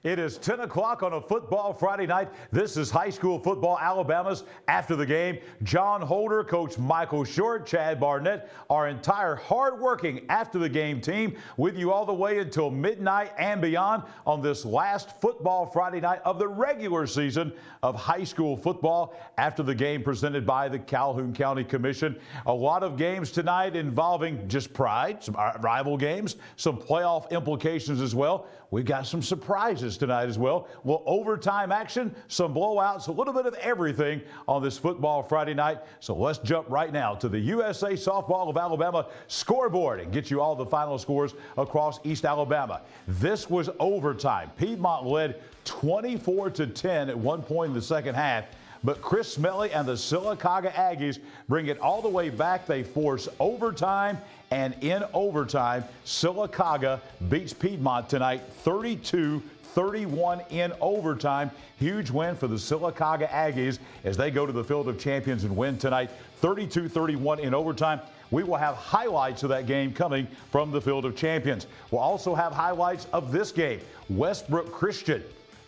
It is 10 o'clock on a football Friday night. This is high school football, Alabama's After the Game. John Holder, Coach Michael Short, Chad Barnett, our entire hard-working After the Game team with you all the way until midnight and beyond on this last football Friday night of the regular season of high school football. After the Game presented by the Calhoun County Commission. A lot of games tonight involving just pride, some rival games, some playoff implications as well. We've got some surprises tonight as well. Well, overtime action, some blowouts, a little bit of everything on this football Friday night. So let's jump right now to the USA Softball of Alabama scoreboard and get you all the final scores across East Alabama. This was overtime. Piedmont led 24-10 at one point in the second half. But Chris Smelly and the Sylacauga Aggies bring it all the way back. They force overtime, and in overtime, Sylacauga beats Piedmont tonight 32-31 in overtime. Huge win for the Sylacauga Aggies as they go to the Field of Champions and win tonight 32-31 in overtime. We will have highlights of that game coming from the Field of Champions. We'll also have highlights of this game. Westbrook Christian.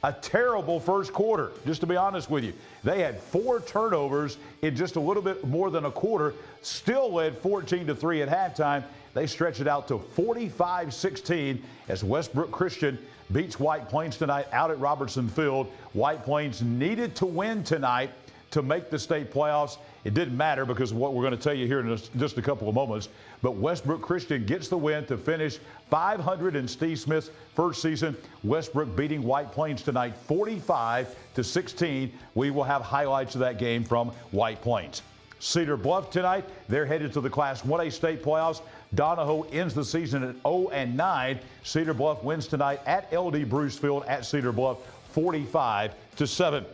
A terrible first quarter, just to be honest with you. They had 4 turnovers in just a little bit more than a quarter, still led 14-3 at halftime. They stretch it out to 45-16 as Westbrook Christian beats White Plains tonight out at Robertson Field. White Plains needed to win tonight to make the state playoffs. It didn't matter because of what we're going to tell you here in just a couple of moments. But Westbrook Christian gets the win to finish 500 in Steve Smith's first season. Westbrook beating White Plains tonight 45-16. We will have highlights of that game from White Plains. Cedar Bluff tonight, they're headed to the Class 1A state playoffs. Donahoe ends the season at 0-9. Cedar Bluff wins tonight at LD Bruce Field at Cedar Bluff 45-7.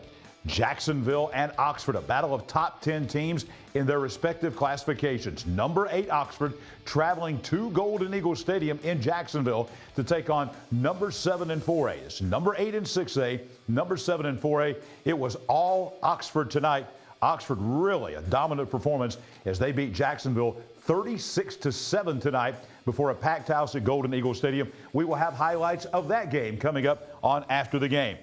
Jacksonville and Oxford, a battle of top 10 teams in their respective classifications. Number 8 Oxford traveling to Golden Eagle Stadium in Jacksonville to take on number 7 in 4A. It's number 8 in 6A, number 7 in 4A. It was all Oxford tonight. Oxford really a dominant performance as they beat Jacksonville 36-7 tonight before a packed house at Golden Eagle Stadium. We will have highlights of that game coming up on After the Game.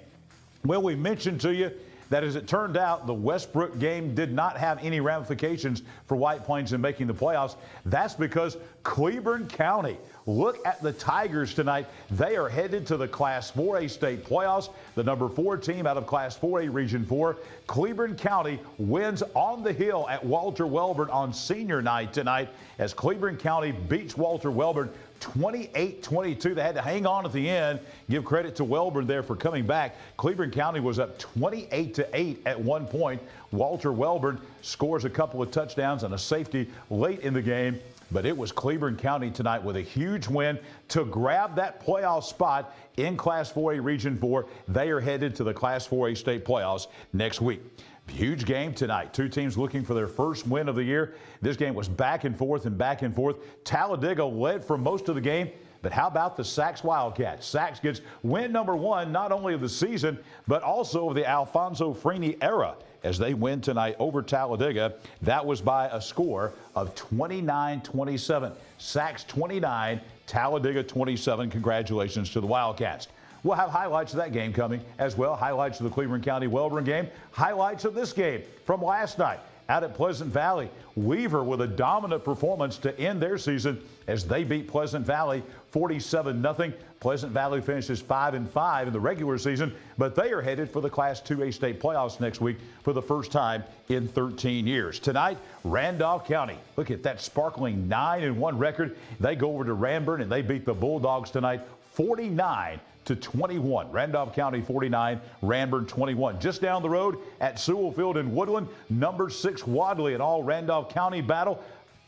Well, we mentioned to you that as it turned out, the Westbrook game did not have any ramifications for White Plains in making the playoffs. That's because Cleburne County, look at the Tigers tonight. They are headed to the Class 4A state playoffs. The number 4 team out of Class 4A Region 4. Cleburne County wins on the hill at Walter Welborn on senior night tonight as Cleburne County beats Walter Welborn 28-22. They had to hang on at the end. Give credit to Welborn there for coming back. Cleburne County was up 28-8 at one point. Walter Welborn scores a couple of touchdowns and a safety late in the game. But it was Cleburne County tonight with a huge win to grab that playoff spot in Class 4A Region 4. They are headed to the Class 4A state playoffs next week. Huge game tonight. 2 teams looking for their first win of the year. This game was back and forth and back and forth. Talladega led for most of the game. But how about the Sacs Wildcats? Sacs gets win number 1, not only of the season, but also of the Alfonso Freeney era as they win tonight over Talladega. That was by a score of 29-27. Sacs 29, Talladega 27. Congratulations to the Wildcats. We'll have highlights of that game coming as well. Highlights of the Cleburne County Welborn game. Highlights of this game from last night out at Pleasant Valley. Weaver with a dominant performance to end their season as they beat Pleasant Valley 47-0. Pleasant Valley finishes 5-5 in the regular season, but they are headed for the Class 2A state playoffs next week for the first time in 13 years. Tonight, Randolph County. Look at that sparkling 9-1 record. They go over to Ranburne and they beat the Bulldogs tonight 49-21. Randolph County 49, Ranburne 21. Just down the road at Sewell Field in Woodland, number 6 Wadley, an all Randolph County battle.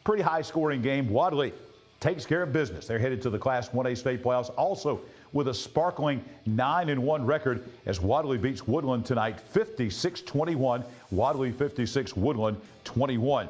Pretty high scoring game. Wadley takes care of business. They're headed to the Class 1A state playoffs also with a sparkling 9-1 record as Wadley beats Woodland tonight 56-21. Wadley 56, Woodland 21.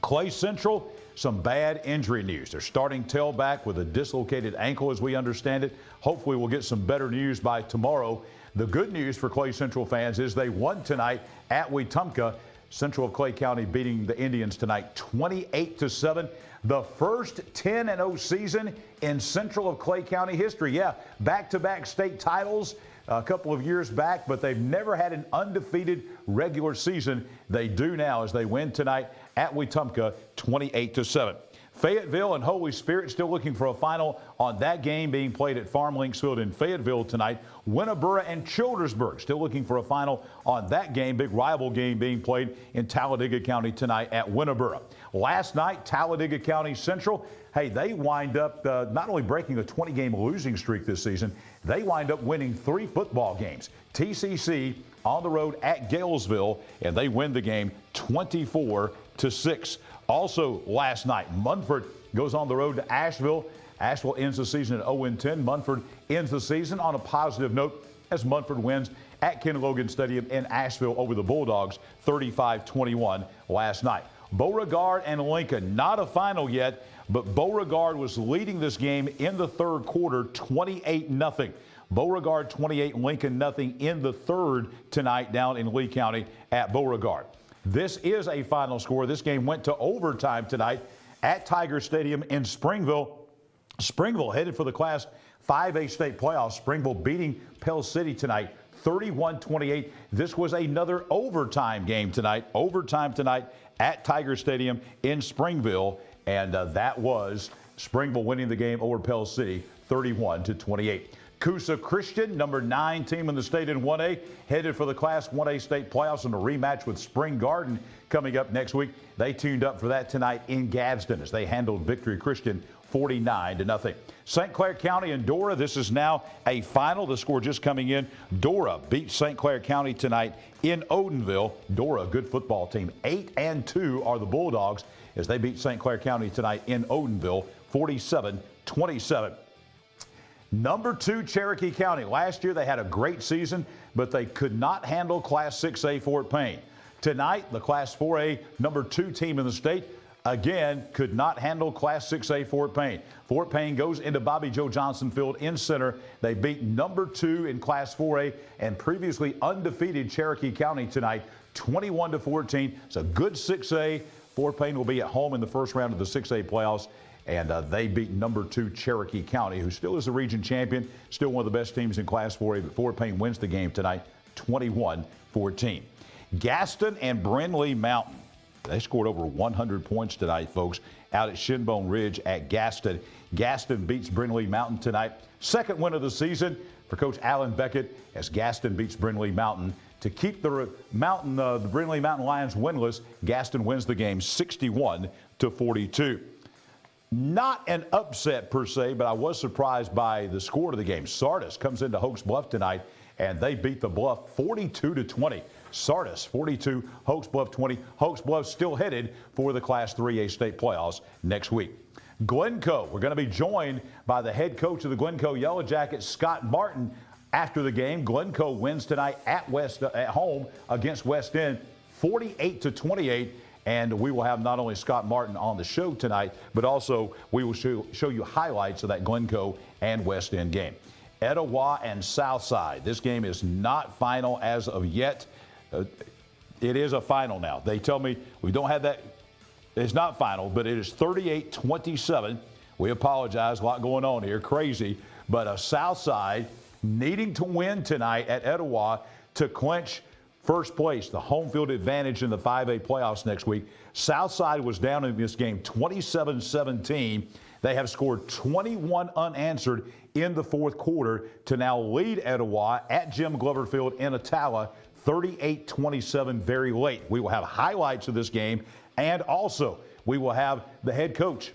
Clay Central, some bad injury news. They're starting tailback with a dislocated ankle as we understand it. Hopefully we'll get some better news by tomorrow. The good news for Clay Central fans is they won tonight at Wetumpka. Central of Clay County beating the Indians tonight 28-7. The first 10-0 season in Central of Clay County history. Yeah, back-to-back state titles. a couple of years back, but they've never had an undefeated regular season. They do now as they win tonight at Wetumpka 28-7. Fayetteville and Holy Spirit still looking for a final on that game being played at Farm Links Field in Fayetteville tonight. Winterboro and Childersburg still looking for a final on that game. Big rival game being played in Talladega County tonight at Winterboro. Last night, Talladega County Central, hey, they wind up not only breaking a 20-game losing streak this season, they wind up winning 3 football games. TCC on the road at Galesville, and they win the game 24-6. Also last night, Munford goes on the road to Asheville. Asheville ends the season at 0-10. Munford ends the season on a positive note as Munford wins at Ken Logan Stadium in Asheville over the Bulldogs 35-21 last night. Beauregard and Lincoln, not a final yet, but Beauregard was leading this game in the third quarter 28-0. Beauregard 28, Lincoln nothing in the third tonight down in Lee County at Beauregard. This is a final score. This game went to overtime tonight at Tiger Stadium in Springville. Springville headed for the Class 5A state playoffs. Springville beating Pell City tonight 31-28. This was another overtime game tonight. Overtime tonight at Tiger Stadium in Springville. And that was Springville winning the game over Pell City 31-28. Coosa Christian, number 9 team in the state in 1A, headed for the Class 1A state playoffs in a rematch with Spring Garden coming up next week. They tuned up for that tonight in Gadsden as they handled Victory Christian 49-0. St. Clair County and Dora, this is now a final. The score just coming in. Dora beat St. Clair County tonight in Odenville. Dora, a good football team. 8-2 are the Bulldogs as they beat St. Clair County tonight in Odenville 47-27. Number 2, Cherokee County. Last year they had a great season, but they could not handle Class 6A Fort Payne. Tonight, the Class 4A number 2 team in the state, again, could not handle Class 6A Fort Payne. Fort Payne goes into Bobby Joe Johnson Field in center. They beat number 2 in Class 4A and previously undefeated Cherokee County tonight, 21-14. It's a good 6A. Fort Payne will be at home in the first round of the 6A playoffs. And they beat number 2 Cherokee County, who still is the region champion, still one of the best teams in Class 4A. But Fort Payne wins the game tonight, 21-14. Gaston and Brindley Mountain. They scored over 100 points tonight, folks, out at Shinbone Ridge at Gaston. Gaston beats Brindley Mountain tonight. Second win of the season for Coach Alan Beckett as Gaston beats Brindley Mountain. To keep the Brindley Mountain Lions winless, Gaston wins the game 61-42. Not an upset per se, but I was surprised by the score of the game. Sardis comes into Hoax Bluff tonight, and they beat the Bluff 42-20. Sardis 42, Hoax Bluff 20. Hoax Bluff still headed for the Class 3A state playoffs next week. Glencoe, we're going to be joined by the head coach of the Glencoe Yellow Jackets, Scott Martin, after the game. Glencoe wins tonight at home against West End, 48-28. And we will have not only Scott Martin on the show tonight, but also we will show you highlights of that Glencoe and West End game. Etowah and Southside. This game is not final as of yet. It is a final now. They tell me we don't have that. It's not final, but it is 38-27. We apologize. A lot going on here. Crazy. But Southside needing to win tonight at Etowah to clinch first place, the home field advantage in the 5A playoffs next week. Southside was down in this game 27-17. They have scored 21 unanswered in the fourth quarter to now lead Etowah at Jim Glover Field in Attala 38-27 very late. We will have highlights of this game, and also we will have the head coach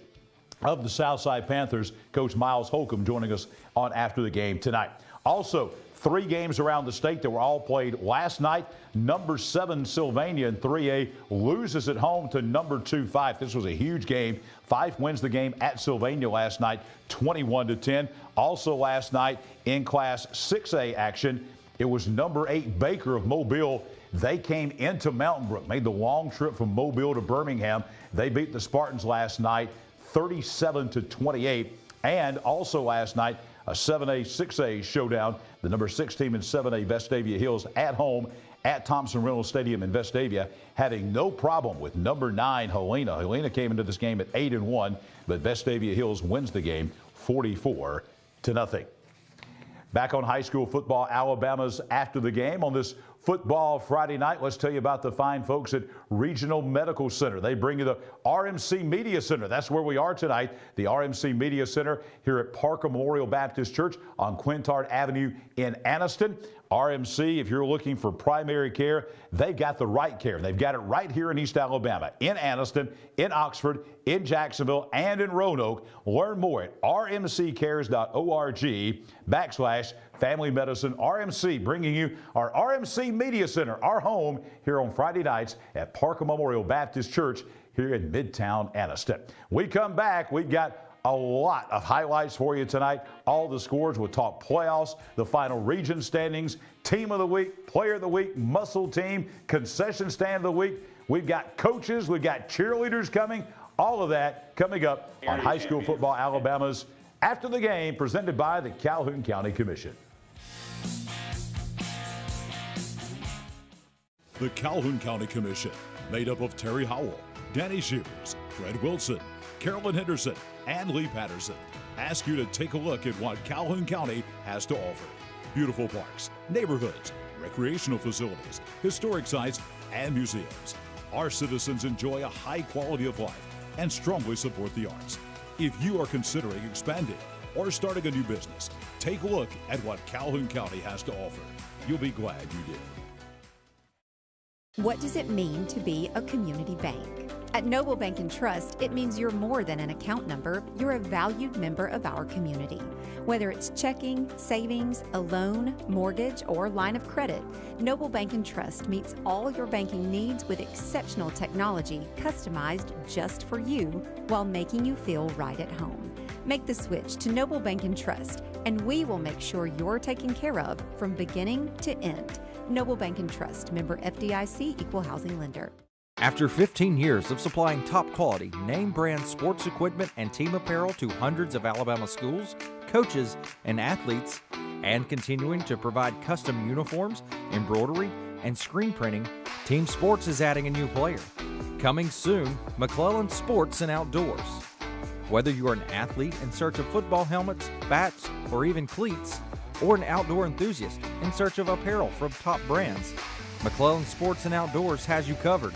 of the Southside Panthers, Coach Miles Holcomb, joining us on After the Game tonight. Also, 3 games around the state that were all played last night. Number 7 Sylvania in 3A loses at home to number 2 Fife. This was a huge game. Fife wins the game at Sylvania last night, 21-10. Also last night in Class 6A action, it was number 8 Baker of Mobile. They came into Mountain Brook, made the long trip from Mobile to Birmingham. They beat the Spartans last night, 37-28. And also last night, a 7A, 6A showdown. The number 6 team in 7A, Vestavia Hills, at home at Thompson Reynolds Stadium in Vestavia, having no problem with number 9, Helena. Helena came into this game at 8-1, but Vestavia Hills wins the game 44-0. Back on high school football, Alabama's after the game on this Football Friday night. Let's tell you about the fine folks at Regional Medical Center. They bring you the RMC Media Center. That's where we are tonight, the RMC Media Center here at Parker Memorial Baptist Church on Quintard Avenue in Anniston. RMC, if you're looking for primary care, they've got the right care. They've got it right here in East Alabama, in Anniston, in Oxford, in Jacksonville, and in Roanoke. Learn more at rmccares.org/family medicine. RMC bringing you our RMC Media Center, our home here on Friday nights at Parker Memorial Baptist Church here in Midtown Anniston. We come back, we've got a lot of highlights for you tonight. All the scores. We'll talk playoffs, the final region standings, team of the week, player of the week, muscle team, concession stand of the week. We've got coaches, we've got cheerleaders coming. All of that coming up on High School Football Alabama's After the Game, presented by the Calhoun County Commission. The Calhoun County Commission, made up of Terry Howell, Danny Shears, Fred Wilson, Carolyn Henderson, and Lee Patterson, ask you to take a look at what Calhoun County has to offer. Beautiful parks, neighborhoods, recreational facilities, historic sites, and museums. Our citizens enjoy a high quality of life and strongly support the arts. If you are considering expanding or starting a new business, take a look at what Calhoun County has to offer. You'll be glad you did. What does it mean to be a community bank? At Noble Bank and Trust, it means you're more than an account number, you're a valued member of our community. Whether it's checking, savings, a loan, mortgage, or line of credit, Noble Bank and Trust meets all your banking needs with exceptional technology customized just for you while making you feel right at home. Make the switch to Noble Bank and Trust, and we will make sure you're taken care of from beginning to end. Noble Bank and Trust, member FDIC, equal housing lender. After 15 years of supplying top quality, name brand sports equipment and team apparel to hundreds of Alabama schools, coaches, and athletes, and continuing to provide custom uniforms, embroidery, and screen printing, Team Sports is adding a new player. Coming soon, McClellan Sports and Outdoors. Whether you're an athlete in search of football helmets, bats, or even cleats, or an outdoor enthusiast in search of apparel from top brands, McClellan Sports and Outdoors has you covered.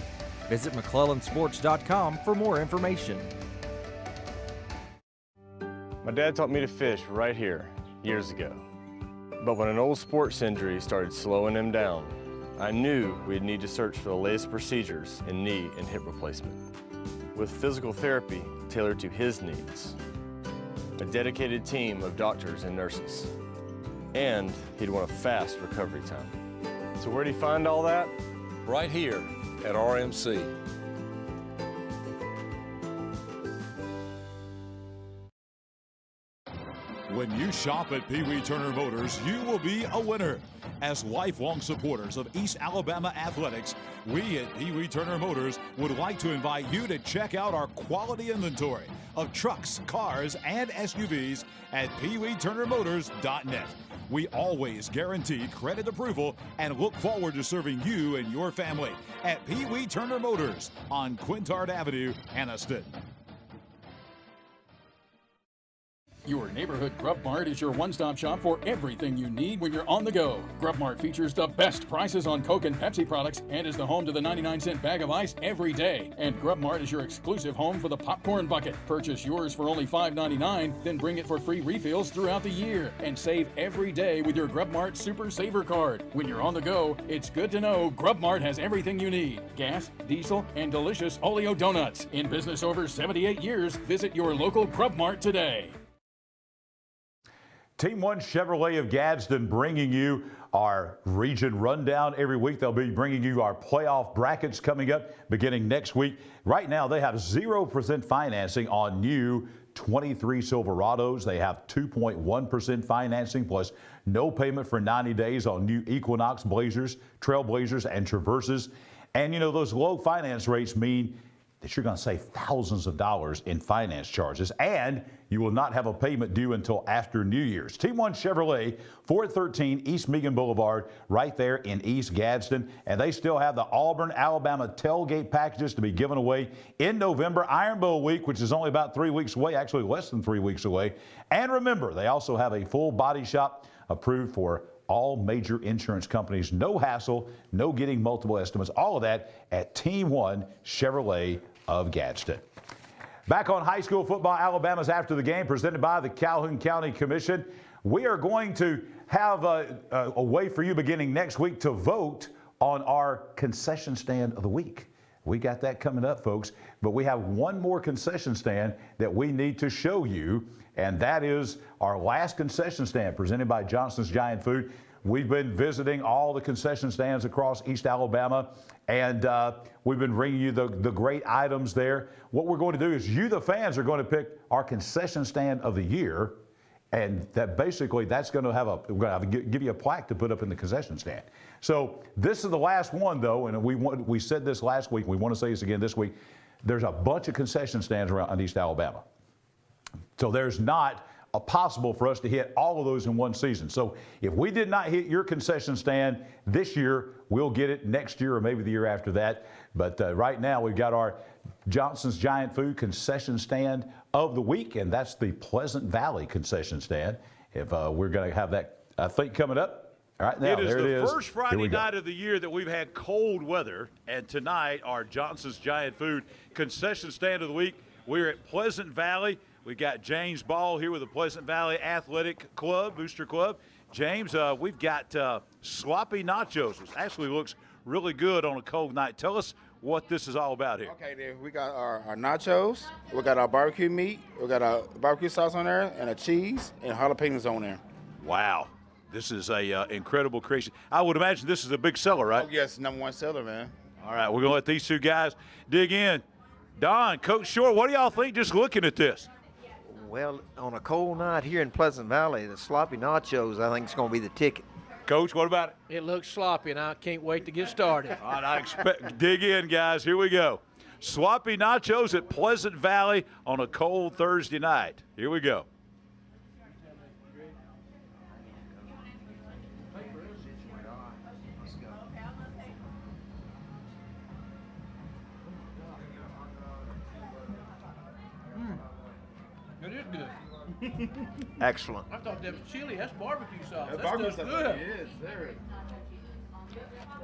Visit McClellansports.com for more information. My dad taught me to fish right here years ago. But when an old sports injury started slowing him down, I knew we'd need to search for the latest procedures in knee and hip replacement, with physical therapy tailored to his needs, a dedicated team of doctors and nurses, and he'd want a fast recovery time. So where'd he find all that? Right here at RMC. When you shop at Pee Wee Turner Motors, you will be a winner. As lifelong supporters of East Alabama athletics, we at Pee Wee Turner Motors would like to invite you to check out our quality inventory of trucks, cars, and SUVs at PeeWeeTurnerMotors.net. We always guarantee credit approval and look forward to serving you and your family at Pee Wee Turner Motors on Quintard Avenue, Anniston. Your neighborhood Grub Mart is your one-stop shop for everything you need when you're on the go. Grub Mart features the best prices on Coke and Pepsi products and is the home to the 99-cent bag of ice every day. And Grub Mart is your exclusive home for the popcorn bucket. Purchase yours for only $5.99, then bring it for free refills throughout the year. And save every day with your Grub Mart Super Saver card. When you're on the go, it's good to know Grub Mart has everything you need. Gas, diesel, and delicious Oleo donuts. In business over 78 years, visit your local Grub Mart today. Team 1 Chevrolet of Gadsden bringing you our region rundown every week. They'll be bringing you our playoff brackets coming up beginning next week. Right now, they have 0% financing on new 23 Silverados. They have 2.1% financing plus no payment for 90 days on new Equinox Blazers, Trailblazers, and Traverses. And, you know, those low finance rates mean that you're going to save thousands of dollars in finance charges, and you will not have a payment due until after New Year's. Team 1 Chevrolet, 413 East Meegan Boulevard, right there in East Gadsden. And they still have the Auburn, Alabama tailgate packages to be given away in November, Iron Bowl week, which is only about 3 weeks away, actually less than 3 weeks away. And remember, they also have a full body shop approved for all major insurance companies. No hassle, no getting multiple estimates, all of that at Team One Chevrolet of Gadsden. Back on high school football, Alabama's After the Game, presented by the Calhoun County Commission. We are going to have a way for you beginning next week to vote on our concession stand of the week. We got that coming up, folks, but we have one more concession stand that we need to show you, and that is our last concession stand presented by Johnson's Giant Food. We've been visiting all the concession stands across East Alabama, and we've been bringing you the great items there. What we're going to do is you, the fans, are going to pick our concession stand of the year, and that basically that's going to have we're going to give you a plaque to put up in the concession stand. So this is the last one, though, and we said this last week. We want to say this again this week. There's a bunch of concession stands around East Alabama. So there's not possible for us to hit all of those in one season. So if we did not hit your concession stand this year, we'll get it next year or maybe the year after that. But right now we've got our Johnson's Giant Food concession stand of the week, and that's the Pleasant Valley concession stand. If we're going to have that, I think, coming up. All right, now, it is there the it is. first Friday night of the year that we've had cold weather, and tonight our Johnson's Giant Food concession stand of the week. We're at Pleasant Valley. We got James Ball here with the Pleasant Valley Athletic Club, Booster Club. James, we've got sloppy nachos, which actually looks really good on a cold night. Tell us what this is all about here. Okay, there we got our nachos. We got our barbecue meat. We got our barbecue sauce on there, and a cheese and jalapenos on there. Wow, this is a incredible creation. I would imagine this is a big seller, right? Oh, yes, #1 seller, man. All right, we're gonna let these two guys dig in. Don, Coach Short, what do y'all think just looking at this? Well, on a cold night here in Pleasant Valley, the sloppy nachos, I think, is going to be the ticket. Coach, what about it? It looks sloppy, and I can't wait to get started. All right, I expect dig in, guys. Here we go. Sloppy nachos at Pleasant Valley on a cold Thursday night. Here we go. It is good. Excellent. I thought that was chili. That's barbecue sauce. That's good.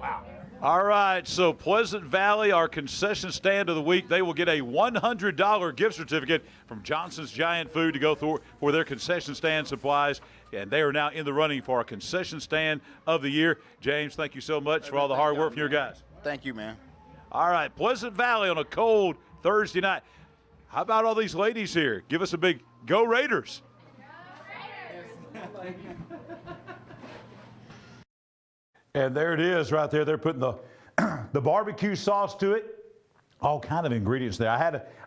Wow. All right, so Pleasant Valley, our concession stand of the week, they will get a $100 gift certificate from Johnson's Giant Food to go through for their concession stand supplies, and they are now in the running for our concession stand of the year. James, thank you so much for all the hard work from your guys. Thank you, man. All right, Pleasant Valley on a cold Thursday night. How about all these ladies here? Give us a big go Raiders. And there it is right there. They're putting the barbecue sauce to it. All kind of ingredients there.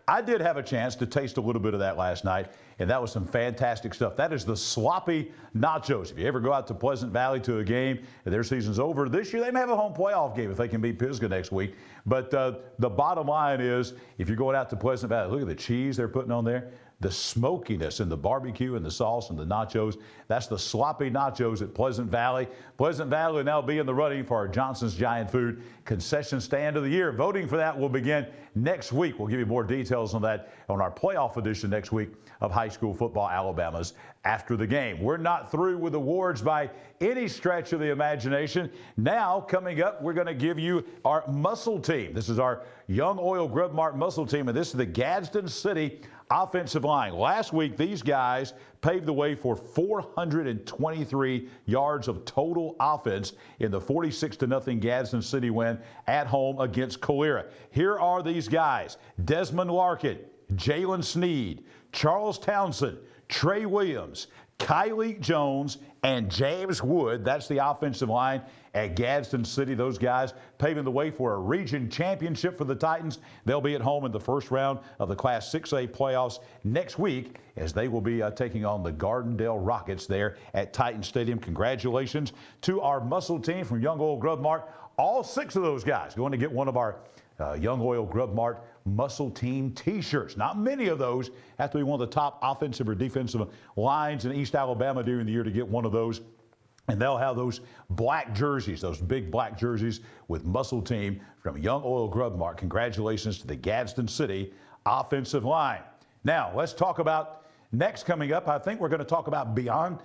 I did have a chance to taste a little bit of that last night, and that was some fantastic stuff. That is the sloppy nachos. If you ever go out to Pleasant Valley to a game and their season's over this year, they may have a home playoff game if they can beat Pisgah next week. But the bottom line is, if you're going out to Pleasant Valley, look at the cheese they're putting on there. The smokiness and the barbecue and the sauce and the nachos. That's the sloppy nachos at Pleasant Valley. Pleasant Valley will now be in the running for our Johnson's Giant Food concession stand of the year. Voting for that will begin next week. We'll give you more details on that on our playoff edition next week of High School Football Alabama's After the Game. We're not through with awards by any stretch of the imagination. Now, coming up, we're going to give you our muscle team. This is our Young Oil Grub Mart muscle team, and this is the Gadsden City offensive line. Last week, these guys paved the way for 423 yards of total offense in the 46-0 Gadsden City win at home against Calera. Here are these guys: Desmond Larkin, Jalen Sneed, Charles Townsend, Trey Williams, Kylie Jones, and James Wood. That's the offensive line at Gadsden City. Those guys paving the way for a region championship for the Titans. They'll be at home in the first round of the Class 6A playoffs next week as they will be taking on the Gardendale Rockets there at Titan Stadium. Congratulations to our muscle team from Young Oil Grub Mart. All 6 of those guys going to get one of our Young Oil Grub Mart muscle team t-shirts. Not many of those have to be one of the top offensive or defensive lines in East Alabama during the year to get one of those. And they'll have those black jerseys, those big black jerseys with muscle team from Young Oil Grub Mart. Congratulations to the Gadsden City offensive line. Now, let's talk about next coming up. I think we're going to talk about beyond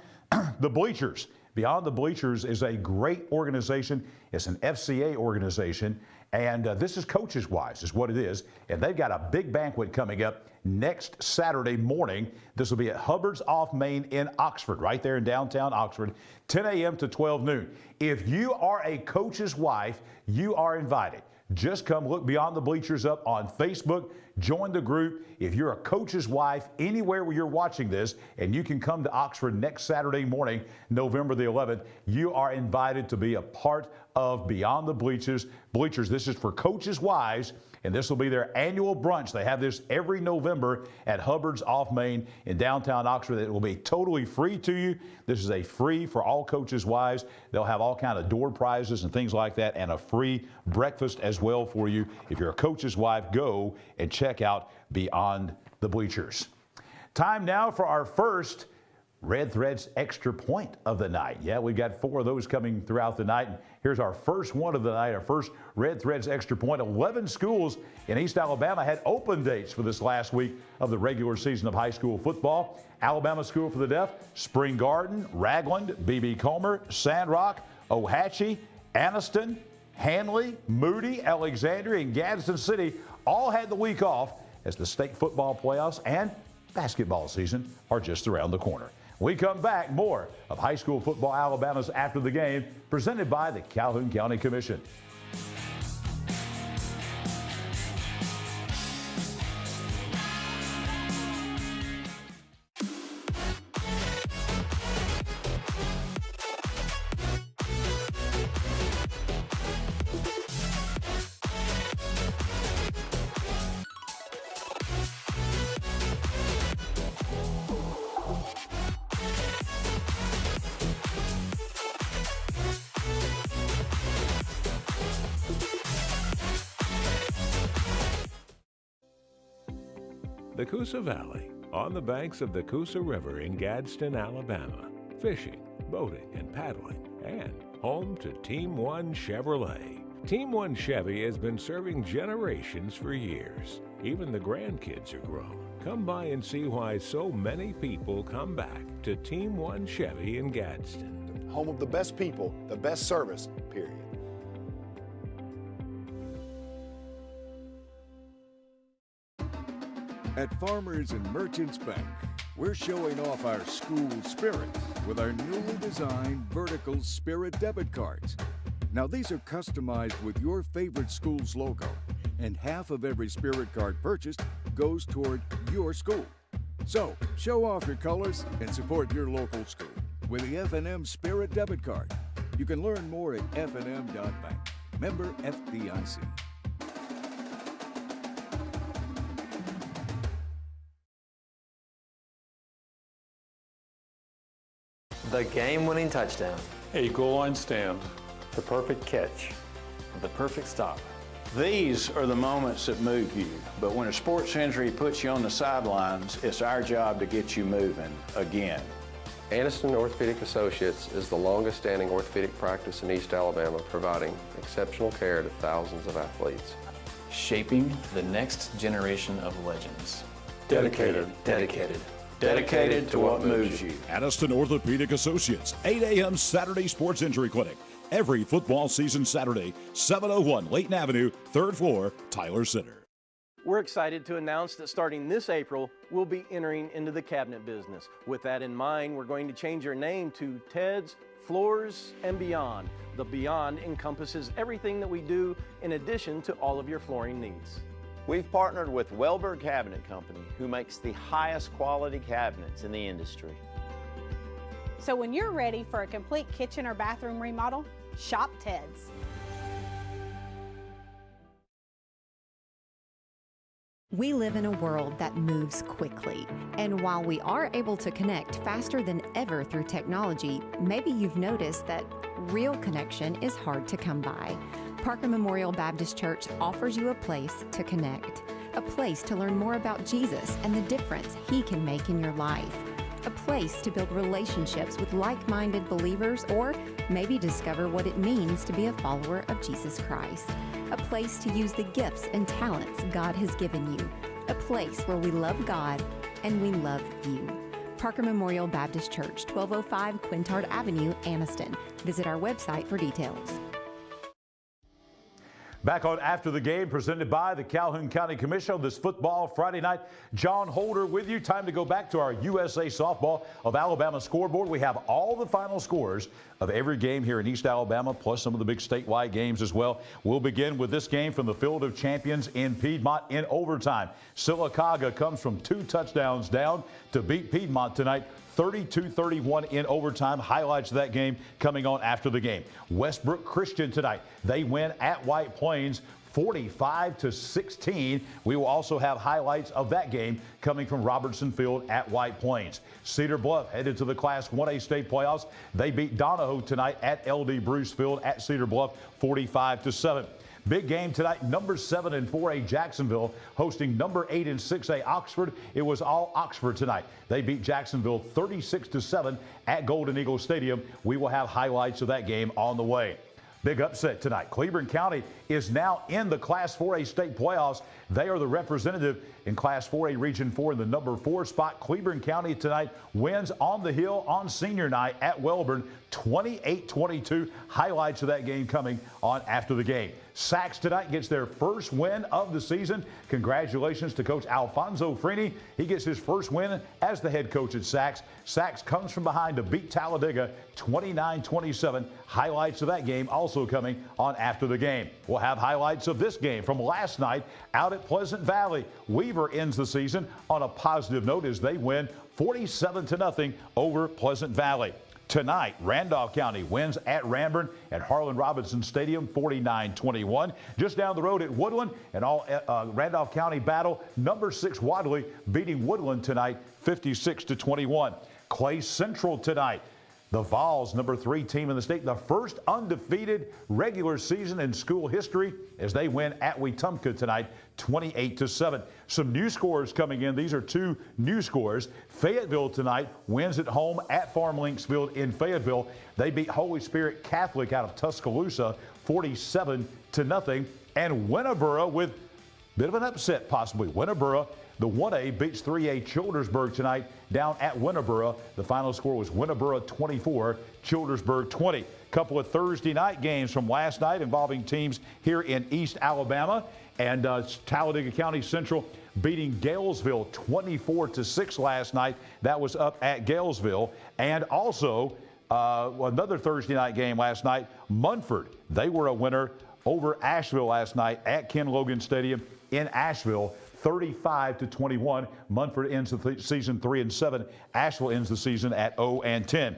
the bleachers. Beyond the Bleachers is a great organization. It's an FCA organization, and this is Coaches Wise is what it is. And they've got a big banquet coming up next Saturday morning. This will be at Hubbard's off Main in Oxford, right there in downtown Oxford, 10 a.m. to 12 noon. If you are a coach's wife, you are invited. Just come look Beyond the Bleachers up on Facebook. Join the group. If you're a coach's wife, anywhere where you're watching this, and you can come to Oxford next Saturday morning, November the 11th, you are invited to be a part of Beyond the Bleachers. This is for coaches' wives, and this will be their annual brunch. They have this every November at Hubbard's off Main in downtown Oxford. It will be totally free to you. This is a free for all coaches' wives. They'll have all kind of door prizes and things like that, and a free breakfast as well for you. If you're a coach's wife, go and check out Beyond the Bleachers. Time now for our first Red Threads Extra Point of the night. Yeah, we've got 4 of those coming throughout the night. And here's our first one of the night, our first Red Threads Extra Point. 11 schools in East Alabama had open dates for this last week of the regular season of high school football. Alabama School for the Deaf, Spring Garden, Ragland, B.B. Comer, Sandrock, Ohatchee, Anniston, Hanley, Moody, Alexandria, and Gadsden City all had the week off as the state football playoffs and basketball season are just around the corner. We come back, more of high school football Alabama's After the Game, presented by the Calhoun County Commission. The Coosa Valley, on the banks of the Coosa River in Gadsden, Alabama. Fishing, boating, and paddling, and home to Team One Chevrolet. Team One Chevy has been serving generations for years. Even the grandkids are grown. Come by and see why so many people come back to Team One Chevy in Gadsden. Home of the best people, the best service, period. At Farmers and Merchants Bank, we're showing off our school spirit with our newly designed vertical Spirit debit cards. Now these are customized with your favorite school's logo, and half of every Spirit card purchased goes toward your school. So show off your colors and support your local school with the F&M Spirit debit card. You can learn more at fnm.bank. Member FDIC. The game-winning touchdown. A goal line stand. The perfect catch. The perfect stop. These are the moments that move you, but when a sports injury puts you on the sidelines, it's our job to get you moving again. Anniston Orthopedic Associates is the longest-standing orthopedic practice in East Alabama, providing exceptional care to thousands of athletes. Shaping the next generation of legends. Dedicated to what moves you. Anniston Orthopedic Associates, 8 a.m. Saturday Sports Injury Clinic. Every football season Saturday, 701 Layton Avenue, 3rd floor, Tyler Center. We're excited to announce that starting this April, we'll be entering into the cabinet business. With that in mind, we're going to change our name to Ted's Floors and Beyond. The Beyond encompasses everything that we do in addition to all of your flooring needs. We've partnered with Wellberg Cabinet Company, who makes the highest quality cabinets in the industry. So when you're ready for a complete kitchen or bathroom remodel, shop Ted's. We live in a world that moves quickly, and while we are able to connect faster than ever through technology, maybe you've noticed that real connection is hard to come by. Parker Memorial Baptist Church offers you a place to connect, a place to learn more about Jesus and the difference He can make in your life, a place to build relationships with like-minded believers, or maybe discover what it means to be a follower of Jesus Christ, a place to use the gifts and talents God has given you, a place where we love God and we love you. Parker Memorial Baptist Church, 1205 Quintard Avenue, Anniston. Visit our website for details. Back on After the Game, presented by the Calhoun County Commission on this football Friday night. John Holder with you. Time to go back to our USA Softball of Alabama scoreboard. We have all the final scores of every game here in East Alabama, plus some of the big statewide games as well. We'll begin with this game from the Field of Champions in Piedmont in overtime. Sylacauga comes from 2 touchdowns down to beat Piedmont tonight, 32-31 in overtime. Highlights of that game coming on after the game. Westbrook Christian tonight, they win at White Plains 45-16. We will also have highlights of that game coming from Robertson Field at White Plains. Cedar Bluff headed to the Class 1A state playoffs. They beat Donahoe tonight at LD Bruce Field at Cedar Bluff 45-7. Big game tonight, number 7 in 4A Jacksonville hosting number 8 in 6A Oxford. It was all Oxford tonight. They beat Jacksonville 36-7 at Golden Eagle Stadium. We will have highlights of that game on the way. Big upset tonight. Cleburne County is now in the Class 4A state playoffs. They are the representative in Class 4A Region 4 in the number 4 spot. Cleburne County tonight wins on the hill on senior night at Welborn 28-22. Highlights of that game coming on after the game. Sachs tonight gets their first win of the season. Congratulations to Coach Alfonso Freeney. He gets his first win as the head coach at Sachs. Sachs comes from behind to beat Talladega 29-27. Highlights of that game also coming on after the game. We'll have highlights of this game from last night out at Pleasant Valley. Weaver ends the season on a positive note as they win 47-0 over Pleasant Valley. Tonight, Randolph County wins at Ranburne at Harlan Robinson Stadium 49-21. Just down the road at Woodland, an all Randolph County battle. Number 6 Wadley beating Woodland tonight 56-21. Clay Central tonight. The Vols, number 3 team in the state, the first undefeated regular season in school history as they win at Wetumpka tonight 28-7. Some new scores coming in. These are 2 new scores. Fayetteville tonight wins at home at Farm Links Field in Fayetteville. They beat Holy Spirit Catholic out of Tuscaloosa 47-0. And Winterboro with a bit of an upset possibly. Winterboro, the 1A beats 3A Childersburg tonight down at Winterboro. The final score was Winterboro 24, Childersburg 20. Couple of Thursday night games from last night involving teams here in East Alabama. And Talladega County Central beating Galesville 24-6 last night. That was up at Galesville. And also another Thursday night game last night, Munford. They were a winner over Asheville last night at Ken Logan Stadium in Asheville. 35-21. Munford ends the season 3-7. Asheville ends the season at 0-10.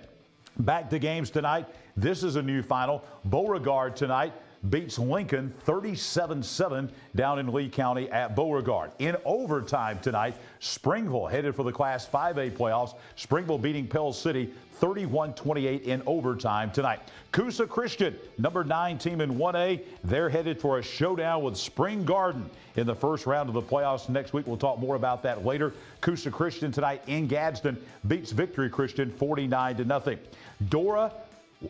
Back to games tonight. This is a new final. Beauregard tonight beats Lincoln 37-7 down in Lee County at Beauregard. In overtime tonight, Springville headed for the Class 5A playoffs. Springville beating Pell City 31-28 in overtime tonight. Coosa Christian, number 9 team in 1A, they're headed for a showdown with Spring Garden in the first round of the playoffs next week. We'll talk more about that later. Coosa Christian tonight in Gadsden beats Victory Christian 49-0. Dora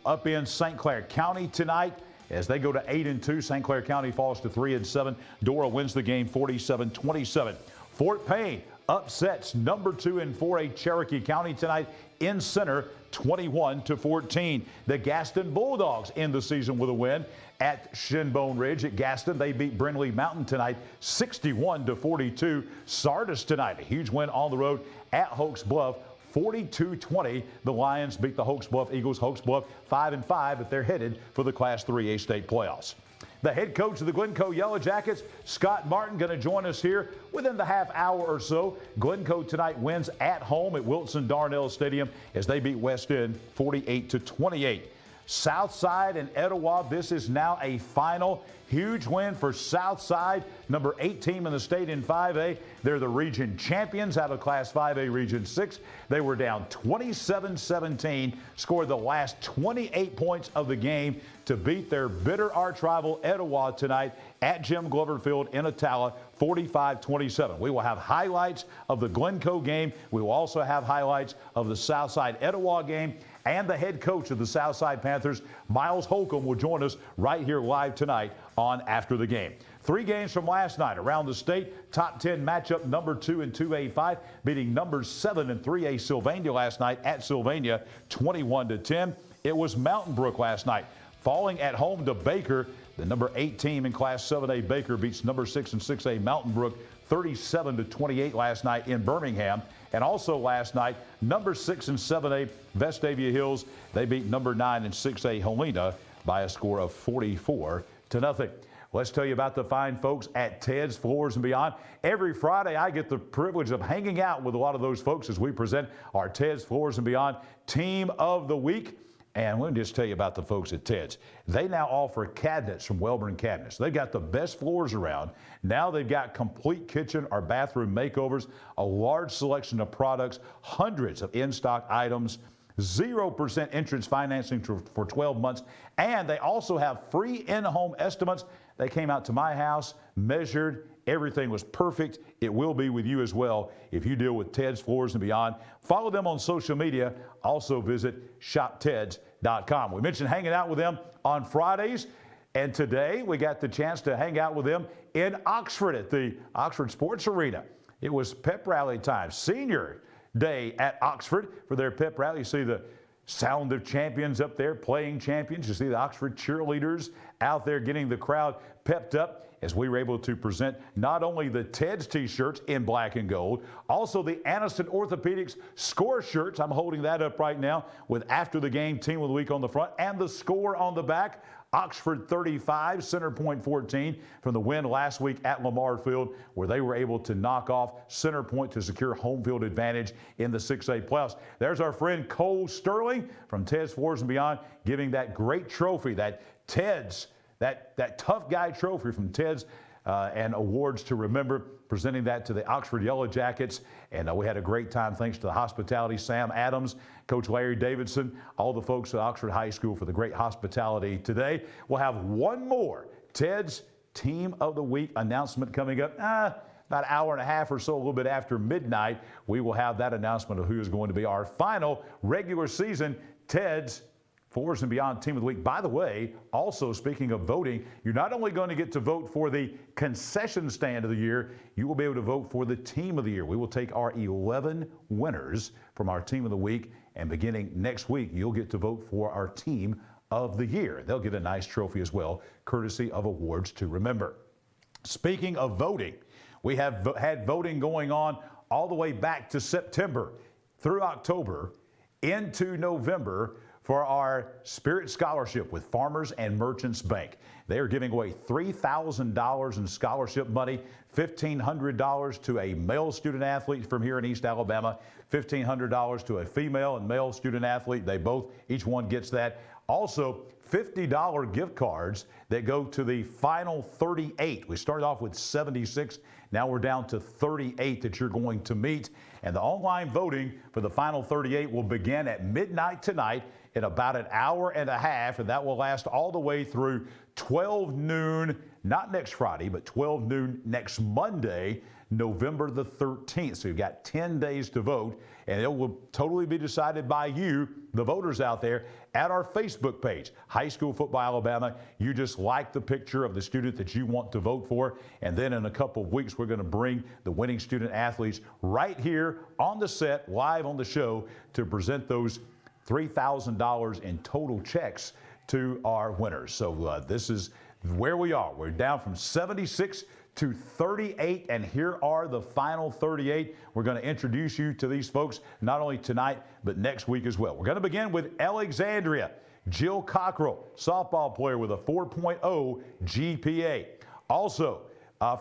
up in St. Clair County tonight. As they go to 8-2, St. Clair County falls to 3-7. Dora wins the game 47-27. Fort Payne upsets number 2 in 4A Cherokee County tonight in Center 21-14. The Gaston Bulldogs end the season with a win at Shinbone Ridge at Gaston. They beat Brindley Mountain tonight 61-42. Sardis tonight, a huge win on the road at Hoax Bluff 42-20. The Lions beat the Hoax Bluff Eagles. Hoax Bluff 5-5, but they're headed for the Class 3A state playoffs. The head coach of the Glencoe Yellow Jackets, Scott Martin, going to join us here within the half hour or so. Glencoe tonight wins at home at Wilson Darnell Stadium as they beat West End 48-28. Southside and Etowah, this is now a final. Huge win for Southside, number 8 team in the state in 5A. They're the region champions out of Class 5A Region 6. They were down 27-17, scored the last 28 points of the game to beat their bitter arch rival Etowah tonight at Jim Glover Field in Attala, 45-27. We will have highlights of the Glencoe game. We will also have highlights of the Southside Etowah game. And the head coach of the Southside Panthers, Miles Holcomb, will join us right here live tonight on After the Game. 3 games from last night around the state. Top 10 matchup, number 2 and 2A5, beating number 7 and 3A Sylvania last night at Sylvania, 21-10. It was Mountain Brook last night, falling at home to Baker. The number 8 team in Class 7A Baker beats number 6 and 6A Mountain Brook 37-28 last night in Birmingham. And also last night, number 6 and 7A Vestavia Hills, they beat number 9 and 6A Helena by a score of 44-0. Let's tell you about the fine folks at Ted's Floors and Beyond. Every Friday, I get the privilege of hanging out with a lot of those folks as we present our Ted's Floors and Beyond Team of the Week. And let me just tell you about the folks at Ted's. They now offer cabinets from Welborn Cabinets. They've got the best floors around. Now they've got complete kitchen or bathroom makeovers, a large selection of products, hundreds of in-stock items, 0% entrance financing for 12 months, and they also have free in-home estimates. They came out to my house, measured, everything was perfect. It will be with you as well if you deal with Ted's Floors and Beyond. Follow them on social media. Also visit shopteds.com. We mentioned hanging out with them on Fridays, and today we got the chance to hang out with them in Oxford at the Oxford Sports Arena. It was pep rally time, senior day at Oxford for their pep rally. You see the Sound of Champions up there, playing champions. You see the Oxford cheerleaders out there getting the crowd pepped up as we were able to present not only the Ted's t-shirts in black and gold, also the Anniston Orthopedics score shirts. I'm holding that up right now with After the Game Team of the Week on the front and the score on the back. Oxford 35, Center Point 14 from the win last week at Lamar Field, where they were able to knock off Center Point to secure home field advantage in the 6A playoffs. There's our friend Cole Sterling from Ted's Floors and Beyond, giving that great trophy, that Ted's, that tough guy trophy from Ted's and awards to remember, presenting that to the Oxford Yellow Jackets. And we had a great time thanks to the hospitality, Sam Adams, Coach Larry Davidson, all the folks at Oxford High School for the great hospitality today. We'll have one more Ted's Team of the Week announcement coming up. About an hour and a half or so, a little bit after midnight, we will have that announcement of who is going to be our final regular season Ted's Floors and Beyond Team of the Week. By the way, also speaking of voting, you're not only going to get to vote for the concession stand of the year, you will be able to vote for the Team of the Year. We will take our 11 winners from our Team of the Week, and beginning next week, you'll get to vote for our Team of the Year. They'll get a nice trophy as well, courtesy of awards to remember. Speaking of voting, we have had voting going on all the way back to September through October into November for our Spirit Scholarship with Farmers and Merchants Bank. They are giving away $3,000 in scholarship money, $1,500 to a male student athlete from here in East Alabama, $1,500 to a female and male student athlete. They both, each one gets that. Also, $50 gift cards that go to the final 38. We started off with 76. Now we're down to 38 that you're going to meet. And the online voting for the final 38 will begin at midnight tonight in about an hour and a half, and that will last all the way through 12 noon, not next Friday, but 12 noon next Monday, November the 13th. So you've got 10 days to vote, and it will totally be decided by you, the voters out there, at our Facebook page, High School Football Alabama. You just like the picture of the student that you want to vote for, and then in a couple of weeks, we're going to bring the winning student athletes right here on the set, live on the show, to present those $3,000 in total checks to our winners. So this is where we are. We're down from 76 to 38, and here are the final 38. We're going to introduce you to these folks not only tonight, but next week as well. We're going to begin with Alexandria. Jill Cockrell, softball player with a 4.0 GPA. Also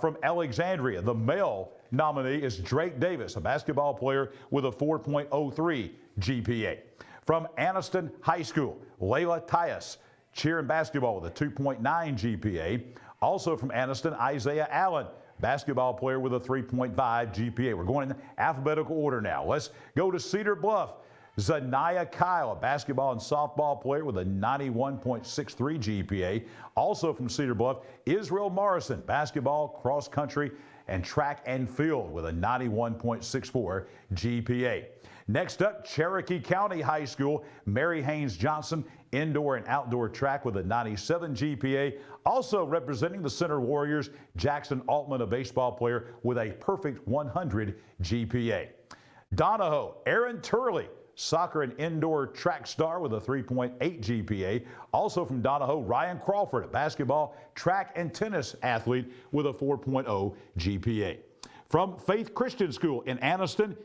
from Alexandria, the male nominee is Drake Davis, a basketball player with a 4.03 GPA. From Anniston High School, Layla Tyus, cheer and basketball with a 2.9 GPA. Also from Anniston, Isaiah Allen, basketball player with a 3.5 GPA. We're going in alphabetical order now. Let's go to Cedar Bluff. Zanaya Kyle, a basketball and softball player with a 91.63 GPA. Also from Cedar Bluff, Israel Morrison, basketball, cross country, and track and field with a 91.64 GPA. Next up, Cherokee County High School, Mary Haynes Johnson, indoor and outdoor track with a 97 GPA. Also representing the Center Warriors, Jackson Altman, a baseball player with a perfect 100 GPA. Donahoe, Aaron Turley, soccer and indoor track star with a 3.8 GPA. Also from Donahoe, Ryan Crawford, a basketball, track, and tennis athlete with a 4.0 GPA. From Faith Christian School in Anniston,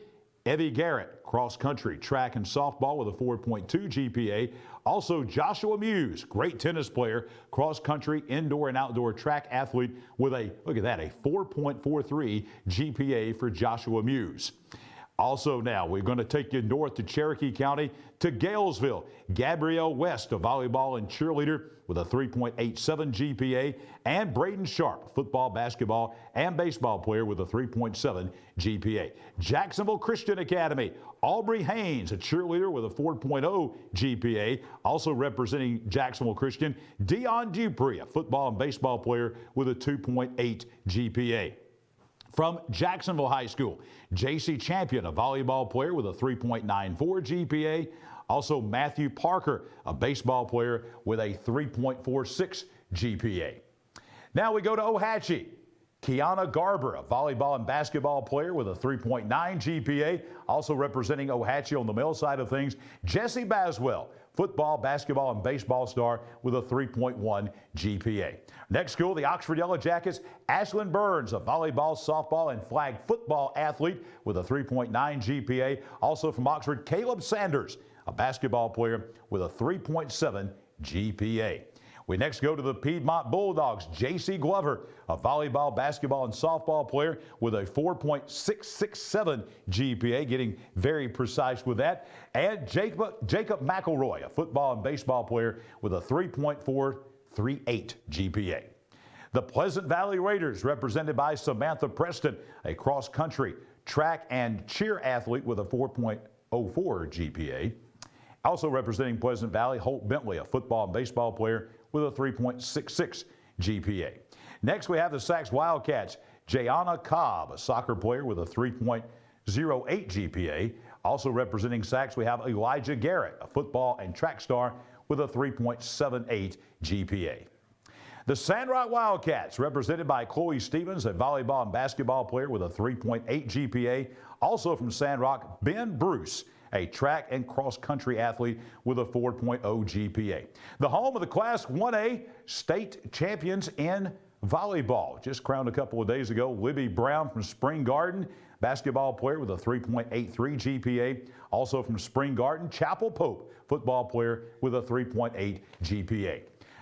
Evie Garrett, cross country, track, and softball with a 4.2 GPA. Also Joshua Muse, great tennis player, cross country, indoor and outdoor track athlete with a, look at that, a 4.43 GPA for Joshua Muse. Also now, we're going to take you north to Cherokee County to Galesville. Gabrielle West, a volleyball and cheerleader with a 3.87 GPA, and Braden Sharp, football, basketball, and baseball player with a 3.7 GPA. Jacksonville Christian Academy, Aubrey Haynes, a cheerleader with a 4.0 GPA. Also representing Jacksonville Christian, Dion Dupree, a football and baseball player with a 2.8 GPA. From Jacksonville High School, J.C. Champion, a volleyball player with a 3.94 GPA. Also Matthew Parker, a baseball player with a 3.46 GPA. Now we go to Ohatchee. Kiana Garber, a volleyball and basketball player with a 3.9 GPA. Also representing Ohatchee on the male side of things, Jesse Baswell, football, basketball, and baseball star with a 3.1 GPA. Next school, the Oxford Yellow Jackets, Ashlyn Burns, a volleyball, softball, and flag football athlete with a 3.9 GPA. Also from Oxford, Caleb Sanders, a basketball player with a 3.7 GPA. We next go to the Piedmont Bulldogs, J.C. Glover, a volleyball, basketball, and softball player with a 4.667 GPA, getting very precise with that. And Jacob McElroy, a football and baseball player with a 3.438 GPA. The Pleasant Valley Raiders, represented by Samantha Preston, a cross-country, track, and cheer athlete with a 4.04 GPA. Also representing Pleasant Valley, Holt Bentley, a football and baseball player with a 3.66 GPA. Next, we have the Sacs Wildcats, Jayana Cobb, a soccer player with a 3.08 GPA. Also representing Sacs, we have Elijah Garrett, a football and track star with a 3.78 GPA. The Sandrock Wildcats, represented by Chloe Stevens, a volleyball and basketball player with a 3.8 GPA. Also from Sandrock, Ben Bruce, a track and cross-country athlete with a 4.0 GPA. The home of the Class 1A state champions in volleyball. Just crowned a couple of days ago, Libby Brown from Spring Garden, basketball player with a 3.83 GPA. Also from Spring Garden, Chapel Pope, football player with a 3.8 GPA.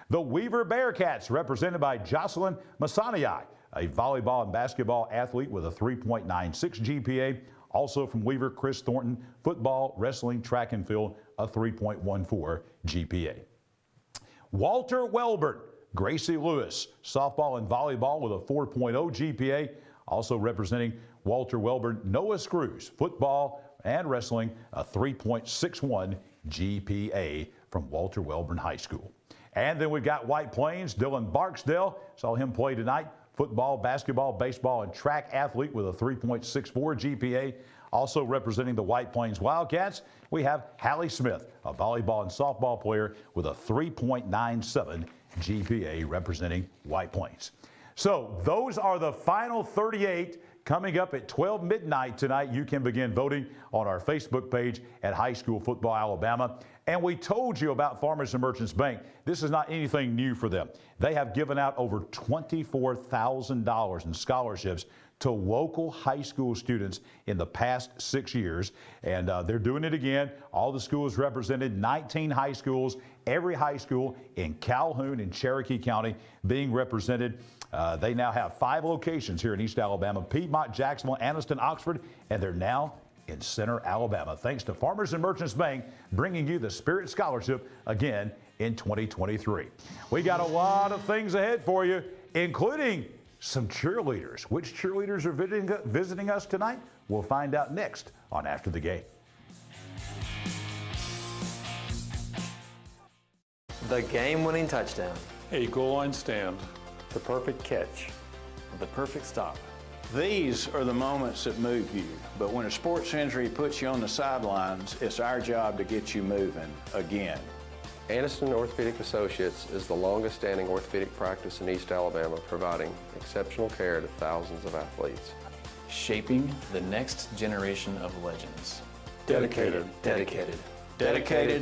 The Weaver Bearcats, represented by Jocelyn Masaniai, a volleyball and basketball athlete with a 3.96 GPA. Also from Weaver, Chris Thornton, football, wrestling, track and field, a 3.14 GPA. Walter Welborn, Gracie Lewis, softball and volleyball with a 4.0 GPA. Also representing Walter Welborn, Noah Screws, football and wrestling, a 3.61 GPA from Walter Welborn High School. And then we've got White Plains, Dylan Barksdale, saw him play tonight. Football, basketball, baseball, and track athlete with a 3.64 GPA. Also representing the White Plains Wildcats, we have Hallie Smith, a volleyball and softball player with a 3.97 GPA representing White Plains. So those are the final 38. Coming up at 12 midnight tonight, you can begin voting on our Facebook page at High School Football Alabama. And we told you about Farmers and Merchants Bank. This is not anything new for them. They have given out over $24,000 in scholarships to local high school students in the past 6 years. And they're doing it again. All the schools represented, 19 high schools, every high school in Calhoun and Cherokee County being represented. They now have 5 locations here in East Alabama: Piedmont, Jacksonville, Anniston, Oxford, and they're now in Center, Alabama. Thanks to Farmers and Merchants Bank, bringing you the Spirit Scholarship again in 2023. We got a lot of things ahead for you, including some cheerleaders. Which cheerleaders are visiting us tonight? We'll find out next on After the Game. The game-winning touchdown. A goal line stand. The perfect catch. The perfect stop. These are the moments that move you, but when a sports injury puts you on the sidelines, it's our job to get you moving again. Aniston Orthopedic Associates is the longest-standing orthopedic practice in East Alabama, providing exceptional care to thousands of athletes. Shaping the next generation of legends. Dedicated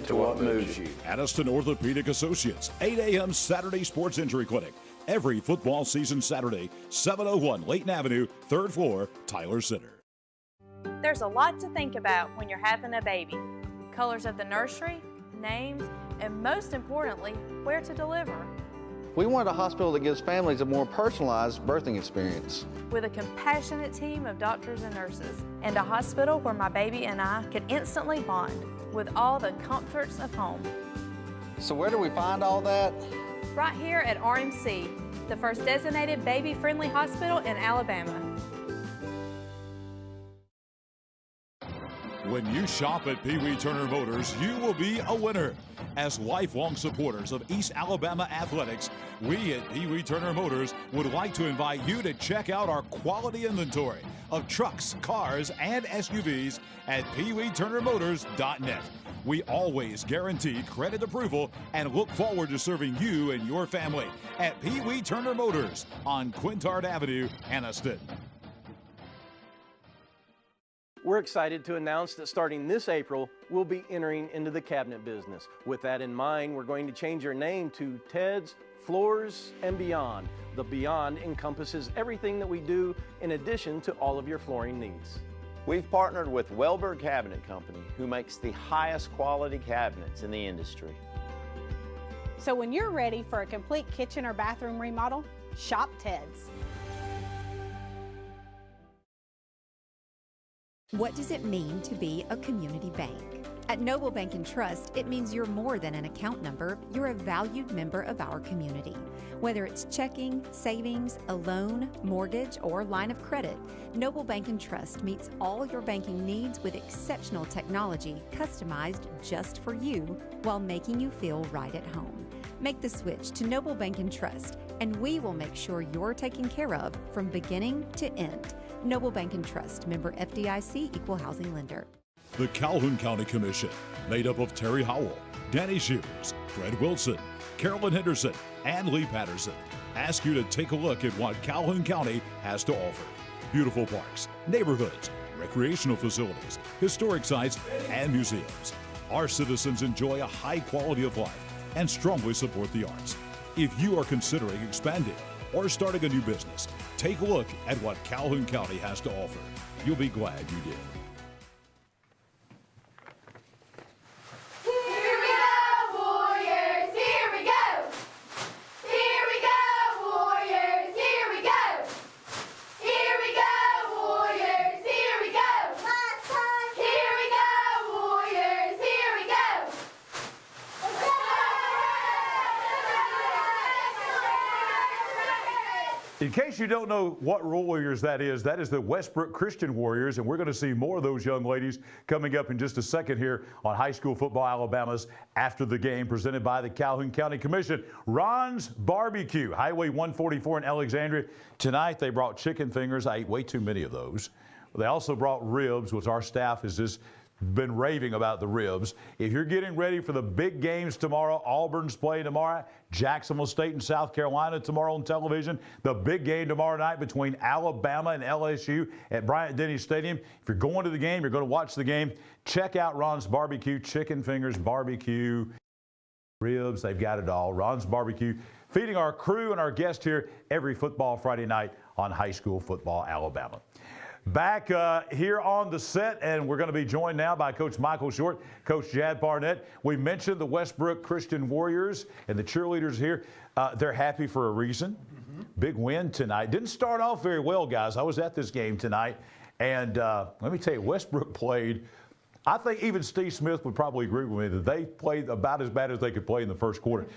to what moves you. Aniston Orthopedic Associates, 8 a.m. Saturday Sports Injury Clinic. Every football season Saturday, 701 Layton Avenue, 3rd floor, Tyler Center. There's a lot to think about when you're having a baby. Colors of the nursery, names, and most importantly, where to deliver. We want a hospital that gives families a more personalized birthing experience. With a compassionate team of doctors and nurses, and a hospital where my baby and I can instantly bond with all the comforts of home. So where do we find all that? Right here at RMC, the first designated baby-friendly hospital in Alabama. When you shop at Pee Wee Turner Motors, you will be a winner. As lifelong supporters of East Alabama athletics, we at Pee Wee Turner Motors would like to invite you to check out our quality inventory of trucks, cars, and SUVs at PeeWeeTurnerMotors.net. We always guarantee credit approval and look forward to serving you and your family at Pee Wee Turner Motors on Quintard Avenue, Aniston. We're excited to announce that starting this April, we'll be entering into the cabinet business. With that in mind, we're going to change our name to Ted's Floors and Beyond. The Beyond encompasses everything that we do in addition to all of your flooring needs. We've partnered with Welberg Cabinet Company, who makes the highest quality cabinets in the industry. So when you're ready for a complete kitchen or bathroom remodel, shop Ted's. What does it mean to be a community bank? At Noble Bank and Trust, it means you're more than an account number, you're a valued member of our community. Whether it's checking, savings, a loan, mortgage, or line of credit, Noble Bank and Trust meets all your banking needs with exceptional technology customized just for you while making you feel right at home. Make the switch to Noble Bank and Trust, and we will make sure you're taken care of from beginning to end. Noble Bank and Trust, member FDIC, equal housing lender. The Calhoun County Commission, made up of Terry Howell, Danny Shears, Fred Wilson, Carolyn Henderson, and Lee Patterson, ask you to take a look at what Calhoun County has to offer. Beautiful parks, neighborhoods, recreational facilities, historic sites, and museums. Our citizens enjoy a high quality of life and strongly support the arts. If you are considering expanding or starting a new business, take a look at what Calhoun County has to offer. You'll be glad you did. In case you don't know what Warriors that is the Westbrook Christian Warriors, and we're going to see more of those young ladies coming up in just a second here on High School Football Alabama's After the Game, presented by the Calhoun County Commission. Ron's Barbecue, Highway 144 in Alexandria. Tonight they brought chicken fingers. I ate way too many of those. They also brought ribs, which our staff has just been raving about the ribs. If you're getting ready for the big games tomorrow, Auburn's playing tomorrow, Jacksonville State and South Carolina tomorrow on television, the big game tomorrow night between Alabama and LSU at Bryant-Denny Stadium. If you're going to the game, you're going to watch the game, check out Ron's Barbecue, chicken fingers, barbecue, ribs, they've got it all. Ron's Barbecue, feeding our crew and our guests here every football Friday night on High School Football Alabama. Back here on the set, and we're going to be joined now by Coach Michael Short, Coach Jad Barnett. We mentioned the Westbrook Christian Warriors and the cheerleaders here. They're happy for a reason. Big win tonight. Didn't start off very well, guys. I was at this game tonight, and let me tell you, Westbrook played. I think even Steve Smith would probably agree with me that they played about as bad as they could play in the first quarter.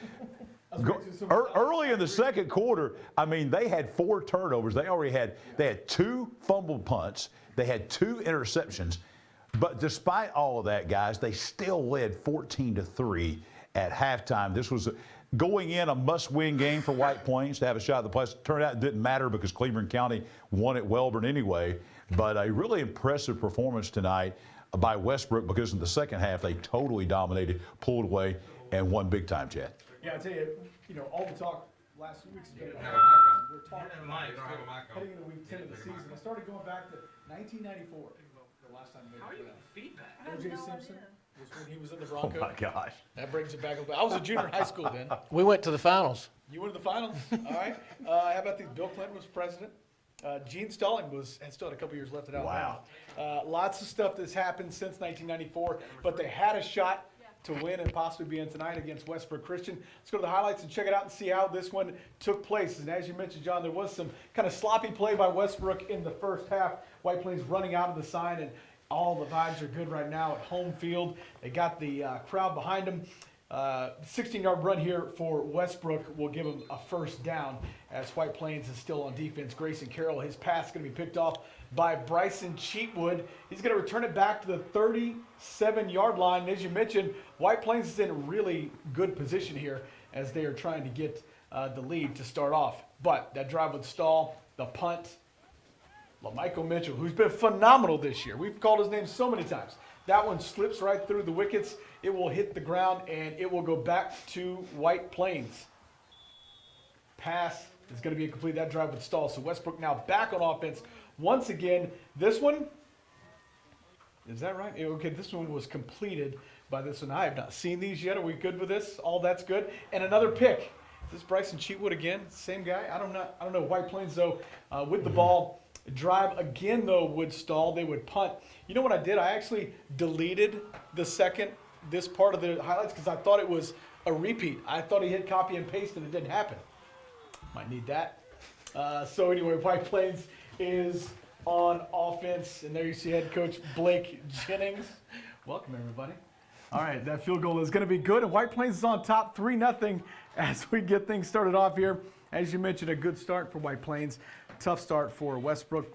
Early in the second quarter, I mean, they had 4 turnovers. They had 2 fumbled punts. They had 2 interceptions. But despite all of that, guys, they still led 14-3 at halftime. This was going in a must-win game for White Plains to have a shot at the playoffs. Turned out it didn't matter because Cleveland County won at Welborn anyway. But a really impressive performance tonight by Westbrook because in the second half they totally dominated, pulled away, and won big time, Chad. Yeah, I tell you, all the talk last 2 weeks ago. We're talking heading into week 10 of the season. I started going back to 1994, the last time we made it. Feedback. O.J. Simpson was when he was in the Broncos. Oh my gosh. That brings it back a little bit. I was a junior in high school then. We went to the finals. You went to the finals? All right. How about these? Bill Clinton was president. Gene Stalling had still had a couple years left at Alabama. Wow. Lots of stuff that's happened since 1994, but they had a shot to win and possibly be in tonight against Westbrook Christian. Let's go to the highlights and check it out and see how this one took place. And as you mentioned, John, there was some kind of sloppy play by Westbrook in the first half. White Plains running out of the sign, and all the vibes are good right now at home field. They got the crowd behind them. 16-yard run here for Westbrook will give him a first down as White Plains is still on defense. Grayson Carroll, his pass is going to be picked off by Bryson Cheatwood. He's going to return it back to the 37-yard line. And as you mentioned, White Plains is in a really good position here as they are trying to get the lead to start off. But that drive would stall, the punt. LaMichael Mitchell, who's been phenomenal this year. We've called his name so many times. That one slips right through the wickets. It will hit the ground, and it will go back to White Plains. Pass is going to be incomplete. That drive would stall. So Westbrook now back on offense. Once again, this one, is that right? Okay, this one was completed by this one. I have not seen these yet. Are we good with this? All that's good. And another pick. Is this Bryson Cheatwood again? Same guy? I don't know. White Plains, though, with the ball. Drive again, though, would stall. They would punt. You know what I did? I actually deleted this part of the highlights because I thought it was a repeat. I thought he hit copy and paste and it didn't happen. Might need that. So anyway, White Plains is on offense. And there you see head coach Blake Jennings. Welcome, everybody. All right, that field goal is going to be good. And White Plains is on top 3-0 as we get things started off here. As you mentioned, a good start for White Plains. Tough start for Westbrook.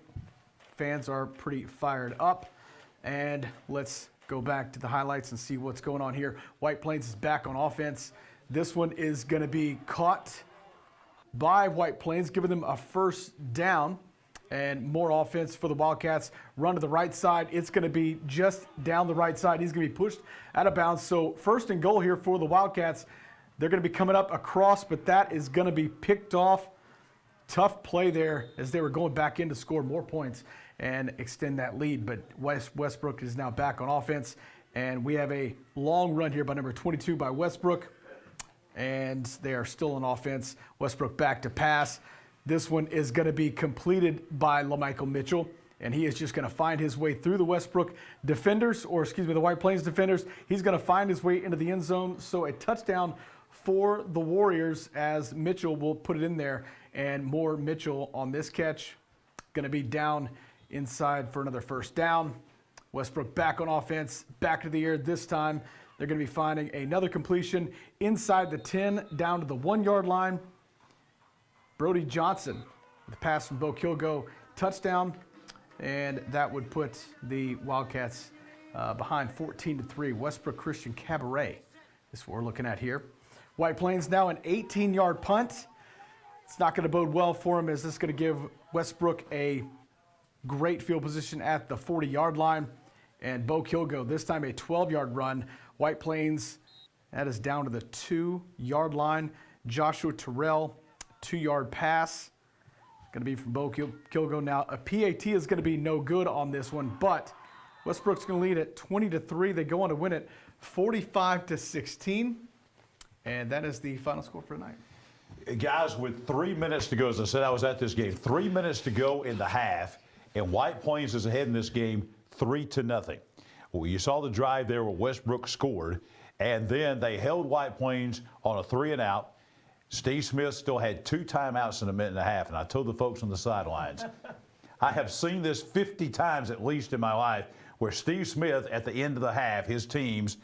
Fans are pretty fired up. And let's go back to the highlights and see what's going on here. White Plains is back on offense. This one is going to be caught by White Plains, giving them a first down. And more offense for the Wildcats. Run to the right side. It's going to be just down the right side. He's going to be pushed out of bounds. So first and goal here for the Wildcats. They're going to be coming up across, but that is going to be picked off. Tough play there as they were going back in to score more points and extend that lead. But Westbrook is now back on offense. And we have a long run here by number 22 by Westbrook. And they are still on offense. Westbrook back to pass. This one is going to be completed by LaMichael Mitchell. And he is just going to find his way through the Westbrook defenders, the White Plains defenders. He's going to find his way into the end zone. So a touchdown for the Warriors as Mitchell will put it in there. And more Mitchell on this catch. Going to be down inside for another first down. Westbrook back on offense, back to the air this time. They're going to be finding another completion inside the 10, down to the 1-yard line. Brody Johnson with a pass from Bo Kilgo, touchdown. And that would put the Wildcats behind 14-3. Westbrook Christian Cabaret is what we're looking at here. White Plains now an 18-yard punt. It's not going to bode well for him as this is going to give Westbrook a great field position at the 40-yard line. And Bo Kilgo, this time a 12-yard run. White Plains, that is down to the 2-yard line. Joshua Terrell, 2-yard pass. Going to be from Bo Kilgo. Now, a PAT is going to be no good on this one, but Westbrook's going to lead at 20-3. They go on to win it 45-16. And that is the final score for tonight. Guys, with 3 minutes to go, as I said, I was at this game. 3 minutes to go in the half, and White Plains is ahead in this game 3-0. Well, you saw the drive there where Westbrook scored, and then they held White Plains on a 3-and-out. Steve Smith still had 2 timeouts in a minute and a half, and I told the folks on the sidelines, I have seen this 50 times at least in my life, where Steve Smith at the end of the half, his teams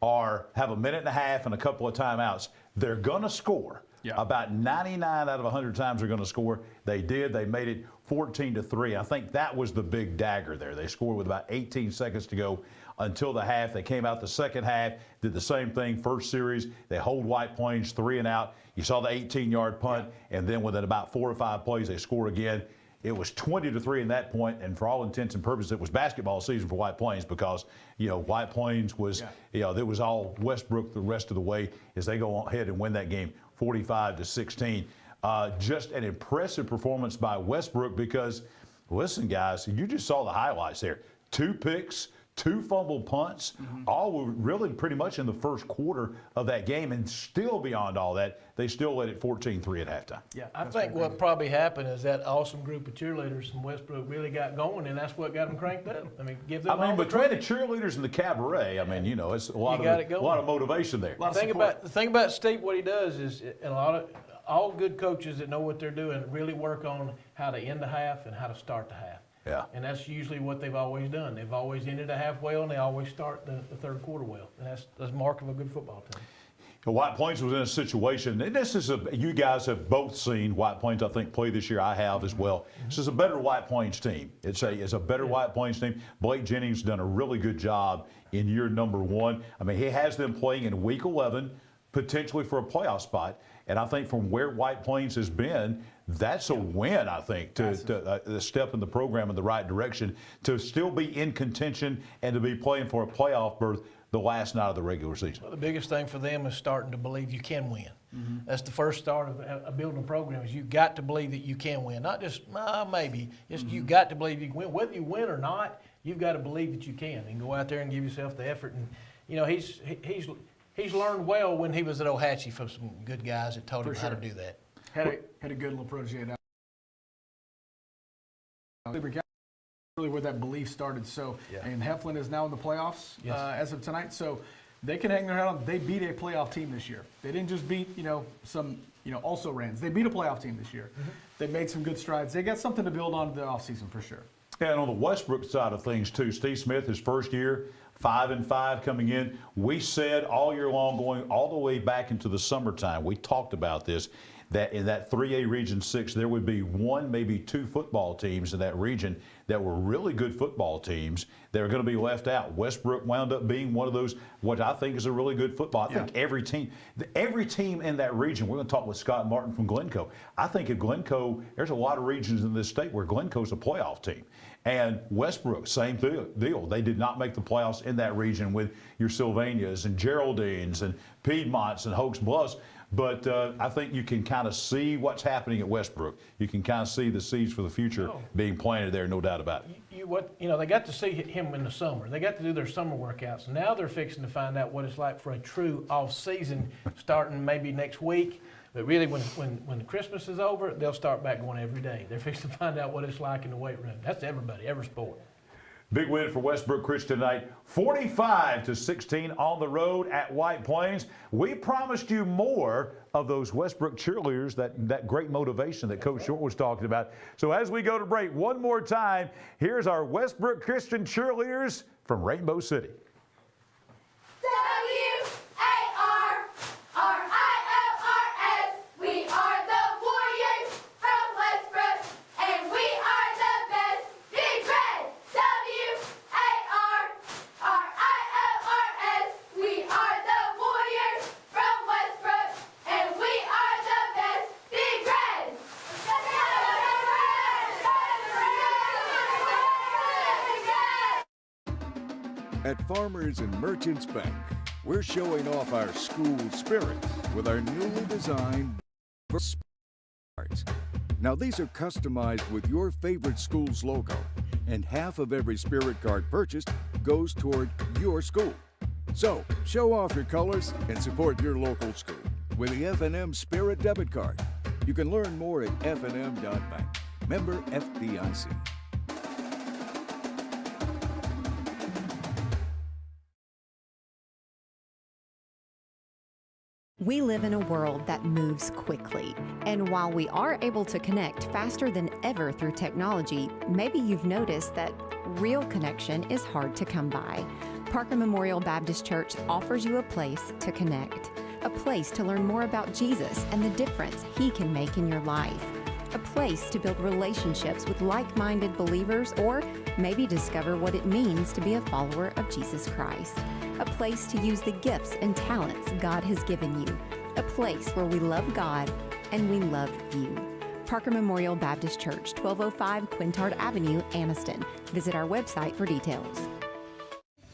have a minute and a half and a couple of timeouts. They're going to score. Yeah. About 99 out of 100 times they're going to score. They did. They made it 14-3. I think that was the big dagger there. They scored with about 18 seconds to go until the half. They came out the second half, did the same thing. First series, they hold White Plains 3 and out. You saw the 18-yard punt, and then within about 4 or 5 plays, they score again. It was 20-3 in that point, and for all intents and purposes, it was basketball season for White Plains because, White Plains was, it was all Westbrook the rest of the way as they go ahead and win that game 45-16. Just an impressive performance by Westbrook because, listen, guys, you just saw the highlights there. 2 picks, 2 fumbled punts, all were really pretty much in the first quarter of that game, and still beyond all that, they still led it 14-3 at halftime. Yeah, I think what probably happened is that awesome group of cheerleaders from Westbrook really got going, and that's what got them cranked up. I mean, give them all the between credit. the cheerleaders and the cabaret, it's a lot of motivation there. The thing about Steve, what he does is, and all good coaches that know what they're doing really work on how to end the half and how to start the half. Yeah. And that's usually what they've always done. They've always ended a half well, and they always start the third quarter well. And that's the mark of a good football team. White Plains was in a situation, and this is you guys have both seen White Plains, I think, play this year. I have as well. This is a better White Plains team. It's a better White Plains team. Blake Jennings done a really good job in year number 1. I mean, he has them playing in week 11, potentially for a playoff spot. And I think from where White Plains has been, that's a win, I think, to step in the program in the right direction, to still be in contention and to be playing for a playoff berth the last night of the regular season. Well, the biggest thing for them is starting to believe you can win. That's the first start of building a program is you got to believe that you can win. Not just, maybe. It's you got to believe you can win. Whether you win or not, you've got to believe that you can and go out there and give yourself the effort. And, he's learned well when he was at Ohatchee from some good guys that taught him how to do that. Had a good little protege now. Really where that belief started. So, and Heflin is now in the playoffs as of tonight. So they can hang their head on. They beat a playoff team this year. They didn't just beat, some, also rans. They beat a playoff team this year. They made some good strides. They got something to build on the offseason for sure. And on the Westbrook side of things too, Steve Smith, his first year, 5-5 coming in. We said all year long, going all the way back into the summertime, we talked about this, that in that 3A Region 6, there would be 1, maybe 2 football teams in that region that were really good football teams that are going to be left out. Westbrook wound up being one of those, what I think is a really good football. I think every team in that region, we're going to talk with Scott Martin from Glencoe. I think at Glencoe, there's a lot of regions in this state where Glencoe's a playoff team. And Westbrook, same deal. They did not make the playoffs in that region with your Sylvanias and Geraldines and Piedmonts and Hoax Bluffs. But I think you can kind of see what's happening at Westbrook. You can kind of see the seeds for the future being planted there, no doubt about it. They got to see him in the summer. They got to do their summer workouts. Now they're fixing to find out what it's like for a true off season starting maybe next week. But really, when the Christmas is over, they'll start back going every day. They're fixing to find out what it's like in the weight room. That's everybody, every sport. Big win for Westbrook Christian tonight, 45-16 on the road at White Plains. We promised you more of those Westbrook cheerleaders, that great motivation that Coach Short was talking about. So as we go to break one more time, here's our Westbrook Christian cheerleaders from Rainbow City. At Farmers and Merchants Bank, we're showing off our school spirit with our newly designed cards. Now these are customized with your favorite school's logo, and half of every Spirit card purchased goes toward your school. So show off your colors and support your local school with the F&M Spirit Debit Card. You can learn more at fnm.bank. Member FDIC. We live in a world that moves quickly, and while we are able to connect faster than ever through technology, maybe you've noticed that real connection is hard to come by. Parker Memorial Baptist Church offers you a place to connect, a place to learn more about Jesus and the difference He can make in your life, a place to build relationships with like-minded believers, or maybe discover what it means to be a follower of Jesus Christ. A place to use the gifts and talents God has given you. A place where we love God and we love you. Parker Memorial Baptist Church, 1205 Quintard Avenue, Anniston. Visit our website for details.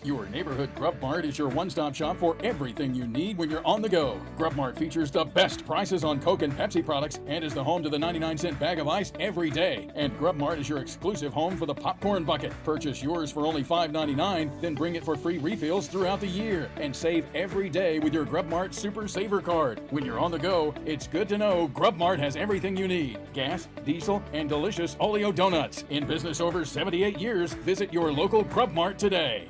Your neighborhood Grub Mart is your one-stop shop for everything you need when you're on the go. Grub Mart features the best prices on Coke and Pepsi products and is the home to the 99-cent bag of ice every day. And Grub Mart is your exclusive home for the popcorn bucket. Purchase yours for only $5.99, then bring it for free refills throughout the year. And save every day with your Grub Mart Super Saver card. When you're on the go, it's good to know Grub Mart has everything you need. Gas, diesel, and delicious Oleo donuts. In business over 78 years, visit your local Grub Mart today.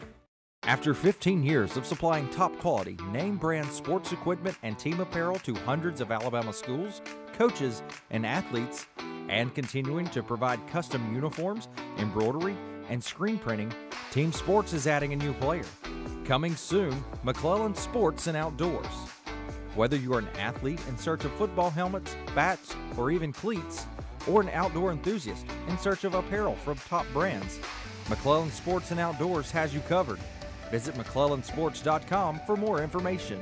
After 15 years of supplying top quality, name brand sports equipment and team apparel to hundreds of Alabama schools, coaches, and athletes, and continuing to provide custom uniforms, embroidery, and screen printing, Team Sports is adding a new player. Coming soon, McClellan Sports and Outdoors. Whether you're an athlete in search of football helmets, bats, or even cleats, or an outdoor enthusiast in search of apparel from top brands, McClellan Sports and Outdoors has you covered. Visit McClellansports.com for more information.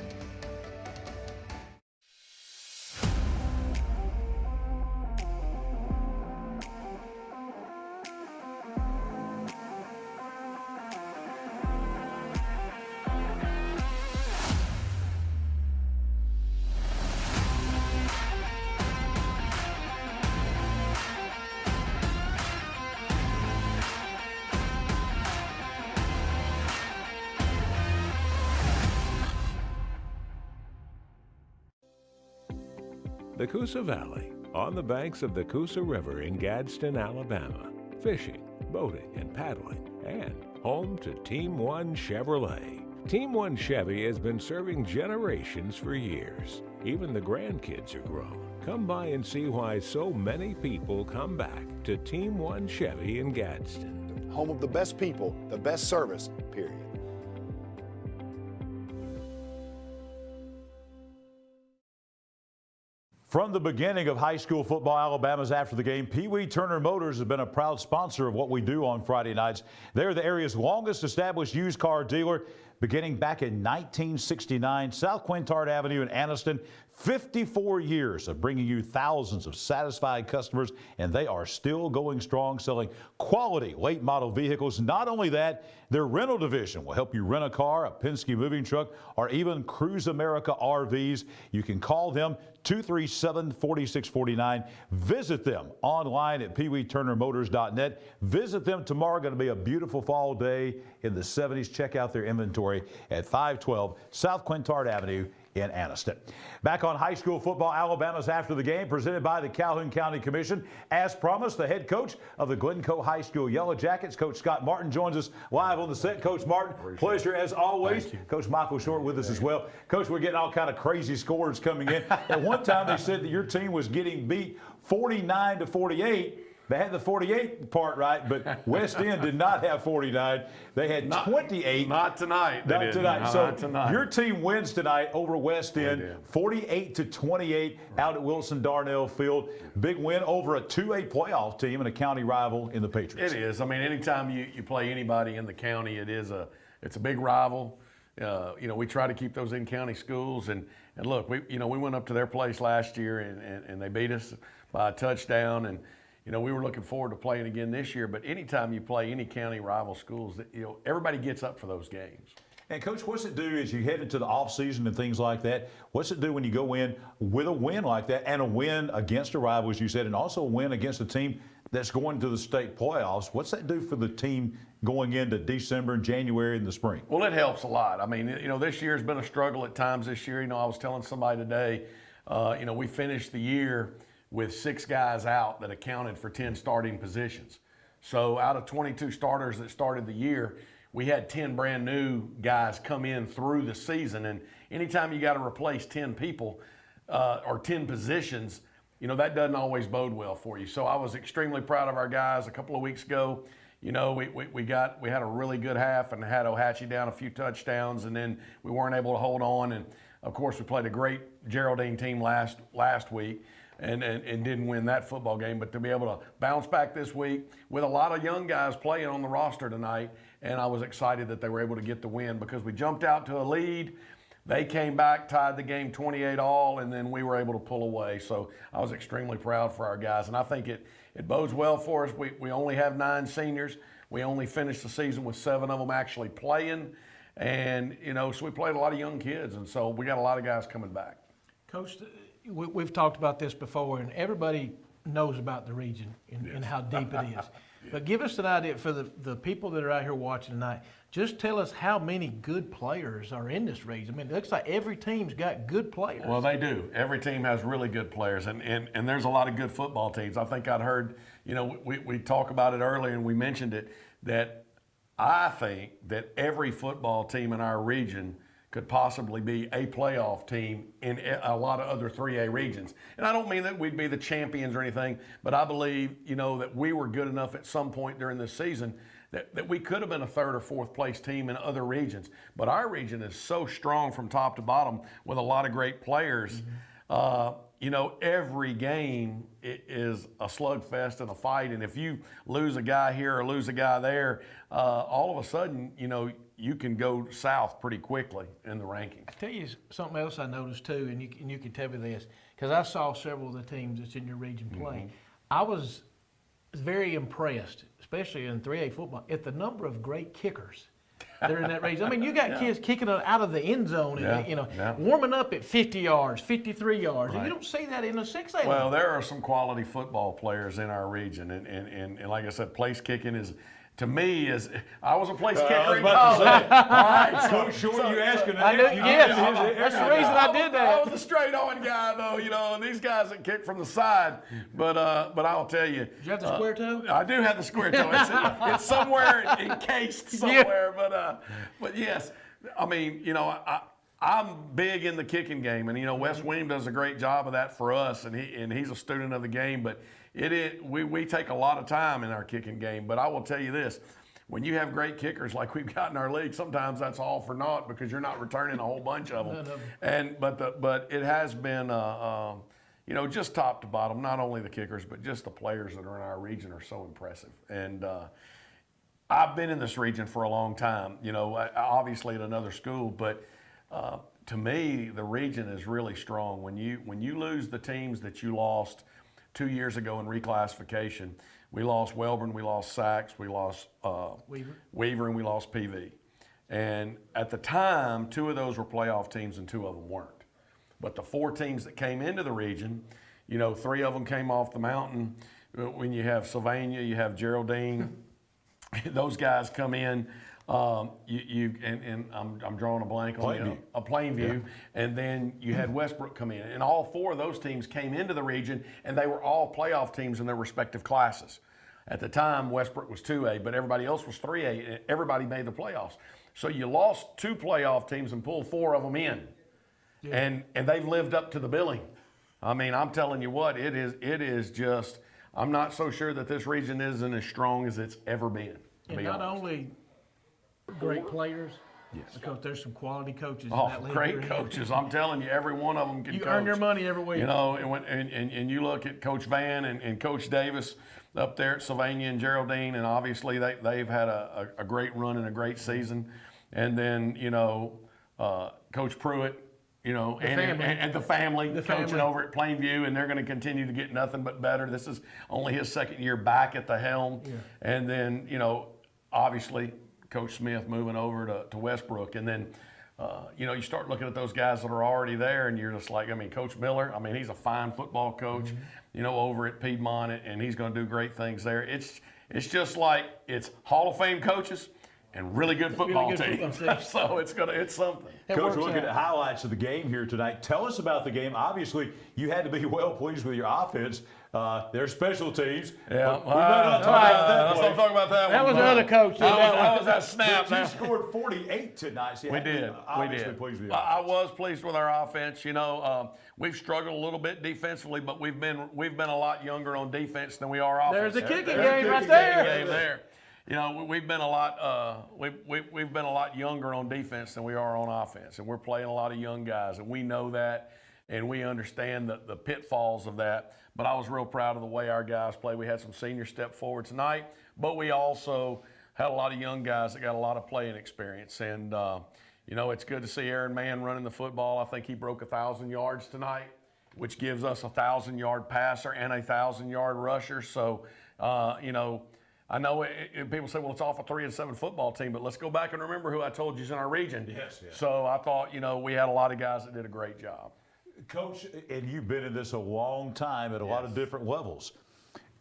The Coosa Valley, on the banks of the Coosa River in Gadsden, Alabama. Fishing, boating, and paddling, and home to Team One Chevrolet. Team One Chevy has been serving generations for years. Even the grandkids are grown. Come by and see why so many people come back to Team One Chevy in Gadsden. Home of the best people, the best service, period. From the beginning of high school football, Alabama's After the Game, Pee Wee Turner Motors has been a proud sponsor of what we do on Friday nights. They're the area's longest established used car dealer, beginning back in 1969, South Quintard Avenue in Anniston. 54 years of bringing you thousands of satisfied customers, and they are still going strong, selling quality late model vehicles. Not only that, their rental division will help you rent a car, a Penske moving truck, or even Cruise America RVs. You can call them 237-4649. Visit them online at peeweeturnermotors.net. Visit them tomorrow. Going to be a beautiful fall day in the 70s. Check out their inventory at 512 South Quintard Avenue in Anniston. Back on high school football, Alabama's After the Game, presented by the Calhoun County Commission. As promised, the head coach of the Glencoe High School Yellow Jackets, Coach Scott Martin, joins us live on the set. Coach Martin, pleasure as always. Coach Michael Short with us as well. Coach, we're getting all kind of crazy scores coming in. At one time, they said that your team was getting beat 49-48. They had the 48 part right, but West End did not have 49. They had 28. Not tonight. Not tonight. So not tonight. Your team wins tonight over West End, 48-28 out at Wilson Darnell Field. Big win over a 2A playoff team and a county rival in the Patriots. It is. I mean, anytime you play anybody in the county, it's a big rival. We try to keep those in-county schools, and look, we went up to their place last year and they beat us by a touchdown, and we were looking forward to playing again this year. But anytime you play any county rival schools, everybody gets up for those games. And Coach, what's it do as you head into the offseason and things like that? What's it do when you go in with a win like that, and a win against a rival, as you said, and also a win against a team that's going to the state playoffs? What's that do for the team going into December and January and the spring? Well, it helps a lot. I mean, this year's been a struggle at times this year. I was telling somebody today, we finished the year with 6 guys out that accounted for 10 starting positions. So out of 22 starters that started the year, we had 10 brand new guys come in through the season. And anytime you got to replace 10 people or 10 positions, that doesn't always bode well for you. So I was extremely proud of our guys. A couple of weeks ago, we had a really good half and had Ohatchee down a few touchdowns, and then we weren't able to hold on. And of course, we played a great Geraldine team last week. and didn't win that football game. But to be able to bounce back this week with a lot of young guys playing on the roster tonight, and I was excited that they were able to get the win because we jumped out to a lead. They came back, tied the game 28-all, and then we were able to pull away. So I was extremely proud for our guys, and I think it bodes well for us. We only have 9 seniors. We only finished the season with 7 of them actually playing, and so we played a lot of young kids, and so we got a lot of guys coming back. Coach, we've talked about this before, and everybody knows about the region and how deep it is. But give us an idea for the people that are out here watching tonight. Just tell us how many good players are in this region. I mean, it looks like every team's got good players. Well, they do. Every team has really good players, and there's a lot of good football teams. I think I'd heard, we talked about it earlier, and we mentioned it, that I think that every football team in our region could possibly be a playoff team in a lot of other 3A regions. And I don't mean that we'd be the champions or anything, but I believe, that we were good enough at some point during this season that we could have been a 3rd or 4th place team in other regions. But our region is so strong from top to bottom with a lot of great players. Every game is a slugfest and a fight. And if you lose a guy here or lose a guy there, all of a sudden, you can go south pretty quickly in the rankings. I'll tell you something else I noticed too, and you can tell me this, because I saw several of the teams that's in your region play. I was very impressed, especially in 3A football, at the number of great kickers that are in that region. I mean, you got kids kicking it out of the end zone, warming up at 50 yards, 53 yards. Right. And you don't see that in a 6A. Well, there are some quality football players in our region, and like I said, place kicking is. To me, I was a place kicker in college. All right, so sure you asking that. That's the reason I did that. I was a straight-on guy, though, and these guys that kick from the side. But I'll tell you. Did you have the square toe? I do have the square toe. It's somewhere encased somewhere. Yeah. But yes, I mean, I'm big in the kicking game, and Wes William does a great job of that for us, and he's a student of the game, but. We take a lot of time in our kicking game, but I will tell you this: when you have great kickers like we've got in our league, sometimes that's all for naught because you're not returning a whole bunch of them. But it has been just top to bottom, not only the kickers but just the players that are in our region are so impressive. And I've been in this region for a long time, obviously at another school, but to me the region is really strong. When you lose the teams that you lost 2 years ago in reclassification, we lost Welborn, we lost Sachs, we lost Weaver, and we lost PV. And at the time, 2 of those were playoff teams and 2 of them weren't. But the 4 teams that came into the region, 3 of them came off the mountain. When you have Sylvania, you have Geraldine, those guys come in. I'm drawing a blank on Plainview, and then you had Westbrook come in, and all 4 of those teams came into the region, and they were all playoff teams in their respective classes. At the time, Westbrook was 2A, but everybody else was 3A, and everybody made the playoffs. So you lost 2 playoff teams and pulled 4 of them in, and they've lived up to the billing. I mean, I'm telling you what, it is just. I'm not so sure that this region isn't as strong as it's ever been. And not only great players, because there's some quality coaches in that league. Oh, great coaches. I'm telling you, every one of them can coach. You earn your money every week. And you look at Coach Van and Coach Davis up there at Sylvania and Geraldine, and obviously they've had a great run and a great season. And then, Coach Pruitt, and the family coaching over at Plainview, and they're going to continue to get nothing but better. This is only his 2nd year back at the helm. Yeah. And then, obviously, Coach Smith moving over to Westbrook, and then you start looking at those guys that are already there, and you're just like, Coach Miller, he's a fine football coach, over at Piedmont, and he's going to do great things there. It's just like it's Hall of Fame coaches and really good football teams. So it's something. Coach, we're looking at highlights of the game here tonight. Tell us about the game. Obviously, you had to be well pleased with your offense. Their special teams. Yeah. Let's not talk about that one. That was another coach. That was that snap. You scored 48 tonight. So we did. Pleased with I was pleased with our offense. We've struggled a little bit defensively, but we've been a lot younger on defense than we are offense. There's a kicking game right there. We've been a lot. We've been a lot younger on defense than we are on offense, and we're playing a lot of young guys, and we know that. and we understand the pitfalls of that. But I was real proud of the way our guys played. We had some seniors step forward tonight, but we also had a lot of young guys that got a lot of playing experience. And, you know, it's good to see Aaron Mann running the football. I think he broke 1,000 yards tonight, which gives us a 1,000-yard passer and a 1,000-yard rusher. So, you know, I know people say, well, it's off a 3-7 football team, but let's go back and remember who I told you is in our region. Yes. So I thought, you know, we had a lot of guys that did a great job. Coach, and you've been in this a long time at a lot of different levels,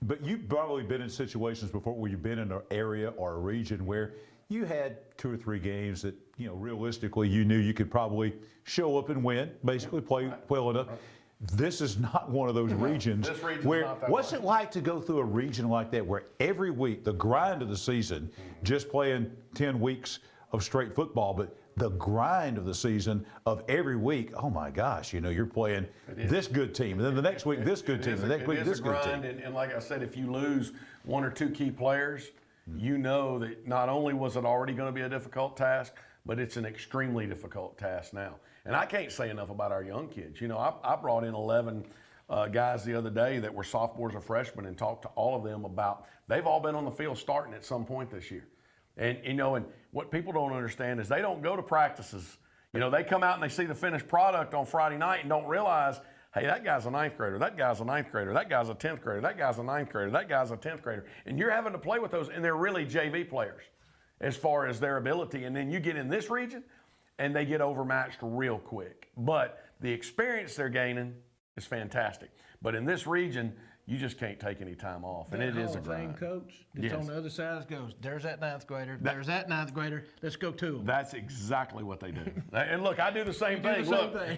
but you've probably been in situations before where you've been in an area or a region where you had 2 or 3 games that, you know, realistically you knew you could probably show up and win, basically play well enough. This is not one of those regions. This region's where, not that what's way. it like to go through a region like that where every week, the grind of the season, just playing 10 weeks of straight football, but the grind of the season of every week, oh my gosh, you know, you're playing this good team, and then the next week this good team, and the next week this good team. And like I said, if you lose 1 or 2 key players, you know that not only was it already going to be a difficult task, but it's an extremely difficult task now. And I can't say enough about our young kids. You know, I brought in 11 guys the other day that were sophomores or freshmen and talked to all of them about, they've all been on the field starting at some point this year. And, you know, and what people don't understand is they don't go to practices. You know, they come out and they see the finished product on Friday night and don't realize, hey, that guy's a 9th grader, that guy's a 9th grader, that guy's a 10th grader, that guy's a 9th grader, that guy's a 10th grader. And you're having to play with those, and they're really JV players as far as their ability. And then you get in this region, and they get overmatched real quick. But the experience they're gaining is fantastic. But in this region, you just can't take any time off, and it is a grind. Coach, it's on the other side goes, there's that 9th grader, there's that 9th grader, let's go to them. That's exactly what they do. And look, I do the same thing.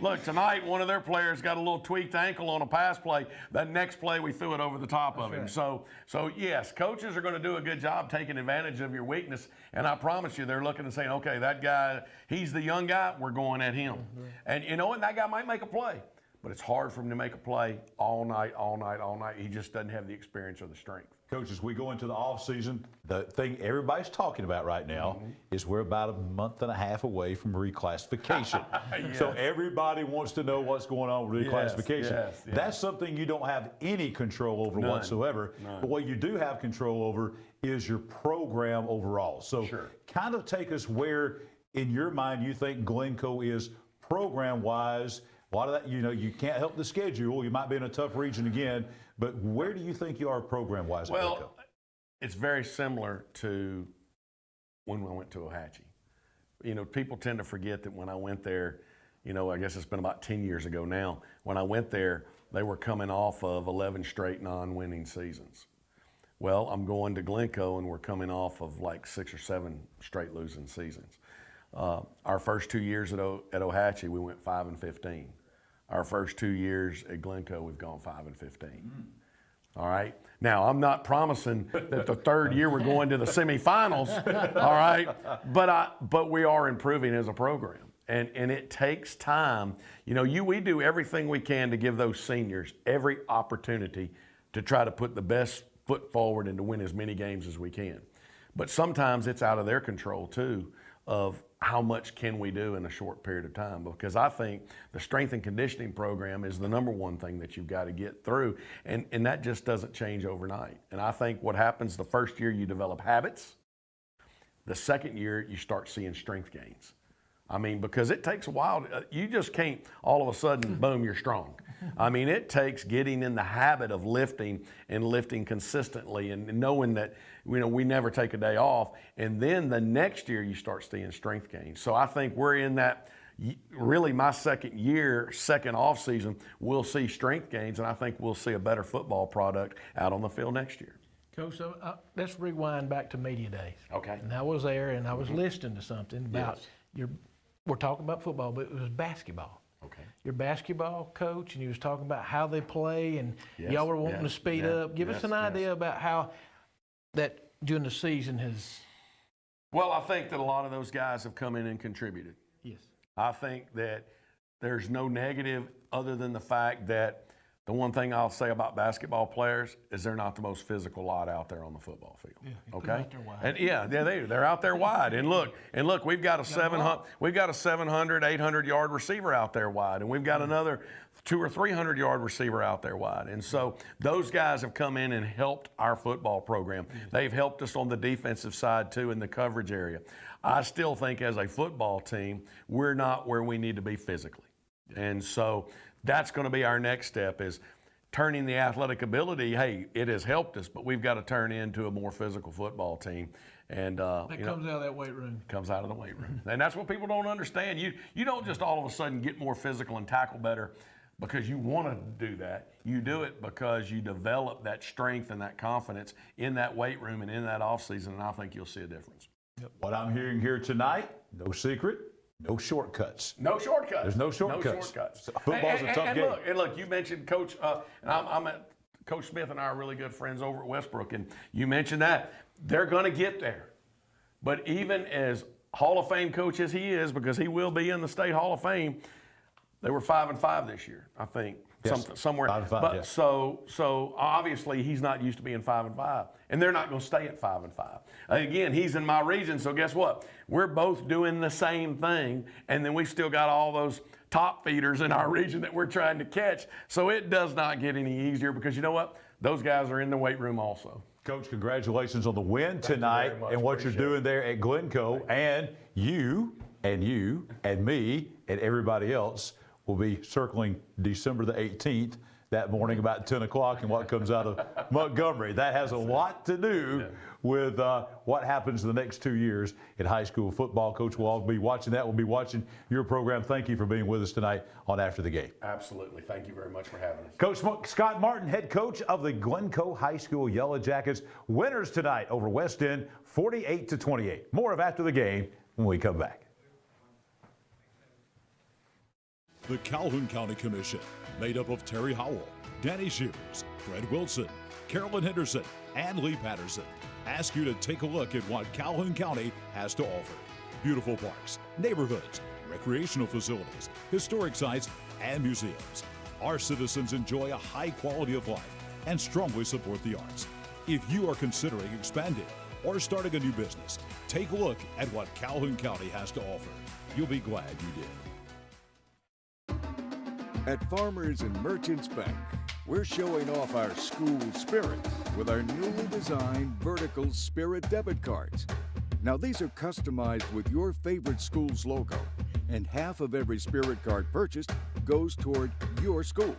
Look, tonight one of their players got a little tweaked ankle on a pass play. That next play, we threw it over the top of him. So yes, coaches are going to do a good job taking advantage of your weakness, and I promise you, they're looking and saying, okay, that guy, he's the young guy, we're going at him. And you know, and that guy might make a play. But it's hard for him to make a play all night, all night, all night. He just doesn't have the experience or the strength. Coach, as we go into the offseason, the thing everybody's talking about right now is we're about a month and a half away from reclassification. Yes. So everybody wants to know what's going on with reclassification. Yes. That's something you don't have any control over whatsoever. But what you do have control over is your program overall. So kind of take us where, in your mind, you think Glencoe is program-wise. A lot of that, you know, you can't help the schedule. You might be in a tough region again, but where do you think you are program-wise at Glencoe? Well, it's very similar to when we went to Ohatchee. You know, people tend to forget that when I went there, you know, I guess it's been about 10 years ago now. When I went there, they were coming off of 11 straight non-winning seasons. Well, I'm going to Glencoe, and we're coming off of like 6 or 7 straight losing seasons. Our first 2 years at Ohatchee, we went 5-15. Our first 2 years at Glencoe, we've gone 5-15. All right. Now, I'm not promising that the third year we're going to the semifinals. All right. But we are improving as a program, and it takes time. You know, we do everything we can to give those seniors every opportunity to try to put the best foot forward and to win as many games as we can. But sometimes it's out of their control too, of how much can we do in a short period of time, because I think the strength and conditioning program is the #1 thing that you've got to get through, and that just doesn't change overnight. And I think what happens the first year, you develop habits. The second year, you start seeing strength gains. I mean, because it takes a while. You just can't all of a sudden, boom, you're strong. I mean, it takes getting in the habit of lifting and lifting consistently and knowing that, you know, we never take a day off. And then the next year you start seeing strength gains. So I think we're in that, really my second year, second off season, we'll see strength gains, and I think we'll see a better football product out on the field next year. Coach, so let's rewind back to media days. Okay. And I was there, and I was listening to something about we're talking about football, but it was basketball. Okay. Your basketball coach, and you was talking about how they play, and y'all were wanting to speed up. Give us an idea about how that during the season has. Well, I think that a lot of those guys have come in and contributed. Yes. I think that there's no negative other than the fact that the one thing I'll say about basketball players is they're not the most physical lot out there on the football field. Yeah, okay. out there wide. And they're out there wide. And look, we've got a 700, 800 yard receiver out there wide, and we've got another 200 or 300 yard receiver out there wide. And so those guys have come in and helped our football program. They've helped us on the defensive side too in the coverage area. I still think as a football team, we're not where we need to be physically. And so that's going to be our next step, is turning the athletic ability. Hey, it has helped us, but we've got to turn into a more physical football team. And that comes out of that weight room. Comes out of the weight room. And that's what people don't understand. You don't just all of a sudden get more physical and tackle better because you want to do that. You do it because you develop that strength and that confidence in that weight room and in that off season, and I think you'll see a difference. What I'm hearing here tonight, no secret, no shortcuts. No shortcuts. There's no shortcuts. No shortcuts. Football's a tough game. And look, you mentioned Coach, and Coach Smith and I are really good friends over at Westbrook, and you mentioned that. They're going to get there. But even as Hall of Fame coach as he is, because he will be in the State Hall of Fame, they were 5-5 this year, I think. Yes. Somewhere. 5-5, but yes. so obviously he's not used to being 5-5, and they're not going to stay at 5-5. Again, he's in my region, so guess what? We're both doing the same thing, and then we still got all those top feeders in our region that we're trying to catch. So it does not get any easier, because you know what? Those guys are in the weight room also. Coach, congratulations on the win tonight and what you're doing there at Glencoe. And you and me and everybody else will be circling December the 18th that morning about 10 o'clock and what comes out of Montgomery. That has a lot to do with what happens the next 2 years in high school football. Coach will all be watching that. We'll be watching your program. Thank you for being with us tonight on After the Game. Absolutely. Thank you very much for having us. Coach Scott Martin, head coach of the Glencoe High School Yellow Jackets. Winners tonight over West End, 48-28. More of After the Game when we come back. The Calhoun County Commission, made up of Terry Howell, Danny Shears, Fred Wilson, Carolyn Henderson, and Lee Patterson, ask you to take a look at what Calhoun County has to offer. Beautiful parks, neighborhoods, recreational facilities, historic sites, and museums. Our citizens enjoy a high quality of life and strongly support the arts. If you are considering expanding or starting a new business, take a look at what Calhoun County has to offer. You'll be glad you did. At Farmers and Merchants Bank, we're showing off our school spirit with our newly designed Vertical Spirit debit cards. Now, these are customized with your favorite school's logo, and half of every Spirit card purchased goes toward your school.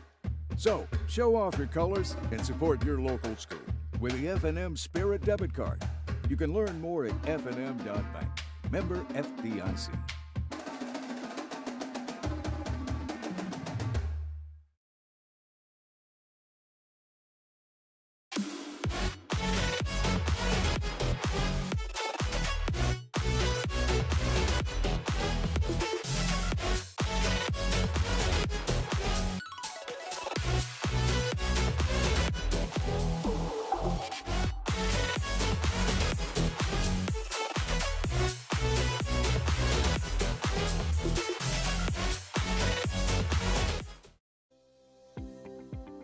So, show off your colors and support your local school with the F&M Spirit debit card. You can learn more at fnm.bank. Member FDIC.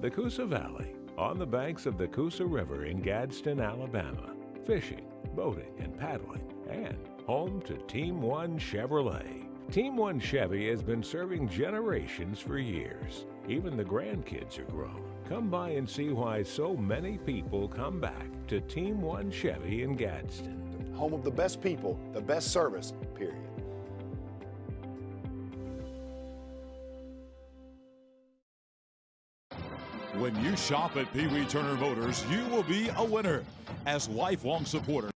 The Coosa Valley, on the banks of the Coosa River in Gadsden, Alabama. Fishing, boating, and paddling, and home to Team One Chevrolet. Team One Chevy has been serving generations for years. Even the grandkids are grown. Come by and see why so many people come back to Team One Chevy in Gadsden. Home of the best people, the best service, period. When you shop at Pee Wee Turner Motors, you will be a winner. As lifelong supporters,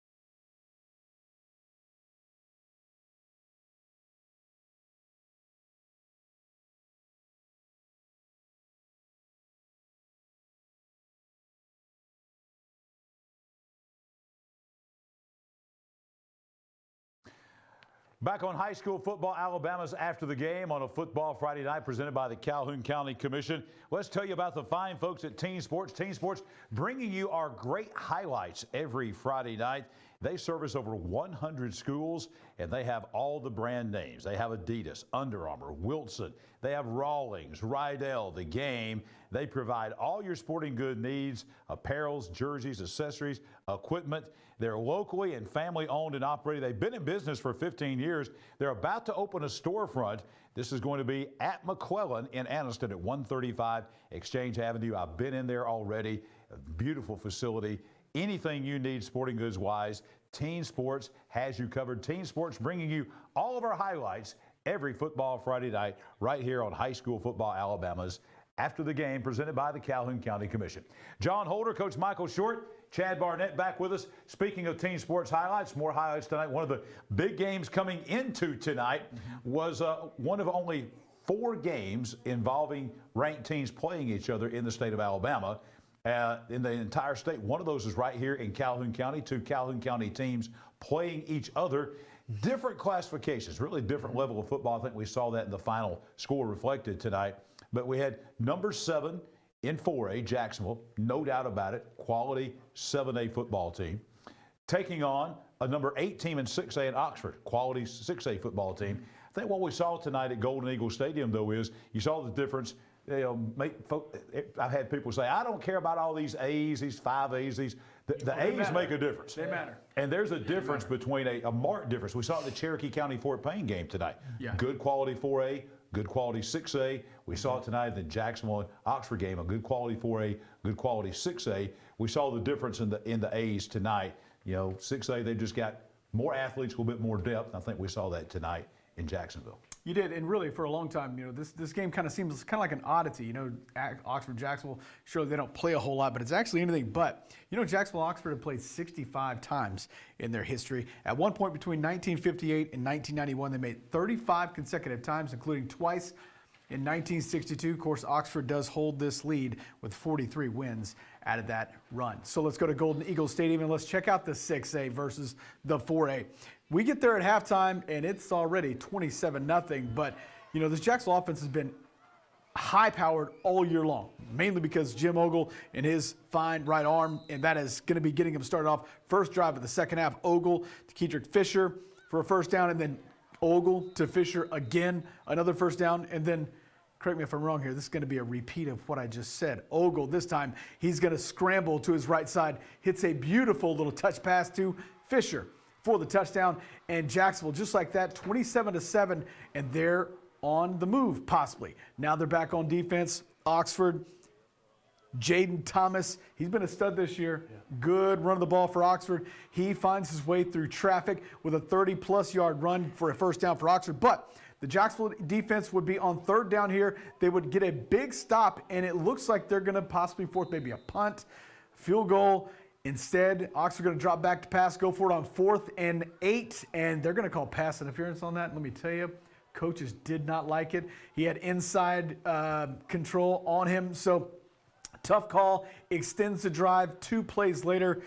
Back on high school football, Alabama's After the Game on a Football Friday night presented by the Calhoun County Commission. Let's tell you about the fine folks at Team Sports. Team Sports bringing you our great highlights every Friday night. They service over 100 schools, and they have all the brand names. They have Adidas, Under Armour, Wilson. They have Rawlings, Rydell, The Game. They provide all your sporting good needs, apparels, jerseys, accessories, equipment. They're locally and family owned and operated. They've been in business for 15 years. They're about to open a storefront. This is going to be at McClellan in Anniston at 135 Exchange Avenue. I've been in there already. A beautiful facility. Anything you need sporting goods wise, Teen Sports has you covered. Teen Sports bringing you all of our highlights every football Friday night right here on High School Football Alabama's After the Game, presented by the Calhoun County Commission. John Holder, Coach Michael Short, Chad Barnett back with us. Speaking of Teen Sports highlights, more highlights tonight. One of the big games coming into tonight was one of only 4 games involving ranked teams playing each other in the state of Alabama. In the entire state. One of those is right here in Calhoun County. 2 Calhoun County teams playing each other. Different classifications, really different level of football. I think we saw that in the final score reflected tonight. But we had number 7 in 4A, Jacksonville, no doubt about it, quality 7A football team, taking on a number 8 team in 6A in Oxford, quality 6A football team. I think what we saw tonight at Golden Eagle Stadium, though, is you saw the difference. I've had people say, I don't care about all these A's, these 5A's, the A's make a difference. They matter. And there's a difference between a marked difference. We saw it in the Cherokee County Fort Payne game tonight. Yeah. Good quality 4A, good quality 6A. We saw it tonight in the Jacksonville and Oxford game, a good quality 4A, good quality 6A. We saw the difference in the A's tonight. 6A, they've just got more athletes, a little bit more depth. I think we saw that tonight in Jacksonville. You did, and really for a long time, this game kind of seems kind of like an oddity. Oxford, Jacksonville, sure they don't play a whole lot, but it's actually anything but. Jacksonville, Oxford have played 65 times in their history. At one point between 1958 and 1991, they made 35 consecutive times, including twice in 1962. Of course, Oxford does hold this lead with 43 wins out of that run. So let's go to Golden Eagle Stadium and let's check out the 6A versus the 4A. We get there at halftime, and it's already 27-0. But, this Jacksonville offense has been high-powered all year long, mainly because Jim Ogle and his fine right arm, and that is going to be getting him started off. First drive of the second half, Ogle to Kedrick Fisher for a first down, and then Ogle to Fisher again, another first down, and then, correct me if I'm wrong here, this is going to be a repeat of what I just said. Ogle, this time, he's going to scramble to his right side, hits a beautiful little touch pass to Fisher for the touchdown, and Jacksonville, just like that, 27-7, and they're on the move, possibly. Now they're back on defense. Oxford, Jaden Thomas, he's been a stud this year. Yeah. Good run of the ball for Oxford. He finds his way through traffic with a 30-plus yard run for a first down for Oxford, but the Jacksonville defense would be on third down here. They would get a big stop, and it looks like they're going to possibly force maybe a punt, field goal. Instead, Oxford going to drop back to pass, go for it on 4th and 8, and they're going to call pass interference on that. Let me tell you, coaches did not like it. He had inside control on him, so tough call. Extends the drive 2 plays later,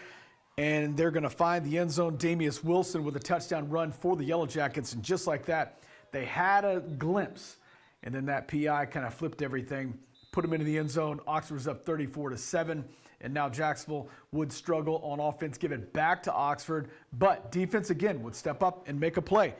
and they're going to find the end zone. Damius Wilson with a touchdown run for the Yellow Jackets, and just like that, they had a glimpse, and then that PI kind of flipped everything, put them into the end zone. Oxford was up 34-7. And now Jacksonville would struggle on offense, give it back to Oxford. But defense, again, would step up and make a play.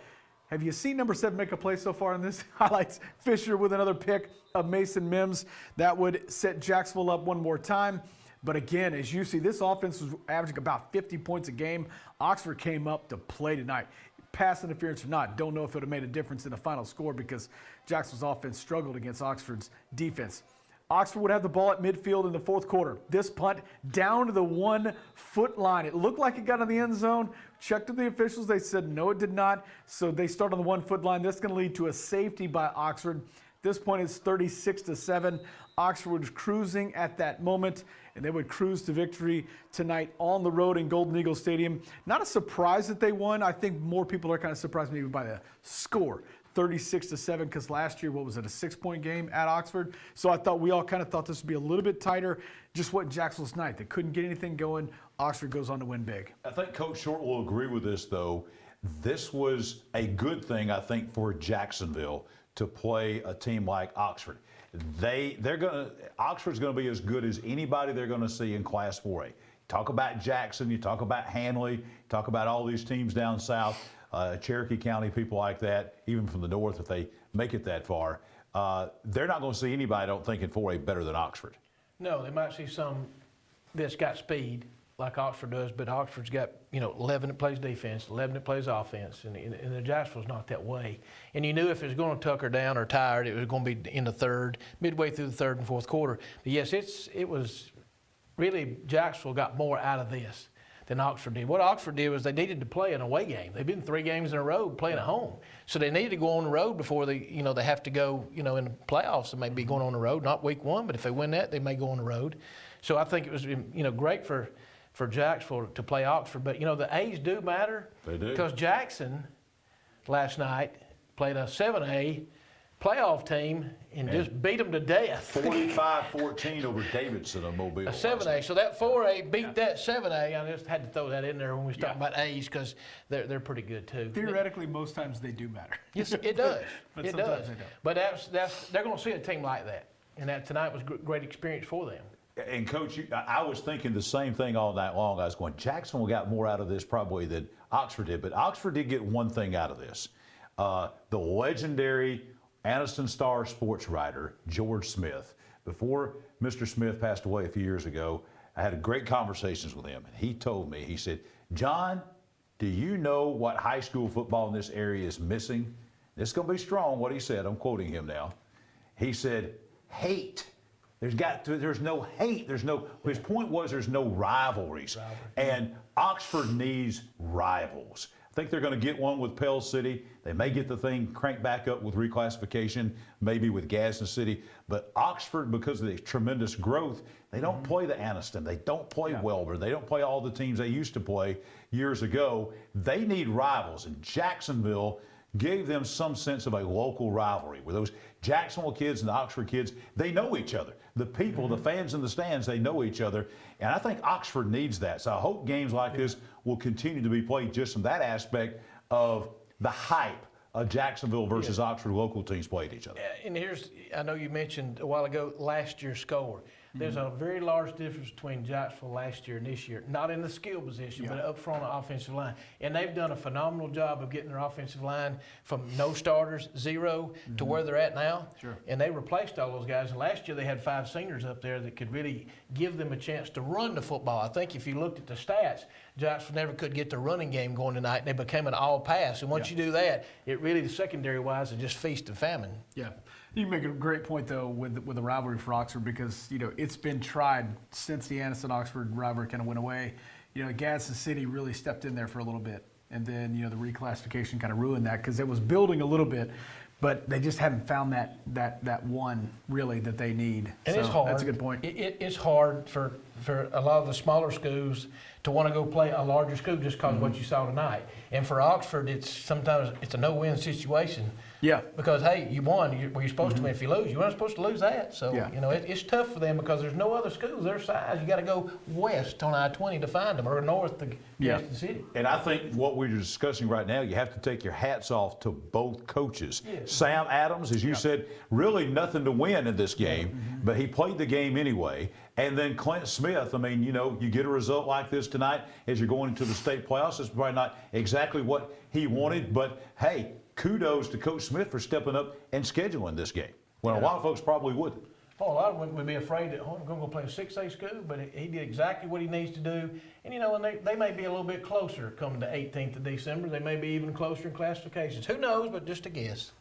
Have you seen number 7 make a play so far in this? Highlights Fisher with another pick of Mason Mims. That would set Jacksonville up one more time. But again, as you see, this offense was averaging about 50 points a game. Oxford came up to play tonight. Pass interference or not, don't know if it would have made a difference in the final score because Jacksonville's offense struggled against Oxford's defense. Oxford would have the ball at midfield in the 4th quarter. This punt down to the 1-foot line. It looked like it got in the end zone. Checked with the officials. They said no, it did not. So they start on the 1-foot line. That's going to lead to a safety by Oxford. At this point, it's 36-7. Oxford was cruising at that moment, and they would cruise to victory tonight on the road in Golden Eagle Stadium. Not a surprise that they won. I think more people are kind of surprised maybe by the score. 36-7, because last year, what was it, a 6-point game at Oxford? So I thought we all kind of thought this would be a little bit tighter. Just what Jacksonville's night. They couldn't get anything going. Oxford goes on to win big. I think Coach Short will agree with this, though. This was a good thing, I think, for Jacksonville to play a team like Oxford. Oxford's going to be as good as anybody they're going to see in Class 4A. Talk about Jackson, you talk about Hanley, talk about all these teams down south, Cherokee County, people like that, even from the north if they make it that far. They're not going to see anybody, I don't think, in 4A better than Oxford. No, they might see some that's got speed like Oxford does, but Oxford's got, 11 that plays defense, 11 that plays offense, and Jacksonville's not that way. And you knew if it was going to tuck her down or tired, it was going to be in the third, midway through the third and fourth quarter. But yes, it was really Jacksonville got more out of this than Oxford did. What Oxford did was they needed to play an away game. They've been 3 games in a row playing at home. So they needed to go on the road before they have to go, in the playoffs. They may be going on the road, not week 1, but if they win that, they may go on the road. So I think it was, great for Jacksonville to play Oxford. But, the A's do matter. They do. Because Jackson last night played a 7A playoff team and just beat them to death. 45-14 over Davidson of Mobile. A 7A. So that 4A beat that 7A. I just had to throw that in there when we was talking about A's because they're pretty good too. Theoretically, most times they do matter. Yes, it does. But it sometimes does. they don't. But they're going to see a team like that, and that tonight was a great experience for them. And Coach, I was thinking the same thing all night long. I was going, Jacksonville got more out of this probably than Oxford did, but Oxford did get one thing out of this. The legendary Anniston Star sports writer, George Smith. Before Mr. Smith passed away a few years ago, I had great conversations with him, and he told me, he said, John, do you know what high school football in this area is missing? This is going to be strong, what he said. I'm quoting him now. He said, hate. There's no hate. His point was there's no rivalries. And Oxford needs rivals. I think they're going to get one with Pell City. They may get the thing cranked back up with reclassification, maybe with Gadsden City. But Oxford, because of the tremendous growth, they don't play the Anniston. They don't play Welborn. They don't play all the teams they used to play years ago. They need rivals. And Jacksonville gave them some sense of a local rivalry where those Jacksonville kids and the Oxford kids, they know each other. The people, the fans in the stands, they know each other. And I think Oxford needs that. So I hope games like this will continue to be played just from that aspect of the hype of Jacksonville versus Oxford local teams played each other. And I know you mentioned a while ago last year's score. There's a very large difference between Jacksonville last year and this year, not in the skill position, but up front of offensive line. And they've done a phenomenal job of getting their offensive line from no starters, 0, to where they're at now. Sure. And they replaced all those guys. And last year they had 5 seniors up there that could really give them a chance to run the football. I think if you looked at the stats, Jacksonville never could get the running game going tonight, and they became an all-pass. And once you do that, it really, the secondary-wise, is just feast and famine. Yeah. You make a great point, though, with the rivalry for Oxford because, it's been tried since the Anniston-Oxford rivalry kind of went away. Gadsden City really stepped in there for a little bit. And then, the reclassification kind of ruined that because it was building a little bit, but they just haven't found that one, really, that they need. And so it's hard. That's a good point. It's hard for a lot of the smaller schools to want to go play a larger school just because of what you saw tonight. And for Oxford, sometimes it's a no-win situation. Yeah. Because, hey, you won. You're supposed to win. If you lose, you weren't supposed to lose that. So, it's tough for them because there's no other schools their size. You got to go west on I-20 to find them or north to Gadsden City. And I think what we're discussing right now, you have to take your hats off to both coaches. Sam Adams, as you said, really nothing to win in this game, but he played the game anyway. And then Clint Smith, I mean, you get a result like this tonight as you're going into the state playoffs. It's probably not exactly what he wanted, but hey, kudos to Coach Smith for stepping up and scheduling this game when a lot of folks probably wouldn't. Oh, a lot of them would be afraid that I'm going to go play a 6A school, but he did exactly what he needs to do. And, and they may be a little bit closer coming to 18th of December. They may be even closer in classifications. Who knows, but just a guess.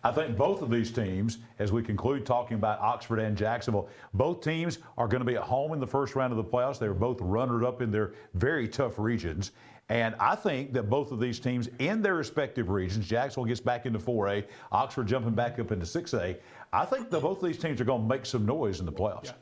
I think both of these teams, as we conclude talking about Oxford and Jacksonville, both teams are going to be at home in the first round of the playoffs. They were both runner-up in their very tough regions. And I think that both of these teams in their respective regions, Jacksonville gets back into 4A, Oxford jumping back up into 6A, I think that both of these teams are going to make some noise in the playoffs.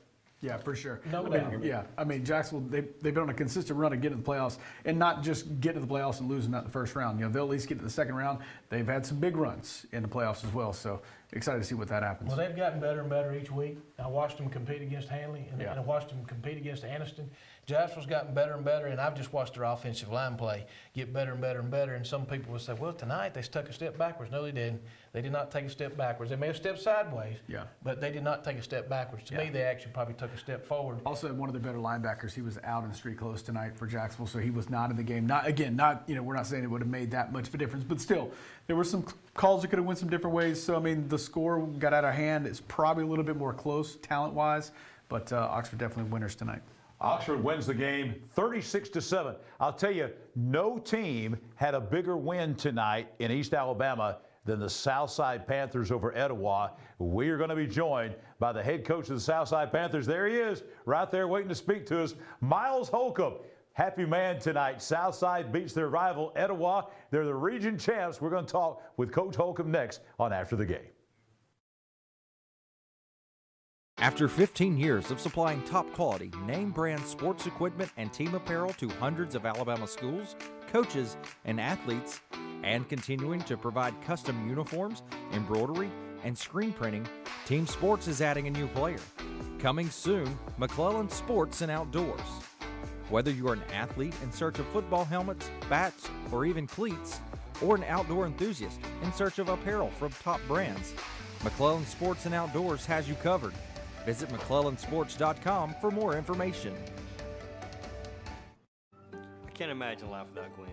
Yeah, for sure. No doubt. I mean, Jacksonville, they've been on a consistent run to get to the playoffs and not just get to the playoffs and losing that in the first round. They'll at least get to the second round. They've had some big runs in the playoffs as well. So excited to see what that happens. Well, they've gotten better and better each week. I watched them compete against Hanley, and I watched them compete against Anniston. Jasper's gotten better and better, and I've just watched their offensive line play get better and better and better. And some people will say, well, tonight they took a step backwards. No, they didn't. They did not take a step backwards. They may have stepped sideways, but they did not take a step backwards. To me, they actually probably took a step forward. Also, one of their better linebackers, he was out in street close tonight for Jacksonville, so he was not in the game. We're not saying it would have made that much of a difference, but still, there were some calls that could have went some different ways. So, I mean, the score got out of hand. It's probably a little bit more close talent-wise, but Oxford definitely winners tonight. Oxford wins the game 36-7. I'll tell you, no team had a bigger win tonight in East Alabama than the Southside Panthers over Etowah. We are going to be joined by the head coach of the Southside Panthers. There he is, right there waiting to speak to us, Miles Holcomb. Happy man tonight. Southside beats their rival Etowah. They're the region champs. We're going to talk with Coach Holcomb next on After the Game. After 15 years of supplying top quality, name brand sports equipment and team apparel to hundreds of Alabama schools, coaches, and athletes, and continuing to provide custom uniforms, embroidery, and screen printing, Team Sports is adding a new player. Coming soon, McClellan Sports and Outdoors. Whether you're an athlete in search of football helmets, bats, or even cleats, or an outdoor enthusiast in search of apparel from top brands, McClellan Sports and Outdoors has you covered. Visit McClellansports.com for more information. I can't imagine life without Gwen,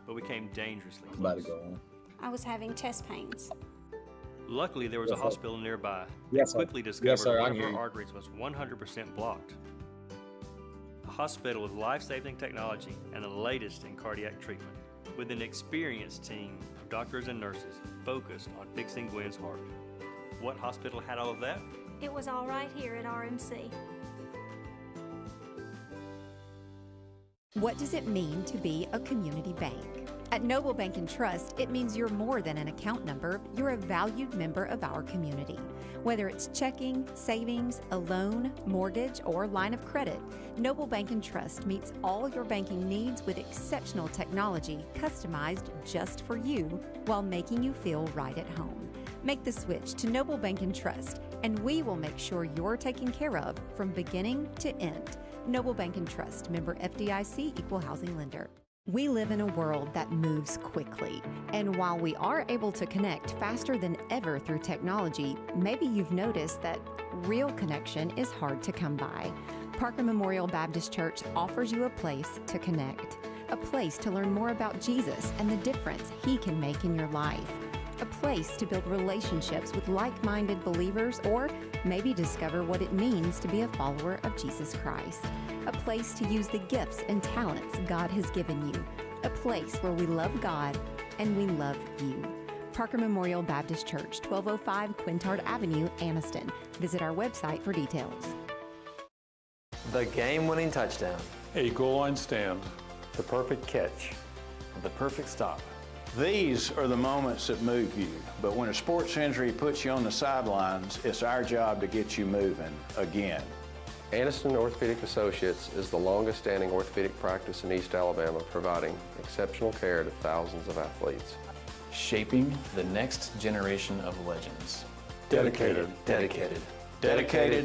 but we came dangerously close. About to go on. I was having chest pains. Luckily, there was a hospital nearby. Yes, They quickly sir. discovered Yes, sir, one I of hear her you. arteries was 100% blocked. A hospital with life-saving technology and the latest in cardiac treatment, with an experienced team of doctors and nurses focused on fixing Gwen's heart. What hospital had all of that? It was all right here at RMC. What does it mean to be a community bank? At Noble Bank and Trust, it means you're more than an account number, you're a valued member of our community. Whether it's checking, savings, a loan, mortgage, or line of credit, Noble Bank and Trust meets all your banking needs with exceptional technology customized just for you while making you feel right at home. Make the switch to Noble Bank and Trust, and we will make sure you're taken care of from beginning to end. Noble Bank and Trust, member FDIC, equal housing lender. We live in a world that moves quickly, and while we are able to connect faster than ever through technology, maybe you've noticed that real connection is hard to come by. Parker Memorial Baptist Church offers you a place to connect, a place to learn more about Jesus and the difference He can make in your life, a place to build relationships with like-minded believers, or maybe discover what it means to be a follower of Jesus Christ. A place to use the gifts and talents God has given you. A place where we love God and we love you. Parker Memorial Baptist Church, 1205 Quintard Avenue, Anniston. Visit our website for details. The game-winning touchdown. A goal line stand. The perfect catch. The perfect stop. These are the moments that move you, but when a sports injury puts you on the sidelines, it's our job to get you moving again. Anniston Orthopedic Associates is the longest standing orthopedic practice in East Alabama, providing exceptional care to thousands of athletes. Shaping the next generation of legends. Dedicated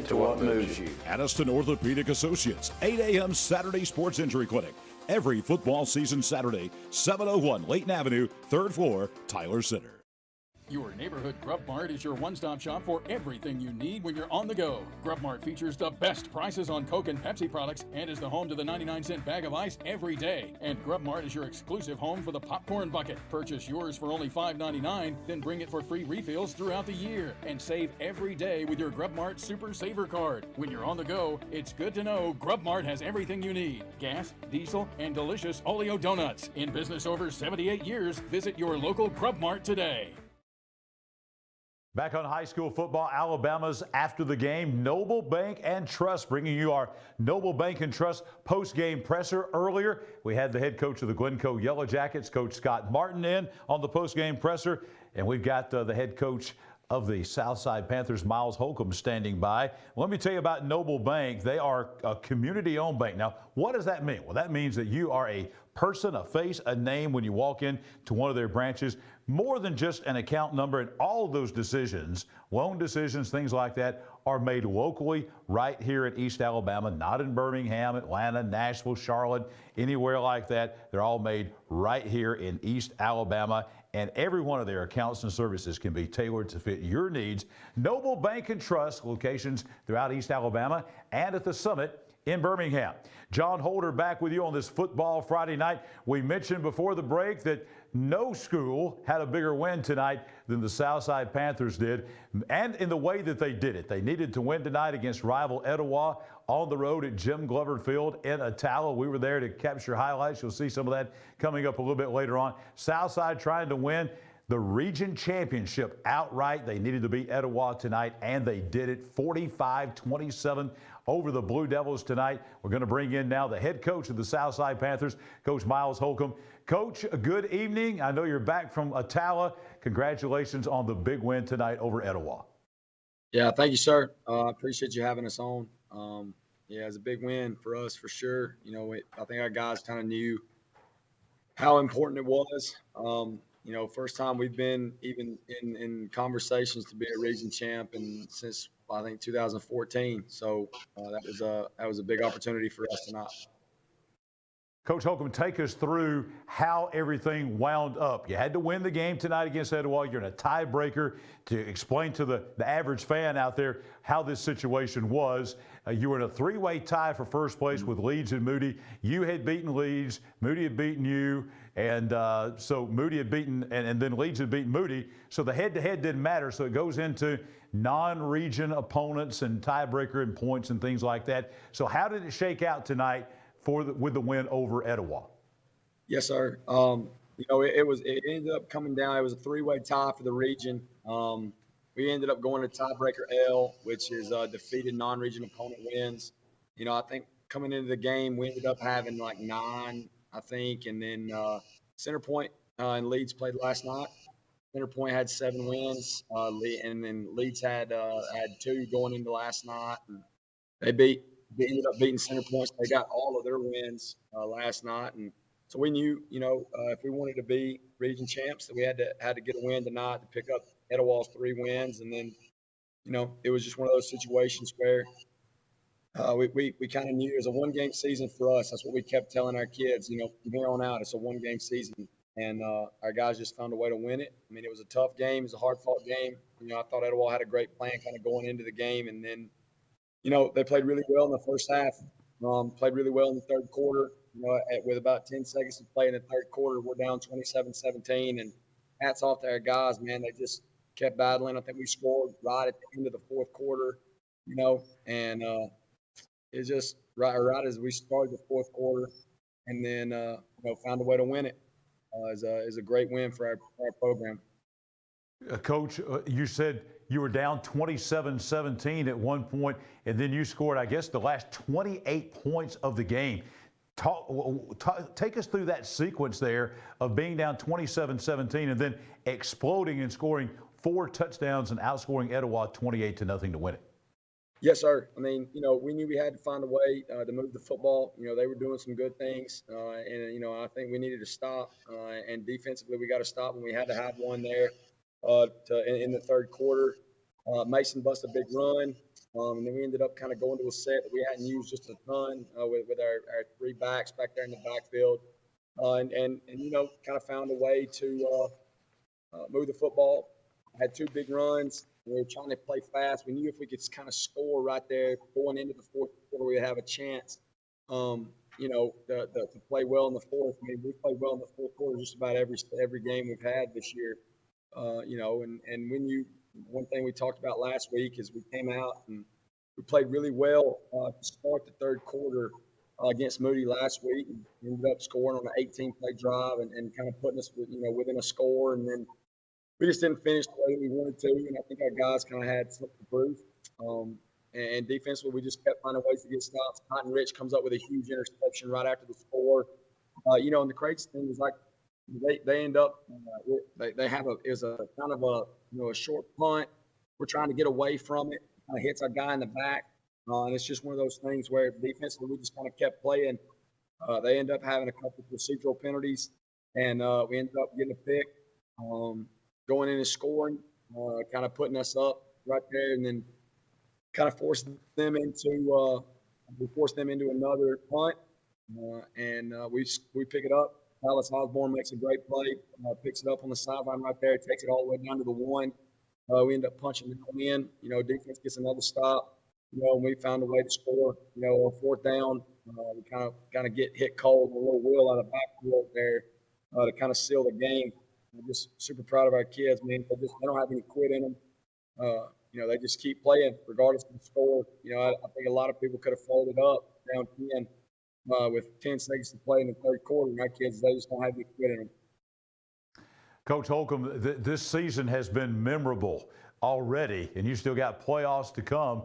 to what moves you. Anniston Orthopedic Associates, 8 a.m. Saturday Sports Injury Clinic. Every football season Saturday, 701 Layton Avenue, 3rd floor, Tyler Center. Your neighborhood Grub Mart is your one-stop shop for everything you need when you're on the go. Grub Mart features the best prices on Coke and Pepsi products and is the home to the 99-cent bag of ice every day. And Grub Mart is your exclusive home for the popcorn bucket. Purchase yours for only $5.99, then bring it for free refills throughout the year. And save every day with your Grub Mart Super Saver card. When you're on the go, it's good to know Grub Mart has everything you need. Gas, diesel, and delicious Oleo donuts. In business over 78 years, visit your local Grub Mart today. Back on high school football, Alabama's After the Game, Noble Bank and Trust, bringing you our Noble Bank and Trust post-game presser. Earlier, we had the head coach of the Glencoe Yellow Jackets, Coach Scott Martin, in on the post-game presser, and we've got the head coach of the Southside Panthers, Miles Holcomb, standing by. Let me tell you about Noble Bank. They are a community-owned bank. Now, what does that mean? Well, that means that you are a person, a face, a name when you walk in to one of their branches. more than just an account number, and all of those decisions, loan decisions, things like that, are made locally right here at East Alabama, not in Birmingham, Atlanta, Nashville, Charlotte, anywhere like that. They're all made right here in East Alabama, and every one of their accounts and services can be tailored to fit your needs. Noble Bank and Trust, locations throughout East Alabama and at the Summit in Birmingham. John Holder back with you on this Football Friday night. We mentioned before the break that no school had a bigger win tonight than the Southside Panthers did, and in the way that they did it. They needed to win tonight against rival Etowah on the road at Jim Glover Field in Attala. We were there to capture highlights. You'll see some of that coming up a little bit later on. Southside trying to win the region championship outright. They needed to beat Etowah tonight, and they did it 45-27 over the Blue Devils tonight. We're going to bring in now the head coach of the Southside Panthers, Coach Miles Holcomb. Coach, good evening. I know you're back from Attala. Congratulations on the big win tonight over Etowah. Yeah, thank you, sir. I appreciate you having us on. Yeah, it's a big win for us for sure. You know, I think our guys kind of knew how important it was. You know, first time we've been even in conversations to be a region champ, and since I think 2014. So that was a big opportunity for us tonight. Coach Holcomb, take us through how everything wound up. You had to win the game tonight against Etowah. You're in a tiebreaker. To explain to the average fan out there how this situation was, you were in a three-way tie for first place with Leeds and Moody. You had beaten Leeds, Moody had beaten you, and so Moody had beaten, and then Leeds had beaten Moody. So the head-to-head didn't matter, so it goes into non-region opponents and tiebreaker and points and things like that. So how did it shake out tonight with the win over Etowah? Yes, sir. You know, it ended up coming down. It was a three-way tie for the region. We ended up going to tiebreaker L, which is defeated non-region opponent wins. You know, I think coming into the game, we ended up having like 9, I think, and then Centerpoint and Leeds played last night. Centerpoint had 7 wins, and then Leeds had 2 going into last night. And they ended up beating Centerpoint. They got all of their wins last night, and so we knew, you know, if we wanted to be region champs, that we had to get a win tonight to pick up Etowah's 3 wins. And then, you know, it was just one of those situations where we kind of knew it was a one-game season for us. That's what we kept telling our kids. You know, from here on out, it's a one-game season, and our guys just found a way to win it. I mean, it was a tough game. It was a hard-fought game. You know, I thought Etowah had a great plan kind of going into the game, and then, you know, they played really well in the first half. Played really well in the third quarter. You know, with about 10 seconds to play in the third quarter, we're down 27-17, and hats off to our guys, man. They just kept battling. I think we scored right at the end of the fourth quarter, you know, and it's just right as we started the fourth quarter, and then you know, found a way to win it. Is a great win for our program. Coach, you said you were down 27-17 at one point, and then you scored, I guess, the last 28 points of the game. Take us through that sequence there of being down 27-17 and then exploding and scoring 4 touchdowns and outscoring Etowah 28-0 to win it. Yes, sir. I mean, you know, we knew we had to find a way to move the football. You know, they were doing some good things, and, you know, I think we needed to stop. And defensively, we got to stop when we had to have one there in the third quarter. Mason busted a big run, and then we ended up kind of going to a set that we hadn't used just a ton with our 3 backs back there in the backfield, and you know, kind of found a way to move the football. Had 2 big runs. We were trying to play fast. We knew if we could kind of score right there going into the fourth quarter, we would have a chance, you know, to play well in the fourth. I mean, we played well in the fourth quarter just about every game we've had this year, you know, and one thing we talked about last week is we came out and we played really well to start the third quarter against Moody last week, and ended up scoring on an 18-play drive and kind of putting us, you know, within a score, and then we just didn't finish the way we wanted to, and I think our guys kind of had something to prove. And defensively, we just kept finding ways to get stops. Cotton Rich comes up with a huge interception right after the score. You know, and the crazy thing is, like, they end up they have it was a kind of a, you know, a short punt. We're trying to get away from it. Kind of hits our guy in the back, and it's just one of those things where defensively we just kind of kept playing. They end up having a couple of procedural penalties, and we ended up getting a pick. going in and scoring, kind of putting us up right there, and then kind of forced them into another punt, and we pick it up. Dallas Osborne makes a great play, picks it up on the sideline right there, takes it all the way down to the 1. We end up punching it in. Defense gets another stop. And we found a way to score. On 4th down, we kind of get hit cold, a little wheel out of backfield there to kind of seal the game. I'm just super proud of our kids, man. They don't have any quit in them. They just keep playing regardless of the score. I think a lot of people could have folded up down 10 with 10 seconds to play in the 3rd quarter. My kids, they just don't have any quit in them. Coach Holcomb, this season has been memorable already, and you still got playoffs to come.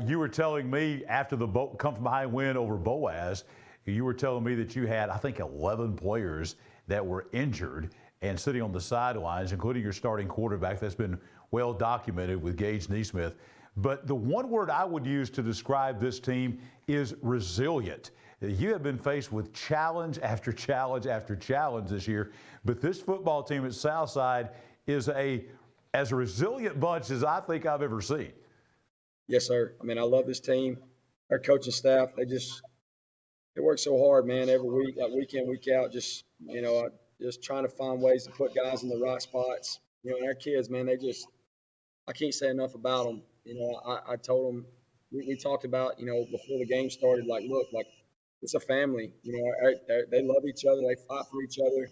You were telling me after the come from behind win over Boaz, you were telling me that you had, I think, 11 players that were injured and sitting on the sidelines, including your starting quarterback. That's been well documented with Gage Neesmith. But the one word I would use to describe this team is resilient. You have been faced with challenge after challenge after challenge this year, but this football team at Southside is as a resilient bunch as I think I've ever seen. Yes, sir. I love this team. Our coaching staff, they work so hard, man, every week, like week in, week out, just trying to find ways to put guys in the right spots. And our kids, man, I can't say enough about them. I told them, we talked about, before the game started, look, it's a family. They love each other. They fight for each other.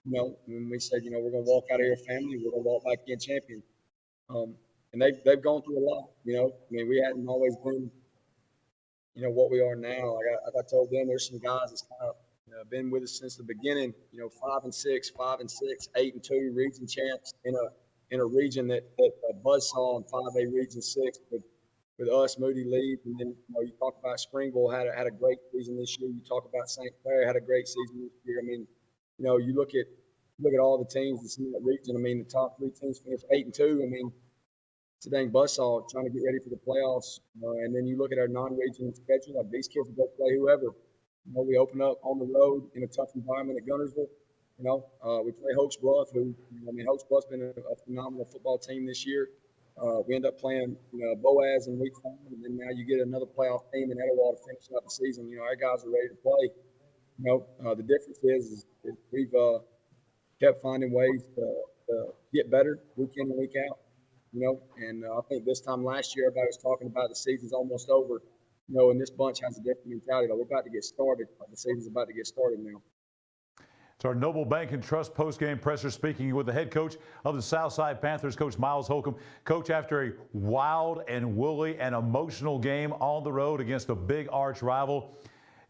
When we said, we're going to walk out of here a family, we're going to walk back in champion. And they've gone through a lot, we hadn't always been, what we are now. Like I told them, there's some guys that's kind of been with us since the beginning, 5-6, 5-6, 8-2 region champs in a region that buzzsaw in 5A Region 6 with us, Moody Leeds, and then you talk about Springville had a great season this year. You talk about St. Clair had a great season this year. You look at all the teams that's in that region. The top 3 teams finished 8-2. It's a dang buzzsaw trying to get ready for the playoffs. And then you look at our non-region schedule. Like these kids will go play whoever. We open up on the road in a tough environment at Guntersville. We play Hoax Bluff, who Hoax Bluff's been a phenomenal football team this year. We end up playing Boaz in week 5, and then now you get another playoff team in Etowah to finish up the season. Our guys are ready to play. The difference is we've kept finding ways to get better week in and week out. And I think this time last year, everybody was talking about the season's almost over. And this bunch has a different mentality. We're about to get started. The season's about to get started now. It's our Noble Bank and Trust postgame presser speaking with the head coach of the Southside Panthers, Coach Miles Holcomb. Coach, after a wild and woolly and emotional game on the road against a big arch rival,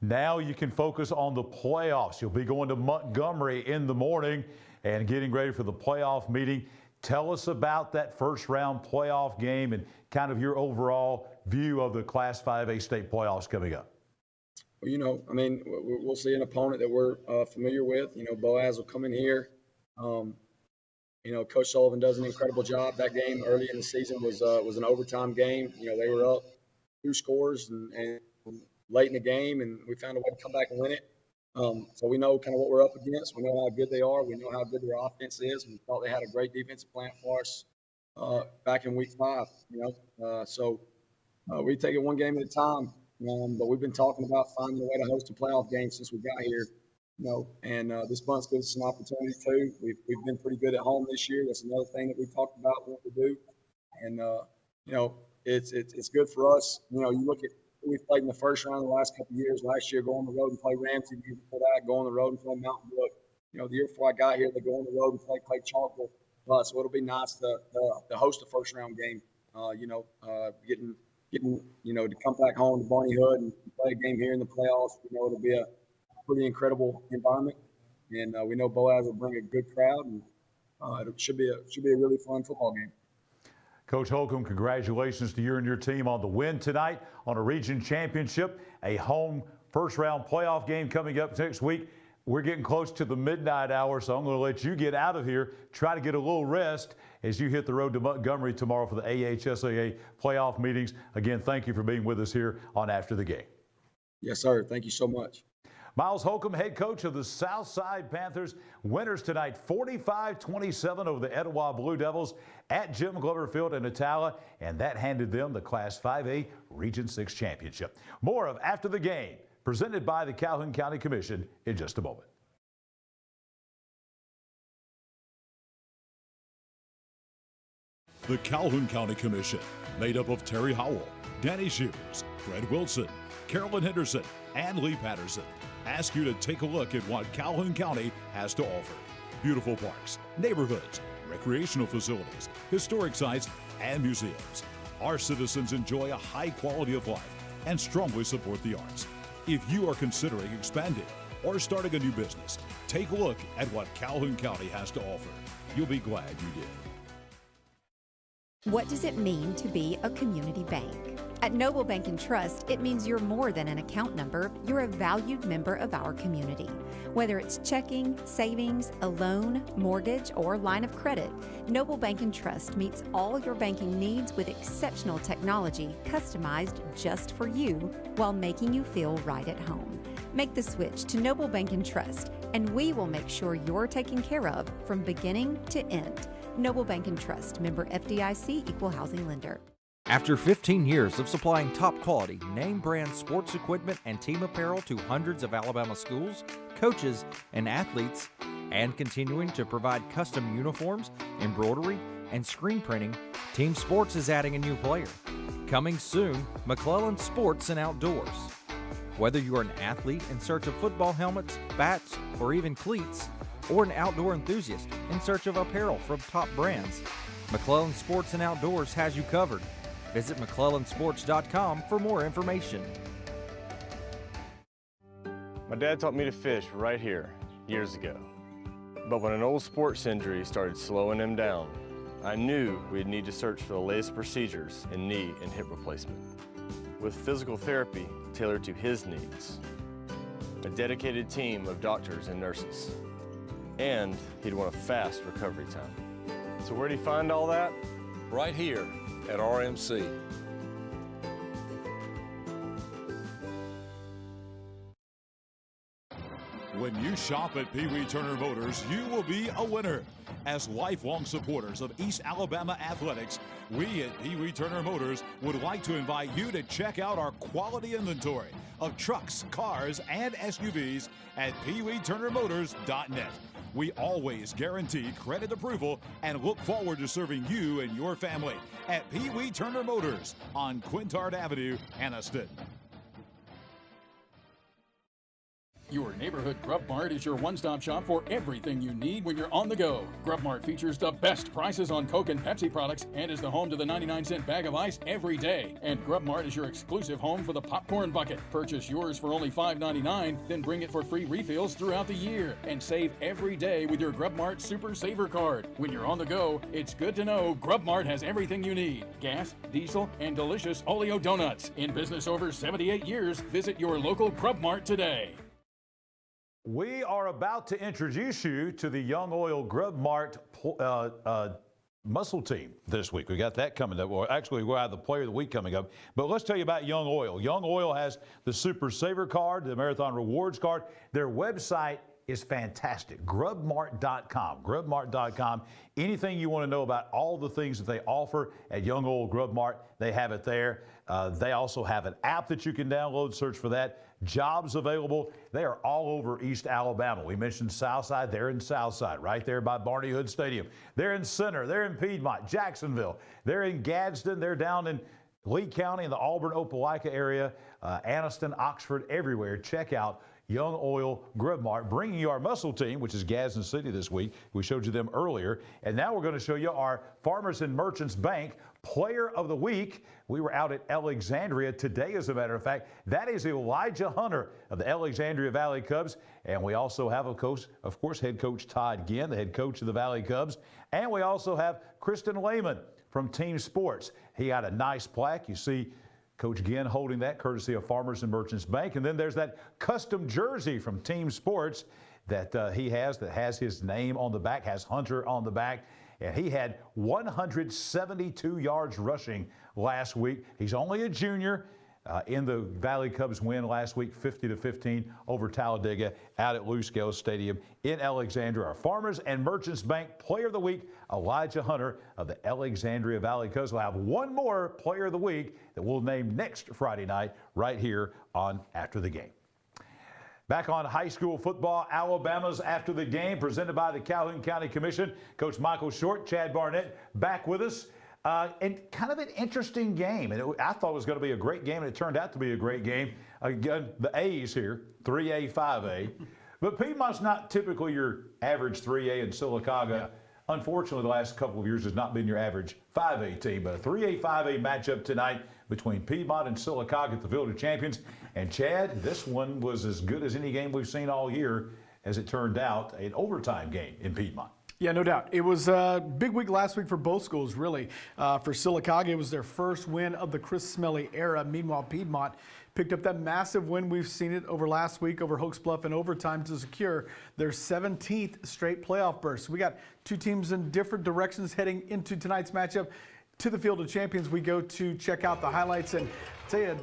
now you can focus on the playoffs. You'll be going to Montgomery in the morning and getting ready for the playoff meeting. Tell us about that first round playoff game and kind of your overall view of the Class 5A state playoffs coming up. Well, we'll see an opponent that we're familiar with. Boaz will come in here. Coach Sullivan does an incredible job. That game early in the season was an overtime game. They were up 2 scores and late in the game, and we found a way to come back and win it. So we know kind of what we're up against. We know how good they are. We know how good their offense is. We thought they had a great defensive plan for us back in week 5. So we take it one game at a time. But we've been talking about finding a way to host a playoff game since we got here. And this bunch gives us an opportunity too. We've been pretty good at home this year. That's another thing that we talked about what to do. And it's good for us. You look at who we played in the first round the last couple of years. Last year, go on the road and play Ramsey. The year before that, go on the road and play Mountain Brook. The year before I got here, they go on the road and play Chalkville. So it'll be nice to host a first round game. Getting to come back home to Barney Hood and play a game here in the playoffs. It'll be a pretty incredible environment, and we know Boaz will bring a good crowd, and it should be a really fun football game. Coach Holcomb, congratulations to you and your team on the win tonight on a region championship, a home first round playoff game coming up next week. We're getting close to the midnight hour, so I'm going to let you get out of here, try to get a little rest as you hit the road to Montgomery tomorrow for the AHSAA playoff meetings. Again, thank you for being with us here on After the Game. Yes, sir. Thank you so much. Miles Holcomb, head coach of the Southside Panthers. Winners tonight, 45-27 over the Etowah Blue Devils at Jim Glover Field in Attala, and that handed them the Class 5A Region 6 championship. More of After the Game, presented by the Calhoun County Commission in just a moment. The Calhoun County Commission, made up of Terry Howell, Danny Shears, Fred Wilson, Carolyn Henderson, and Lee Patterson, ask you to take a look at what Calhoun County has to offer. Beautiful parks, neighborhoods, recreational facilities, historic sites, and museums. Our citizens enjoy a high quality of life and strongly support the arts. If you are considering expanding or starting a new business, take a look at what Calhoun County has to offer. You'll be glad you did. What does it mean to be a community bank? At Noble Bank and Trust, it means you're more than an account number, you're a valued member of our community. Whether it's checking, savings, a loan, mortgage, or line of credit, Noble Bank and Trust meets all your banking needs with exceptional technology customized just for you while making you feel right at home. Make the switch to Noble Bank and Trust, and we will make sure you're taken care of from beginning to end. Noble Bank and Trust, member FDIC, equal housing lender. After 15 years of supplying top quality, name brand sports equipment and team apparel to hundreds of Alabama schools, coaches, and athletes, and continuing to provide custom uniforms, embroidery, and screen printing, Team Sports is adding a new player. Coming soon, McClellan Sports and Outdoors. Whether you're an athlete in search of football helmets, bats, or even cleats, or an outdoor enthusiast in search of apparel from top brands, McClellan Sports and Outdoors has you covered. Visit McClellansports.com for more information. My dad taught me to fish right here years ago. But when an old sports injury started slowing him down, I knew we'd need to search for the latest procedures in knee and hip replacement, with physical therapy tailored to his needs, a dedicated team of doctors and nurses, and he'd want a fast recovery time. So where'd he find all that? Right here at RMC. When you shop at Pee Wee Turner Motors, you will be a winner. As lifelong supporters of East Alabama athletics, we at Pee Wee Turner Motors would like to invite you to check out our quality inventory of trucks, cars, and SUVs at PeeWeeTurnerMotors.net. We always guarantee credit approval and look forward to serving you and your family at Pee Wee Turner Motors on Quintard Avenue, Anniston. Your neighborhood Grub Mart is your one-stop shop for everything you need when you're on the go. Grub Mart features the best prices on Coke and Pepsi products and is the home to the 99-cent bag of ice every day. And Grub Mart is your exclusive home for the popcorn bucket. Purchase yours for only $5.99, then bring it for free refills throughout the year. And save every day with your Grub Mart Super Saver card. When you're on the go, it's good to know Grub Mart has everything you need. Gas, diesel, and delicious Oleo donuts. In business over 78 years, visit your local Grub Mart today. We are about to introduce you to the Young Oil Grub Mart muscle team this week. We got that coming up. Well, actually, we'll have the Player of the Week coming up. But let's tell you about Young Oil. Young Oil has the Super Saver card, the Marathon Rewards card. Their website is fantastic. Grubmart.com. Grubmart.com. Anything you want to know about all the things that they offer at Young Oil Grub Mart, they have it there. They also have an app that you can download. Search for that. Jobs available. They are all over East Alabama. We mentioned Southside. They're in Southside, right there by Barney Hood Stadium. They're in Center. They're in Piedmont, Jacksonville. They're in Gadsden. They're down in Lee County in the Auburn-Opelika area, Anniston, Oxford, everywhere. Check out Young Oil Grub Mart, bringing you our muscle team, which is Gadsden City this week. We showed you them earlier. And now we're going to show you our Farmers and Merchants Bank Player of the Week. We were out at Alexandria today, as a matter of fact. That is Elijah Hunter of the Alexandria Valley Cubs. And we also have, of course, head coach Todd Ginn, the head coach of the Valley Cubs. And we also have Kristen Lehman from Team Sports. He got a nice plaque. You see Coach Ginn holding that, courtesy of Farmers and Merchants Bank. And then there's that custom jersey from Team Sports that he has that has his name on the back, has Hunter on the back. And he had 172 yards rushing last week. He's only a junior. in the Valley Cubs win last week, 50-15 over Talladega out at Lou Scales Stadium in Alexandria. Our Farmers and Merchants Bank Player of the Week, Elijah Hunter of the Alexandria Valley Cubs. We'll have one more Player of the Week that we'll name next Friday night right here on After the Game. Back on high school football, Alabama's After the Game, presented by the Calhoun County Commission. Coach Michael Short, Chad Barnett back with us. And kind of an interesting game. And I thought it was going to be a great game, and it turned out to be a great game. Again, the A's here, 3A, 5A. But Piedmont's not typically your average 3A, and Sylacauga, yeah, unfortunately, the last couple of years has not been your average 5A team. But a 3A, 5A matchup tonight between Piedmont and Sylacauga at the Field of Champions. And Chad, this one was as good as any game we've seen all year, as it turned out, an overtime game in Piedmont. Yeah, no doubt. It was a big week last week for both schools, really. For Sylacauga, it was their first win of the Chris Smelly era. Meanwhile, Piedmont picked up that massive win. We've seen it over last week over Hokes Bluff in overtime to secure their 17th straight playoff berth. So we got two teams in different directions heading into tonight's matchup. To the Field of Champions, we go to check out the highlights. And I'll tell you,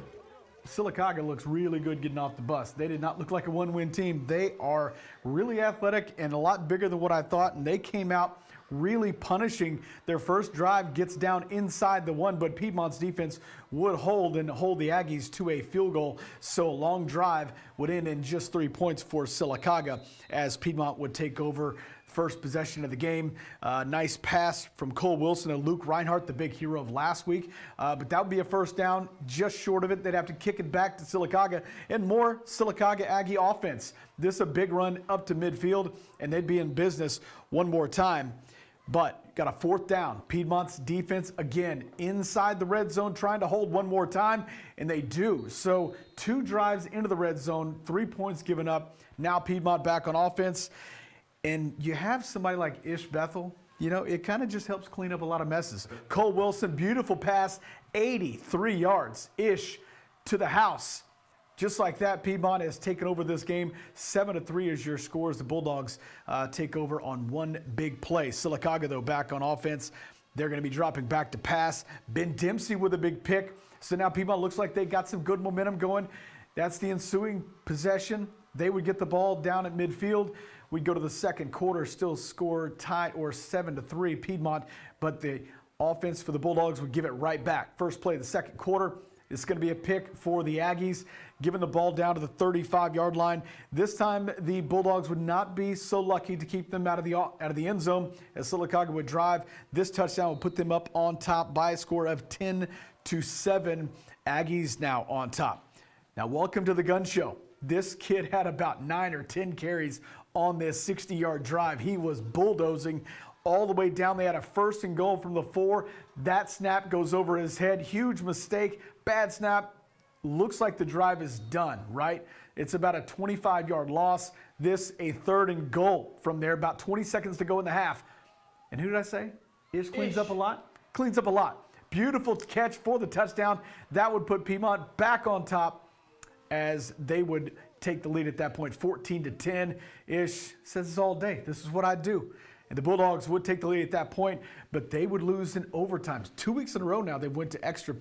Sylacauga looks really good getting off the bus. They did not look like a one-win team. They are really athletic and a lot bigger than what I thought, and they came out really punishing. Their first drive gets down inside the one, but Piedmont's defense would hold the Aggies to a field goal. So a long drive would end in just 3 points for Sylacauga as Piedmont would take over first possession of the game. Nice pass from Cole Wilson to Luke Reinhardt, the big hero of last week. But that would be a first down, just short of it. They'd have to kick it back to Sylacauga and more Sylacauga Aggie offense. This a big run up to midfield, and they'd be in business one more time. But got a fourth down. Piedmont's defense, again, inside the red zone, trying to hold one more time, and they do. So 2 drives into the red zone, 3 points given up. Now Piedmont back on offense. And you have somebody like Ish Bethel, you know, it kind of just helps clean up a lot of messes. Cole Wilson, beautiful pass, 83 yards. Ish to the house. Just like that, Piedmont has taken over this game. 7-3 is your score as the Bulldogs take over on one big play. Sylacauga, though, back on offense. They're going to be dropping back to pass. Ben Dempsey with a big pick. So now Piedmont looks like they got some good momentum going. That's the ensuing possession. They would get the ball down at midfield. We'd go to the second quarter, still score tied or 7-3 Piedmont, but the offense for the Bulldogs would give it right back. First play of the second quarter, it's going to be a pick for the Aggies, giving the ball down to the 35-yard line. This time, the Bulldogs would not be so lucky to keep them out of the end zone as Sylacauga would drive. This touchdown would put them up on top by a score of 10-7. Aggies now on top. Now, welcome to the gun show. This kid had about 9 or 10 carries on this 60-yard drive. He was bulldozing all the way down. They had a first and goal from the 4. That snap goes over his head. Huge mistake. Bad snap. Looks like the drive is done, right? It's about a 25-yard loss. This a 3rd and goal from there. About 20 seconds to go in the half. And who did I say? Ish cleans up a lot? Cleans up a lot. Beautiful catch for the touchdown. That would put Piedmont back on top as they would take the lead at that point, 14-10. Ish says this all day. This is what I do. And the Bulldogs would take the lead at that point, but they would lose in overtime. 2 weeks in a row now they went to extra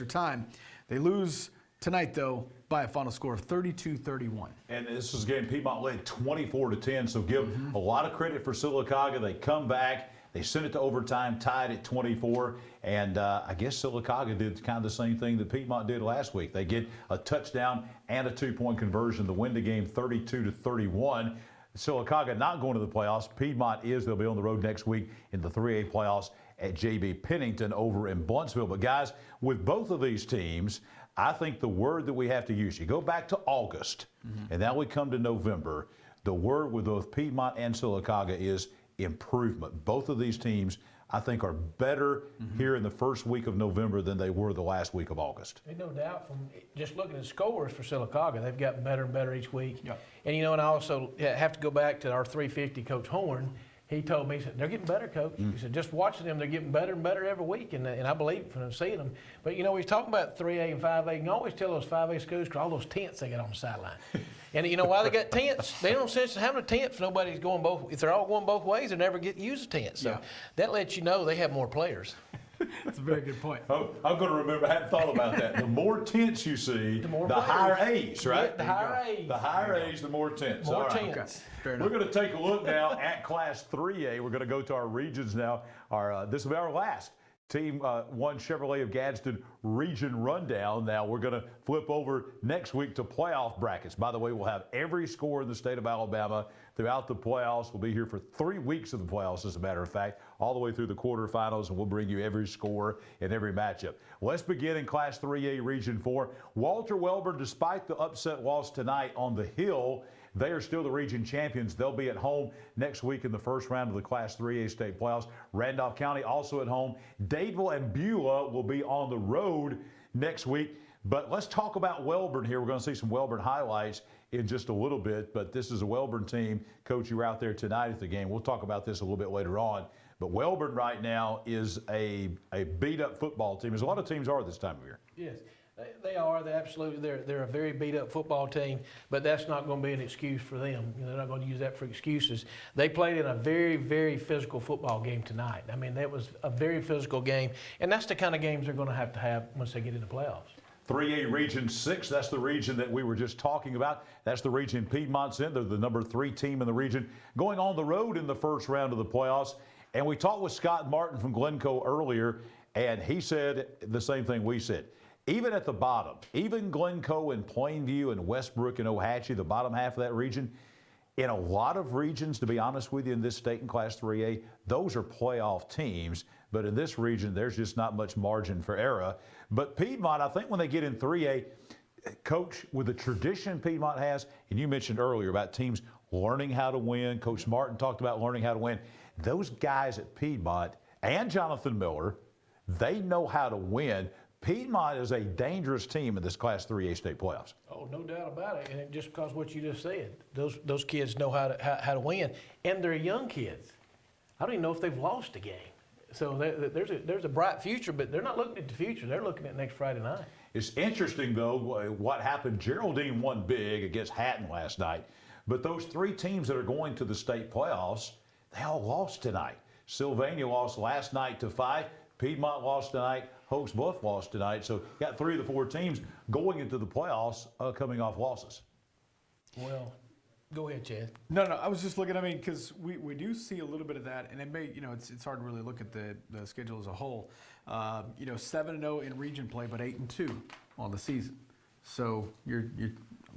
time. They lose tonight, though, by a final score of 32-31. And this is a game Piedmont led 24-10, so give a lot of credit for Sylacauga. They come back. They sent it to overtime, tied at 24, and I guess Sylacauga did kind of the same thing that Piedmont did last week. They get a touchdown and a 2-point conversion to win the game 32-31. Sylacauga not going to the playoffs. Piedmont is. They'll be on the road next week in the 3A playoffs at J.B. Pennington over in Buntsville. But, guys, with both of these teams, I think the word that we have to use, you go back to August, and now we come to November, the word with both Piedmont and Sylacauga is improvement. Both of these teams, I think, are better here in the first week of November than they were the last week of August. There's no doubt from just looking at scores for Sylacauga, they've gotten better and better each week. Yeah. And, you know, and I also have to go back to our 350 Coach Horn. He told me, he said, they're getting better, Coach. He said, just watching them, they're getting better and better every week, and I believe it from seeing them. But, you know, he's talking about 3A and 5A. You can always tell those 5A schools because all those tents they got on the sideline. And, you know, why they got tents? They don't sense having a tent if nobody's going both. If they're all going both ways, they never get to use a tent. So that lets you know they have more players. That's a very good point. I'm going to remember. I hadn't thought about that. The more tents you see, the higher A's, right? Yeah, the higher A's. The higher A's, the more tents. More All right. tents. Fair We're enough. going to take a look now at Class 3A. We're going to go to our regions now. This will be our last Team 1 Chevrolet of Gadsden region rundown. Now we're going to flip over next week to playoff brackets. By the way, we'll have every score in the state of Alabama throughout the playoffs. We'll be here for 3 weeks of the playoffs, as a matter of fact, all the way through the quarterfinals, and we'll bring you every score in every matchup. Let's begin in Class 3A Region 4. Walter Welborn, despite the upset loss tonight on the Hill, they are still the region champions. They'll be at home next week in the first round of the Class 3A state playoffs. Randolph County also at home. Dadeville and Beulah will be on the road next week. But let's talk about Welborn here. We're going to see some Welborn highlights in just a little bit. But this is a Welborn team. Coach, you were out there tonight at the game. We'll talk about this a little bit later on. But Welborn right now is a beat-up football team, as a lot of teams are this time of year. Yes. They are. They're a very beat-up football team, but that's not going to be an excuse for them. They're not going to use that for excuses. They played in a very, very physical football game tonight. I mean, that was a very physical game, and that's the kind of games they're going to have once they get into playoffs. 3A Region 6, that's the region that we were just talking about. That's the region Piedmont's in. They're the number 3 team in the region, going on the road in the first round of the playoffs. And we talked with Scott Martin from Glencoe earlier, and he said the same thing we said. Even at the bottom, even Glencoe and Plainview and Westbrook and Ohatchee, the bottom half of that region, in a lot of regions, to be honest with you, in this state in Class 3A, those are playoff teams. But in this region, there's just not much margin for error. But Piedmont, I think when they get in 3A, Coach, with the tradition Piedmont has, and you mentioned earlier about teams learning how to win, Coach Martin talked about learning how to win. Those guys at Piedmont and Jonathan Miller, they know how to win. Piedmont is a dangerous team in this Class 3A state playoffs. Oh, no doubt about it. And just because what you just said, those kids know how to win, and they're young kids. I don't even know if they've lost a game. So there's a bright future, but they're not looking at the future. They're looking at next Friday night. It's interesting, though, what happened. Geraldine won big against Hatton last night, but those 3 teams that are going to the state playoffs, they all lost tonight. Sylvania lost last night to 5. Piedmont lost tonight. Hoax Bluff lost tonight. So got 3 of the 4 teams going into the playoffs coming off losses. Well, go ahead, Chad. No, I was just looking, because we do see a little bit of that, and it may, it's hard to really look at the schedule as a whole. 7-0 in region play, but 8-2 on the season. So you're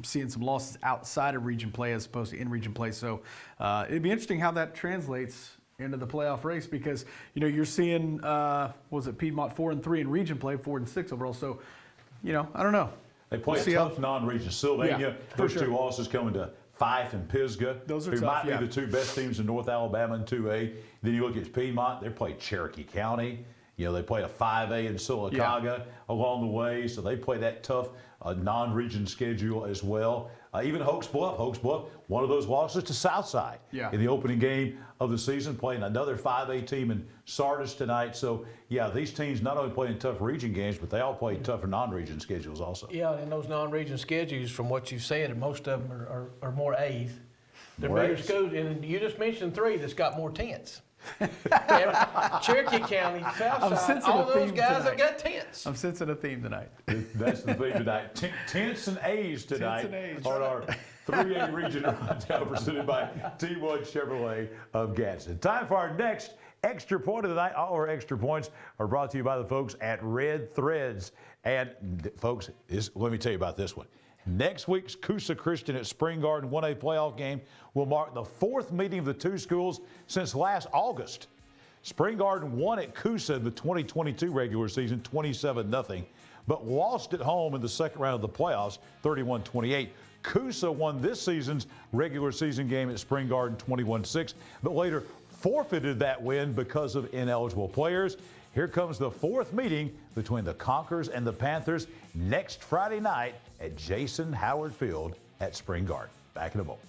seeing some losses outside of region play as opposed to in region play. So it'd be interesting how that translates into the playoff race, because you're seeing Piedmont 4-3 in region play, 4-6 overall. So I don't know. They play a tough non-region. Sylvania, first 2 losses coming to Fife and Pisgah, those are who tough, might be the 2 best teams in North Alabama in 2A. Then you look at Piedmont, they play Cherokee County. They play a 5A in Sylacauga along the way, so they play that tough non-region schedule as well. Even Hoax Bluff, one of those losses to Southside in the opening game of the season, playing another 5A team in Sardis tonight. So, these teams not only play in tough region games, but they all play tougher non-region schedules also. Yeah, and those non-region schedules, from what you said, most of them are more A's. They're More bigger A's. schools, and you just mentioned 3 that's got more tents. Cherokee County, Southside, all those guys have got tents. I'm sensing a theme tonight. That's the theme tonight. Tents and A's tonight on our 3A region rundown presented by T1 Chevrolet of Gadsden. Time for our next extra point of the night. All our extra points are brought to you by the folks at Red Threads. And folks, let me tell you about this one. Next week's Coosa Christian at Spring Garden 1A playoff game will mark the 4th meeting of the 2 schools since last August. Spring Garden won at Coosa in the 2022 regular season 27-0, but lost at home in the second round of the playoffs 31-28. Coosa won this season's regular season game at Spring Garden 21-6, but later forfeited that win because of ineligible players. Here comes the 4th meeting between the Conquerors and the Panthers next Friday night at Jason Howard Field at Spring Garden. Back in a moment.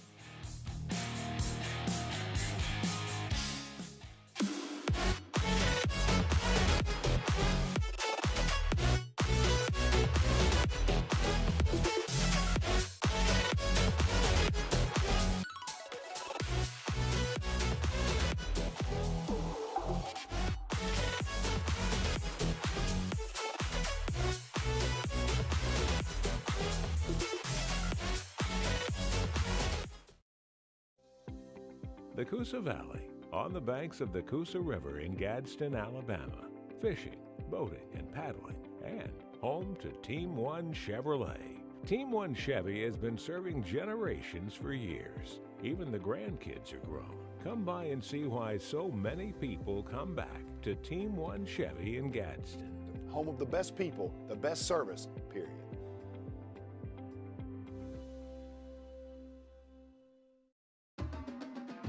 the Coosa Valley, on the banks of the Coosa River in Gadsden, Alabama. Fishing, boating, and paddling, and home to Team One Chevrolet. Team One Chevy has been serving generations for years. Even the grandkids are grown. Come by and see why so many people come back to Team One Chevy in Gadsden. Home of the best people, the best service, period.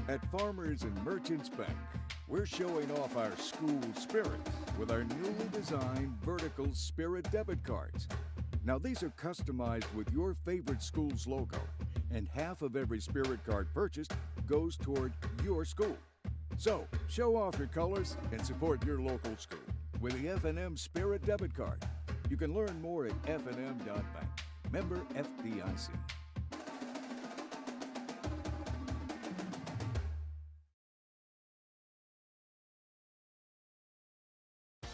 At Farmers and Merchants Bank, we're showing off our school spirit with our newly designed vertical Spirit debit cards. Now these are customized with your favorite school's logo, and half of every Spirit card purchased goes toward your school. So, show off your colors and support your local school with the F&M Spirit debit card. You can learn more at fnm.bank. Member FDIC.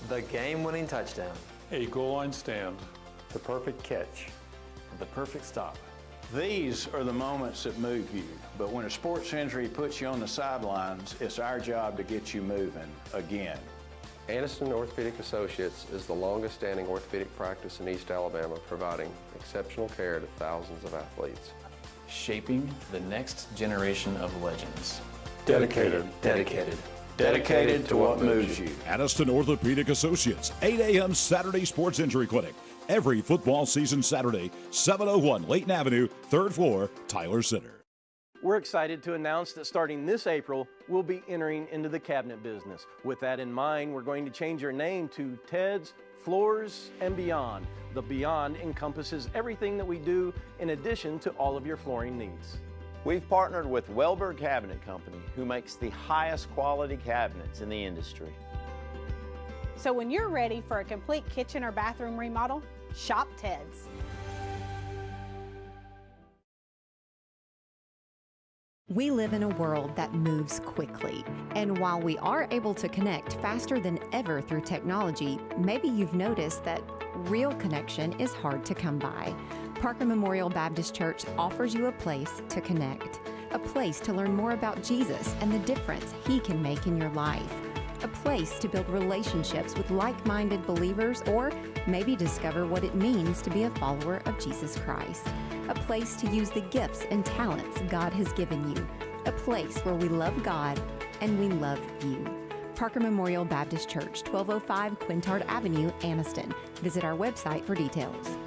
The game-winning touchdown. A goal line stand. The perfect catch. The perfect stop. These are the moments that move you, but when a sports injury puts you on the sidelines, it's our job to get you moving again. Aniston Orthopedic Associates is the longest-standing orthopedic practice in East Alabama, providing exceptional care to thousands of athletes. Shaping the next generation of legends. Dedicated. Dedicated to what moves you. Aniston Orthopedic Associates, 8 a.m. Saturday Sports Injury Clinic. Every football season Saturday, 701 Layton Avenue, 3rd floor, Tyler Center. We're excited to announce that starting this April, we'll be entering into the cabinet business. With that in mind, we're going to change our name to Ted's Floors and Beyond. The Beyond encompasses everything that we do in addition to all of your flooring needs. We've partnered with Welberg Cabinet Company, who makes the highest quality cabinets in the industry. So when you're ready for a complete kitchen or bathroom remodel, shop Ted's. We live in a world that moves quickly, and while we are able to connect faster than ever through technology, maybe you've noticed that real connection is hard to come by. Parker Memorial Baptist Church offers you a place to connect, a place to learn more about Jesus and the difference He can make in your life, a place to build relationships with like-minded believers, or maybe discover what it means to be a follower of Jesus Christ, a place to use the gifts and talents God has given you, a place where we love God and we love you. Parker Memorial Baptist Church, 1205 Quintard Avenue, Aniston. Visit our website for details.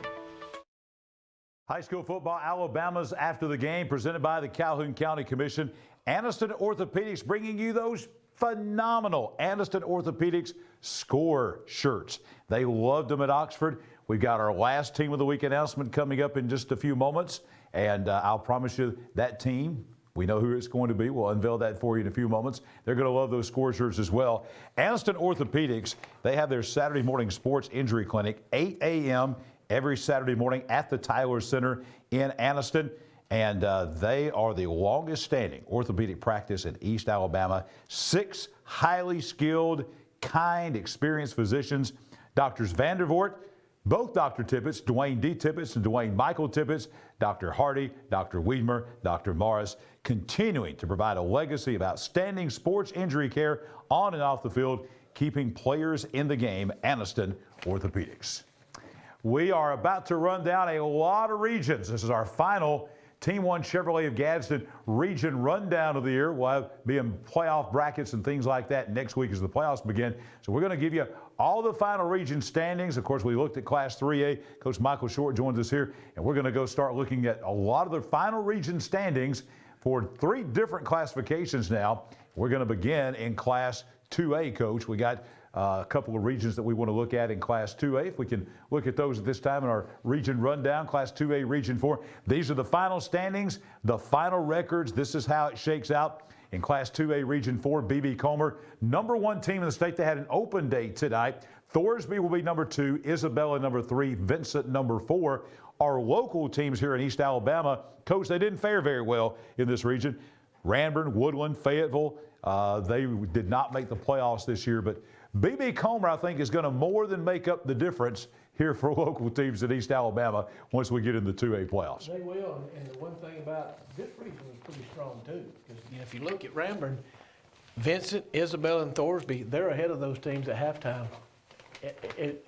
High school football, Alabama's after the game, presented by the Calhoun County Commission. Aniston Orthopedics bringing you those phenomenal Aniston Orthopedics score shirts. They loved them at Oxford. We've got our last Team of the Week announcement coming up in just a few moments, and I'll promise you that team, we know who it's going to be. We'll unveil that for you in a few moments. They're going to love those score shirts as well. Aniston Orthopedics, they have their Saturday morning sports injury clinic, 8 a.m. every Saturday morning at the Tyler Center in Aniston. And they are the longest standing orthopedic practice in East Alabama. 6 highly skilled, kind, experienced physicians. Doctors Vandervoort, both Dr. Tippett, Dwayne D. Tippett and Dwayne Michael Tippett, Dr. Hardy, Dr. Wiedmer, Dr. Morris, continuing to provide a legacy of outstanding sports injury care on and off the field, keeping players in the game. Aniston Orthopedics. We are about to run down a lot of regions. This is our final Team One Chevrolet of Gadsden region rundown of the year. We'll be in playoff brackets and things like that next week as the playoffs begin. So we're going to give you all the final region standings. Of course, we looked at Class 3A. Coach Michael Short joins us here, and we're going to go start looking at a lot of the final region standings for 3 different classifications now. We're going to begin in Class 2A, Coach. We got a couple of regions that we want to look at in Class 2A. If we can look at those at this time in our region rundown, Class 2A, Region 4. These are the final standings, the final records. This is how it shakes out. In Class 2A, Region 4, B.B. Comer, #1 team in the state. They had an open day tonight. Thorsby will be #2, Isabella #3, Vincent #4. Our local teams here in East Alabama, Coach, they didn't fare very well in this region. Ranburne, Woodland, Fayetteville, they did not make the playoffs this year, but B.B. Comer, I think, is going to more than make up the difference here for local teams in East Alabama once we get in the 2A playoffs. They will, and the one thing about this region is pretty strong too. Because if you look at Ramburn, Vincent, Isabel, and Thorsby, they're ahead of those teams at halftime.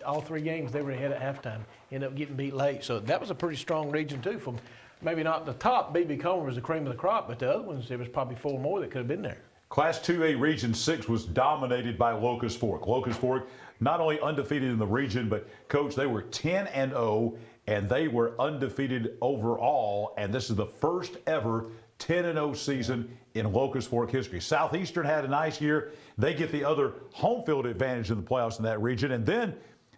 All 3 games, they were ahead at halftime. Ended up getting beat late. So that was a pretty strong region too. From maybe not the top, B.B. Comer was the cream of the crop, but the other ones, there was probably 4 more that could have been there. Class 2A Region 6 was dominated by Locust Fork. Locust Fork not only undefeated in the region, but, Coach, they were 10-0, and they were undefeated overall, and this is the first ever 10-0 season in Locust Fork history. Southeastern had a nice year. They get the other home field advantage in the playoffs in that region. And then,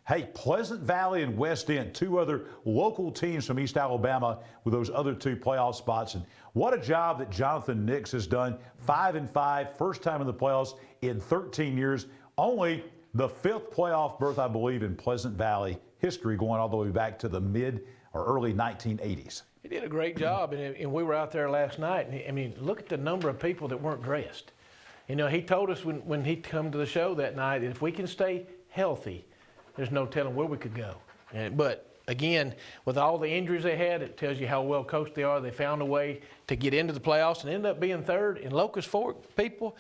hey, Pleasant Valley and West End, 2 other local teams from East Alabama with those other 2 playoff spots. And what a job that Jonathan Nix has done. 5-5, first time in the playoffs in 13 years. Only the 5th playoff berth, I believe, in Pleasant Valley history, going all the way back to the mid or early 1980s. He did a great job, and we were out there last night. And I mean, look at the number of people that weren't dressed. You know, he told us when he come to the show that night, if we can stay healthy, there's no telling where we could go. But again, with all the injuries they had, it tells you how well coached they are. They found a way to get into the playoffs and end up being 3rd. In Locust Fork, people,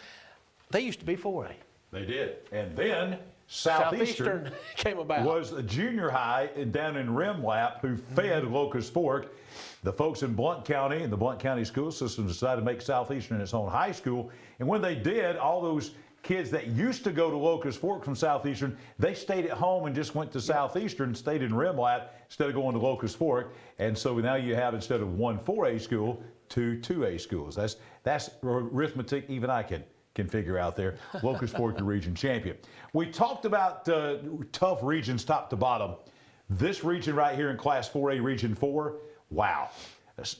they used to be 4A. They did. And then Southeastern came about. Was a junior high down in Remlap who fed Locust Fork. The folks in Blount County and the Blount County school system decided to make Southeastern its own high school. And when they did, all those kids that used to go to Locust Fork from Southeastern, they stayed at home and just went to Southeastern, stayed in Remlap instead of going to Locust Fork. And so now you have, instead of 1 4A school, 2 2A schools. That's arithmetic even I can figure out there. Locust Fork, the region champion. We talked about tough regions top to bottom. This region right here in Class 4A, Region 4, wow.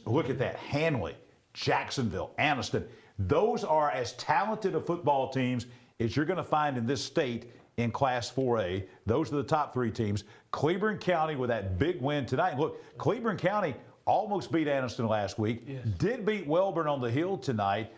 Look at that. Handley, Jacksonville, Anniston. Those are as talented of football teams as you're going to find in this state in Class 4A. Those are the top 3 teams. Cleburne County with that big win tonight. Look, Cleburne County almost beat Anniston last week. Yes. Did beat Welborn on the Hill tonight.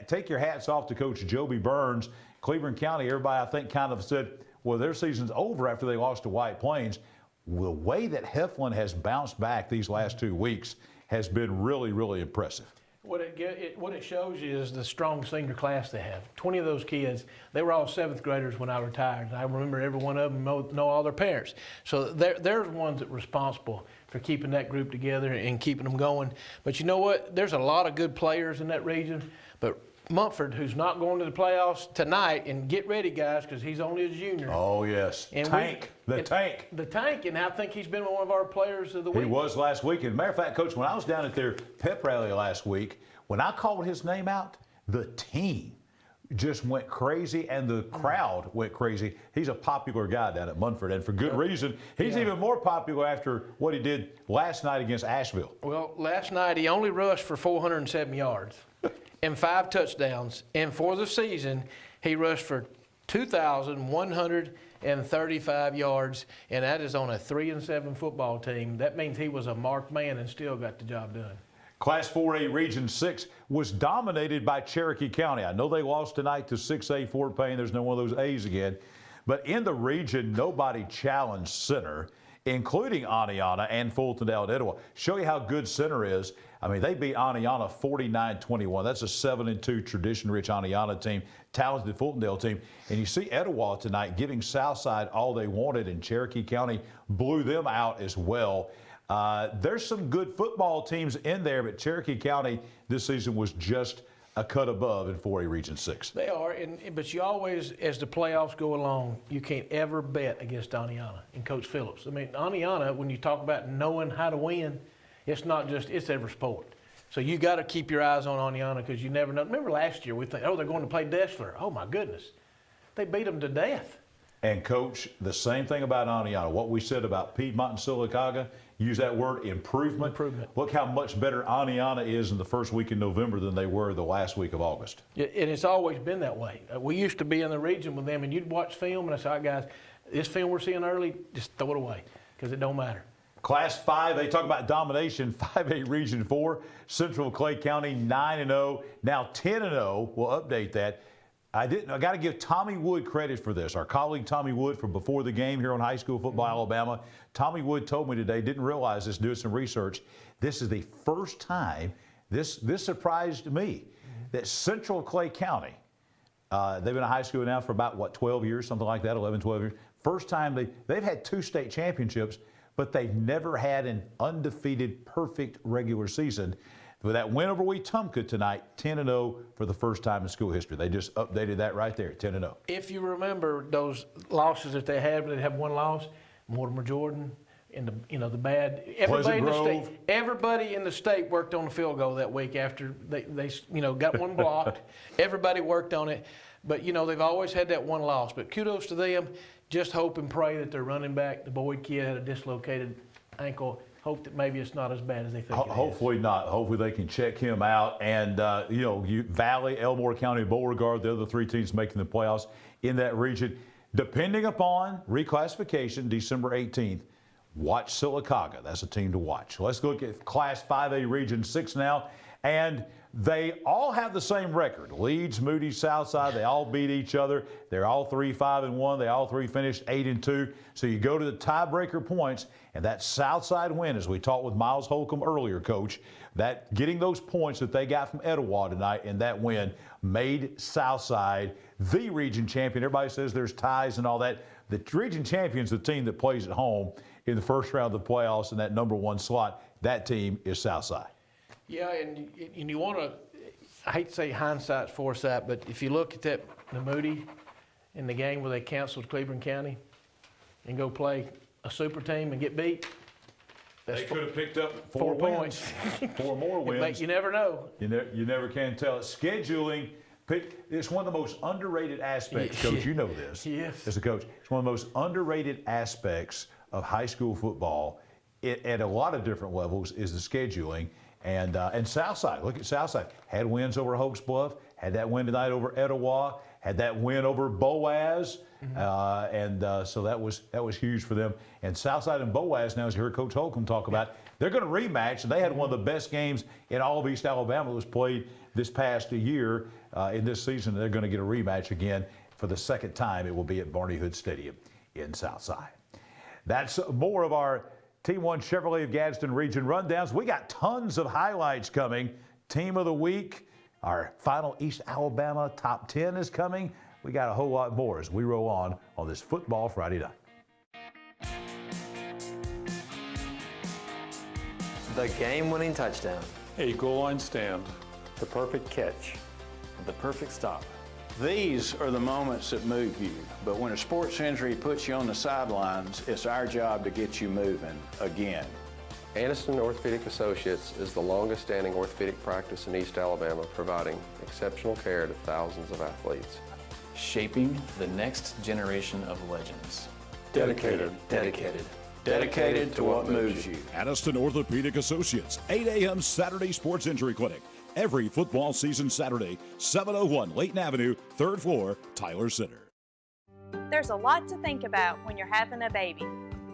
Take your hats off to Coach Joby Burns. Cleburne County, everybody I think kind of said, well, their season's over after they lost to White Plains. The way that Heflin has bounced back these last 2 weeks has been really, really impressive. What it shows you is the strong senior class they have. 20 of those kids, they were all 7th graders when I retired. I remember every one of them know all their parents. So they're the ones that are responsible for keeping that group together and keeping them going. But you know what? There's a lot of good players in that region. But Mumford, who's not going to the playoffs tonight, and get ready, guys, because he's only a junior. Oh, yes. And Tank. The Tank, and I think he's been one of our players of the week. He was last week. And matter of fact, Coach, when I was down at their pep rally last week, when I called his name out, the team just went crazy, and the crowd went crazy. He's a popular guy down at Munford, and for good reason. He's even more popular after what he did last night against Asheville. Well, last night he only rushed for 407 yards and 5 touchdowns. And for the season, he rushed for 2,135 yards, and that is on a 3-7 football team. That means he was a marked man and still got the job done. Class 4A Region 6 was dominated by Cherokee County. I know they lost tonight to 6A Fort Payne. There's no one of those A's again. But in the region, nobody challenged Center, including Aniana and Fultondale and Etowah. Show you how good Center is. I mean, they beat Aniana 49-21. That's a 7-2 tradition-rich Aniana team, talented Fultondale team. And you see Etowah tonight giving Southside all they wanted, and Cherokee County blew them out as well. There's some good football teams in there, but Cherokee County this season was just a cut above in 4A Region 6. They are, but you always, as the playoffs go along, you can't ever bet against Aniana and Coach Phillips. I mean, Aniana, when you talk about knowing how to win, it's not just, it's every sport. So you got to keep your eyes on Aniana because you never know. Remember last year, we think, oh, they're going to play Dessler. Oh, my goodness. They beat them to death. And, Coach, the same thing about Aniana. What we said about Piedmont and Sylacauga, use that word, improvement. Look how much better Aniana is in the first week in November than they were the last week of August. Yeah, and it's always been that way. We used to be in the region with them, and you'd watch film, and I said, all right, guys, this film we're seeing early, just throw it away because it don't matter. Class 5, they talk about domination. 5A Region 4, Central Clay County 9-0, now 10-0. We'll update that. I got to give Tommy Wood credit for this. Our colleague Tommy Wood from Before the Game here on High School Football Alabama. Tommy Wood told me today, didn't realize this, doing some research, this is the first time, this surprised me, that Central Clay County, they've been in high school now for about, 12 years, something like that, 11, 12 years. First time they've had 2 state championships, but they've never had an undefeated, perfect regular season. With that win over Wetumpka tonight, 10-0 for the first time in school history. They just updated that right there, 10-0. If you remember those losses that they had, they'd have one loss, Mortimer Jordan, and the bad. Everybody in the state worked on the field goal that week after they got one blocked. Everybody worked on it, but they've always had that one loss. But kudos to them. Just hope and pray that their running back, the Boyd kid, had a dislocated ankle. Hope that maybe it's not as bad as they think. Hopefully not. Hopefully they can check him out. And Valley, Elmore County, Beauregard, the other 3 teams making the playoffs in that region. Depending upon reclassification, December 18th, watch Sylacauga. That's a team to watch. Let's look at Class 5A Region 6 now. And they all have the same record. Leeds, Moody, Southside, they all beat each other. They're all 3-5-1. They all 3 finished 8-2. So you go to the tiebreaker points, and that Southside win, as we talked with Miles Holcomb earlier, Coach, that getting those points that they got from Etowah tonight and that win made Southside the region champion. Everybody says there's ties and all that. The region champion is the team that plays at home in the first round of the playoffs in that number 1 slot. That team is Southside. Yeah, and you want to, I hate to say hindsight's foresight, but if you look at the Moody in the game where they canceled Cleveland County and go play a super team and get beat, they could have picked up 4 points. 4 more wins. You never know. You never can tell. Scheduling, it's one of the most underrated aspects, Coach. You know this. Yes. As a coach, it's one of the most underrated aspects of high school football at a lot of different levels is the scheduling. And Southside, look at Southside. Had wins over Hoax Bluff, had that win tonight over Etowah, had that win over Boaz, so that was huge for them. And Southside and Boaz, now as you heard Coach Holcomb talk about, they're going to rematch, and they had one of the best games in all of East Alabama that was played this past year in this season. They're going to get a rematch again for the second time. It will be at Barney Hood Stadium in Southside. That's more of our T1 Chevrolet of Gadsden Region rundowns. We got tons of highlights coming. Team of the Week, our final East Alabama Top 10 is coming. We got a whole lot more as we roll on this Football Friday night. The game-winning touchdown. A goal line stand. The perfect catch. The perfect stop. These are the moments that move you, but when a sports injury puts you on the sidelines, it's our job to get you moving again. Aniston Orthopedic Associates is the longest-standing orthopedic practice in East Alabama, providing exceptional care to thousands of athletes. Shaping the next generation of legends. Dedicated to what moves you. Aniston Orthopedic Associates, 8 a.m. Saturday Sports Injury Clinic. Every football season Saturday, 701 Layton Avenue, 3rd floor, Tyler Center. There's a lot to think about when you're having a baby.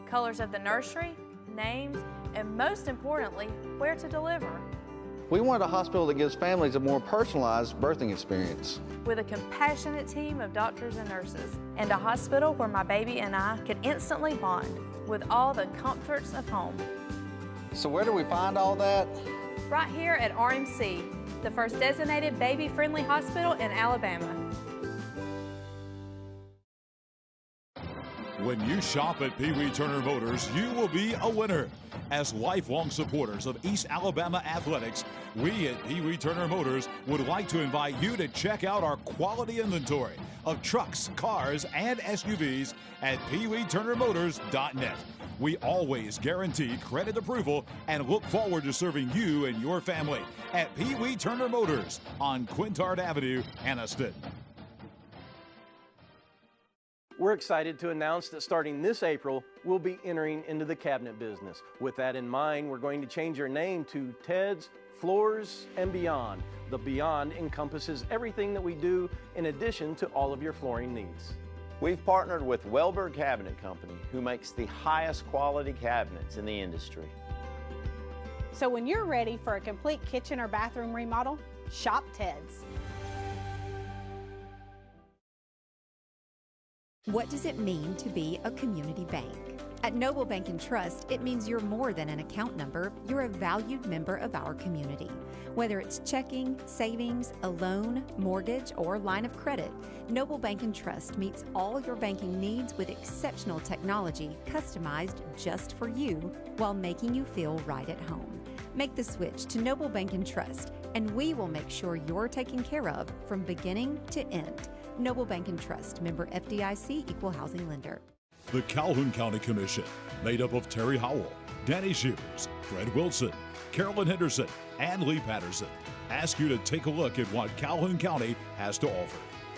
Colors of the nursery, names, and most importantly, where to deliver. We want a hospital that gives families a more personalized birthing experience. With a compassionate team of doctors and nurses, and a hospital where my baby and I can instantly bond with all the comforts of home. So where do we find all that? Right here at RMC, the first designated baby-friendly hospital in Alabama. When you shop at Pee Wee Turner Motors, you will be a winner. As lifelong supporters of East Alabama athletics, we at Pee Wee Turner Motors would like to invite you to check out our quality inventory of trucks, cars, and SUVs at PeeWeeTurnerMotors.net. We always guarantee credit approval and look forward to serving you and your family at Pee Wee Turner Motors on Quintard Avenue, Aniston. We're excited to announce that starting this April, we'll be entering into the cabinet business. With that in mind, we're going to change our name to Ted's Floors and Beyond. The Beyond encompasses everything that we do in addition to all of your flooring needs. We've partnered with Welber Cabinet Company, who makes the highest quality cabinets in the industry. So when you're ready for a complete kitchen or bathroom remodel, shop Ted's. What does it mean to be a community bank? At Noble Bank and Trust, it means you're more than an account number, you're a valued member of our community. Whether it's checking, savings, a loan, mortgage, or line of credit, Noble Bank and Trust meets all your banking needs with exceptional technology customized just for you while making you feel right at home. Make the switch to Noble Bank and Trust, and we will make sure you're taken care of from beginning to end. Noble Bank and Trust, member FDIC, equal housing lender. The Calhoun County Commission, made up of Terry Howell, Danny Shears, Fred Wilson, Carolyn Henderson, and Lee Patterson, ask you to take a look at what Calhoun County has to offer.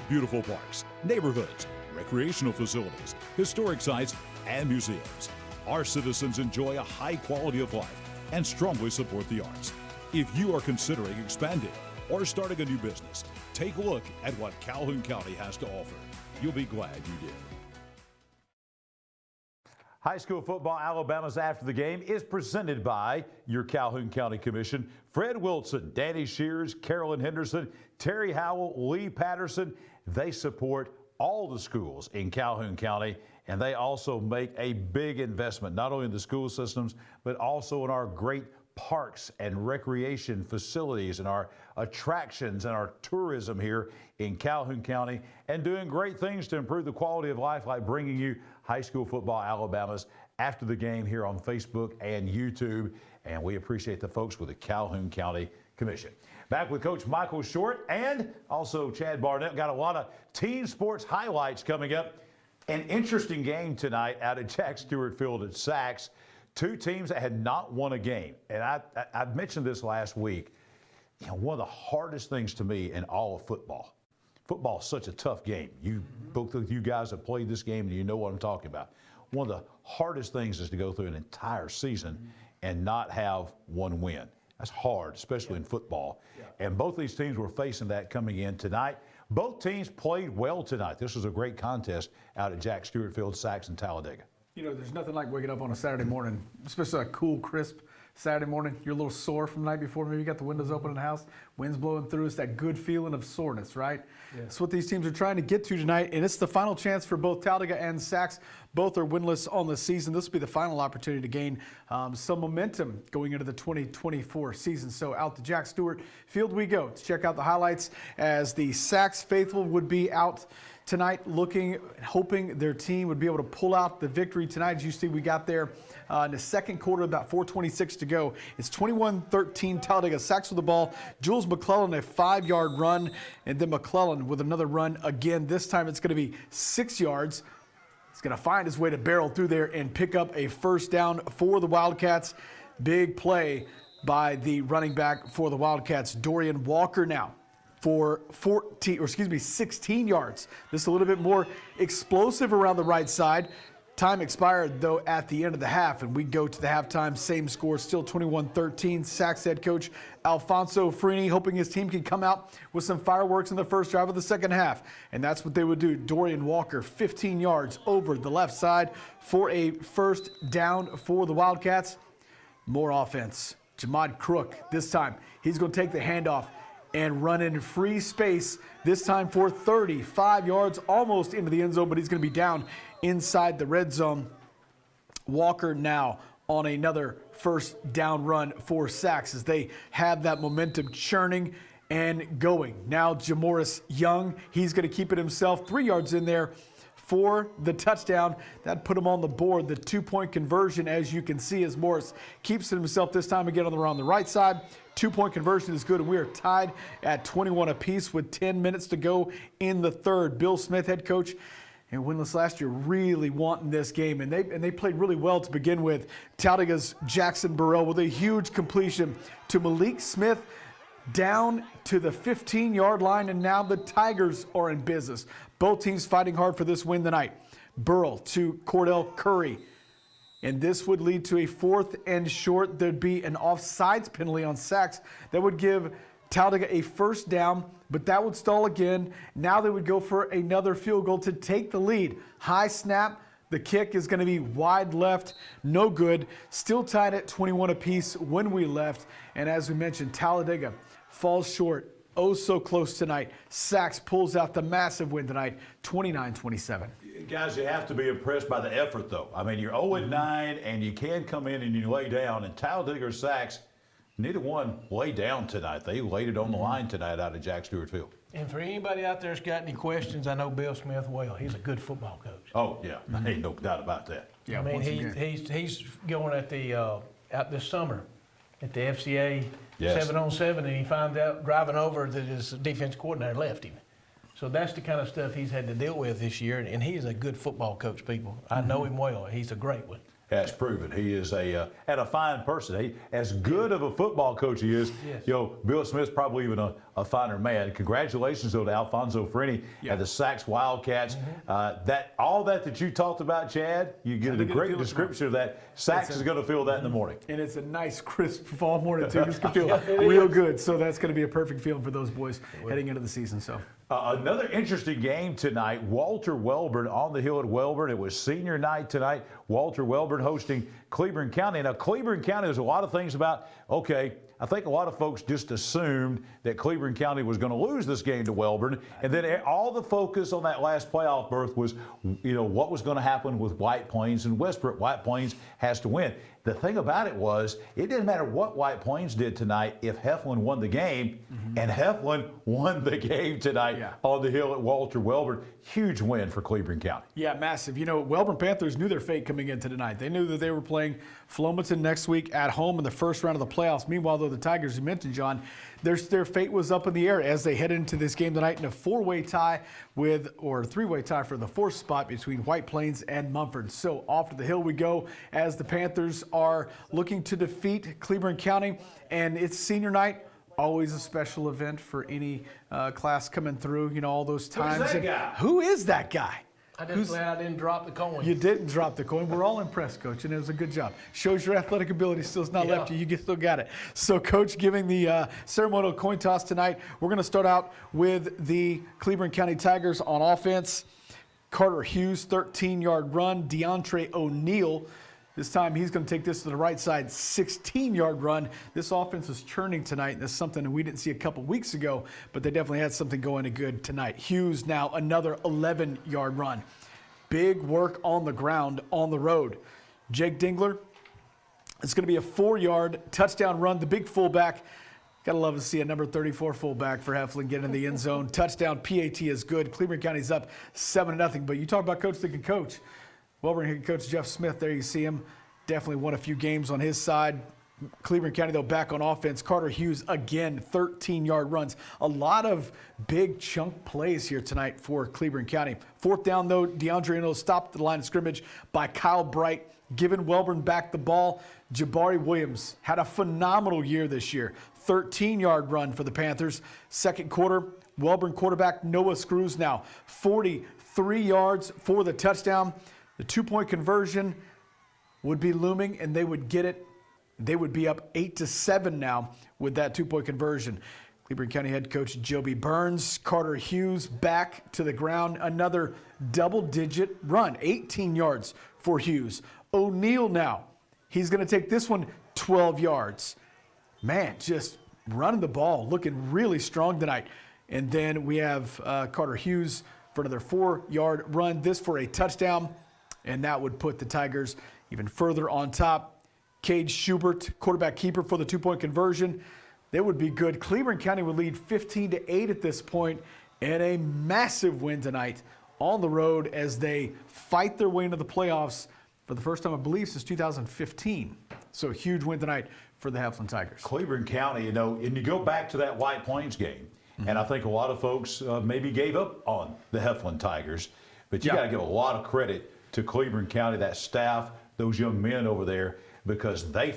Beautiful parks, neighborhoods, recreational facilities, historic sites, and museums. Our citizens enjoy a high quality of life and strongly support the arts. If you are considering expanding or starting a new business, take a look at what Calhoun County has to offer. You'll be glad you did. High school football, Alabama's After the Game is presented by your Calhoun County Commission. Fred Wilson, Danny Shears, Carolyn Henderson, Terry Howell, Lee Patterson. They support all the schools in Calhoun County, and they also make a big investment, not only in the school systems, but also in our great parks and recreation facilities and our attractions and our tourism here in Calhoun County, and doing great things to improve the quality of life, like bringing you High School Football Alabama's After the Game here on Facebook and YouTube. And we appreciate the folks with the Calhoun County Commission. Back with Coach Michael Short and also Chad Barnett. Got a lot of team sports highlights coming up. An interesting game tonight out at Jack Stewart Field at Sachs. Two teams that had not won a game. And I mentioned this last week. You know, one of the hardest things to me in all of football. Football is such a tough game. Both of you guys have played this game and you know what I'm talking about. One of the hardest things is to go through an entire season and not have one win. That's hard, especially in football. And both these teams were facing that coming in tonight. Both teams played well tonight. This was a great contest out at Jack Stewart Field, Sachs and Talladega. You know, there's nothing like waking up on a Saturday morning, especially a cool, crisp Saturday morning. You're a little sore from the night before. Maybe you got the windows open in the house, wind's blowing through. It's that good feeling of soreness, right? Yeah. That's what these teams are trying to get to tonight, and it's the final chance for both Talladega and Sachs. Both are winless on the season. This will be the final opportunity to gain some momentum going into the 2024 season. So out to Jack Stewart Field we go to check out the highlights as the Sachs faithful would be out tonight, hoping their team would be able to pull out the victory tonight. As you see, we got there in the second quarter, about 4:26 to go. It's 21-13 Talladega. Sachs with the ball. Jules McClellan, a 5-yard run, and then McClellan with another run again. This time it's going to be 6 yards. He's going to find his way to barrel through there and pick up a first down for the Wildcats. Big play by the running back for the Wildcats, Dorian Walker now, for 16 yards. This is a little bit more explosive around the right side. Time expired, though, at the end of the half, and we go to the halftime. Same score, still 21-13. Sachs head coach Alfonso Freni hoping his team can come out with some fireworks in the first drive of the second half, and that's what they would do. Dorian Walker, 15 yards over the left side for a first down for the Wildcats. More offense. Jamad Crook, this time, he's going to take the handoff and run in free space, this time for 35 yards, almost into the end zone, but he's going to be down inside the red zone. Walker now on another first down run for Sachs as they have that momentum churning and going. Now Jamoris Young, he's going to keep it himself, 3 yards in there for the touchdown. That put him on the board. The 2-point conversion, as you can see, as Morris keeps it himself this time again on the right side. 2-point conversion is good, and we are tied at 21 apiece with 10 minutes to go in the third. Bill Smith, head coach, and winless last year, really wanting this game, and they played really well to begin with. Talladaga's Jackson Burrell with a huge completion to Malik Smith down to the 15-yard line, and now the Tigers are in business. Both teams fighting hard for this win tonight. Burrell to Cordell Curry. And this would lead to a 4th and short. There'd be an offsides penalty on Sachs that would give Talladega a first down, but that would stall again. Now they would go for another field goal to take the lead. High snap. The kick is going to be wide left. No good. Still tied at 21 apiece when we left. And as we mentioned, Talladega falls short. Oh, so close tonight. Sachs pulls out the massive win tonight, 29-27. Guys, you have to be impressed by the effort, though. I mean, you're 0-9, and you can come in and you lay down. And Talladega Sachs, neither one laid down tonight. They laid it on the line tonight out of Jack Stewart Field. And for anybody out there that's got any questions, I know Bill Smith well. He's a good football coach. Oh, yeah. Ain't no doubt about that. I mean, he's going at the out this summer at the FCA 7-on-7, and he found out driving over that his defense coordinator left him. So that's the kind of stuff he's had to deal with this year, and he is a good football coach, people. I know him well. He's a great one. Has proven he is and a fine person. He, as good of a football coach he is, Bill Smith's probably even a finer man. Congratulations though to Alfonso Freni and the Sachs Wildcats. All that you talked about, Chad, you get a great description of that. Sachs is going to feel that in the morning. And it's a nice, crisp fall morning too. This can feel real good. So that's going to be a perfect feeling for those boys heading into the season. So. Another interesting game tonight. Walter Wellborn on the hill at Wellborn. It was senior night tonight. Walter Wellborn hosting Cleburne County. Now, Cleburne County, there's a lot of things about, I think a lot of folks just assumed that Cleburne County was going to lose this game to Wellborn. And then all the focus on that last playoff berth was, what was going to happen with White Plains and Westbrook. White Plains has to win. The thing about it was, it didn't matter what White Plains did tonight if Heflin won the game, and Heflin won the game tonight on the hill at Walter Wellborn. Huge win for Cleburne County. Yeah, massive. Wellborn Panthers knew their fate coming into tonight. They knew that they were playing Flomaton next week at home in the first round of the playoffs. Meanwhile, though, the Tigers, you mentioned, John, their fate was up in the air as they head into this game tonight in a three-way tie for the fourth spot between White Plains and Mumford. So off to the hill we go as the Panthers are looking to defeat Cleburne County, and it's senior night. Always a special event for any class coming through, all those times. Who's that guy? Who is that guy? I just glad I didn't drop the coin. You didn't drop the coin. We're all impressed, Coach, and it was a good job. Shows your athletic ability still's not left you. You still got it. So, Coach, giving the ceremonial coin toss tonight. We're going to start out with the Cleburne County Tigers on offense. Carter Hughes, 13-yard run. DeAndre O'Neill, this time he's going to take this to the right side, 16-yard run. This offense is churning tonight, and that's something that we didn't see a couple weeks ago, but they definitely had something going good tonight. Hughes now another 11-yard run. Big work on the ground, on the road. Jake Dingler, it's going to be a 4-yard touchdown run. The big fullback, got to love to see a number 34 fullback for Heflin get in the end zone. Touchdown, PAT is good. Cleburne County's up 7-0, but you talk about coach that can coach. Wellborn head coach Jeff Smith, there you see him. Definitely won a few games on his side. Cleburne County, though, back on offense. Carter Hughes, again, 13-yard runs. A lot of big chunk plays here tonight for Cleburne County. Fourth down, though, DeAndre O'Neill stopped at the line of scrimmage by Kyle Bright, giving Wellborn back the ball. Jabari Williams had a phenomenal year this year. 13-yard run for the Panthers. Second quarter, Wellborn quarterback Noah Screws now 43 yards for the touchdown. The two-point conversion would be looming, and they would get it. They would be up 8-7 now with that two-point conversion. Cleburne County head coach Joby Burns, Carter Hughes back to the ground. Another double-digit run, 18 yards for Hughes. O'Neill now, he's going to take this one 12 yards. Man, just running the ball, looking really strong tonight. And then we have Carter Hughes for another 4-yard run, this for a touchdown. And that would put the Tigers even further on top. Cade Schubert, quarterback keeper for the two-point conversion. They would be good. Cleburne County would lead 15-8 at this point, and a massive win tonight on the road as they fight their way into the playoffs for the first time, I believe, since 2015. So a huge win tonight for the Heflin Tigers. Cleburne County, and you go back to that White Plains game, and I think a lot of folks maybe gave up on the Heflin Tigers, but you got to give a lot of credit to Cleburne County, that staff, those young men over there, because they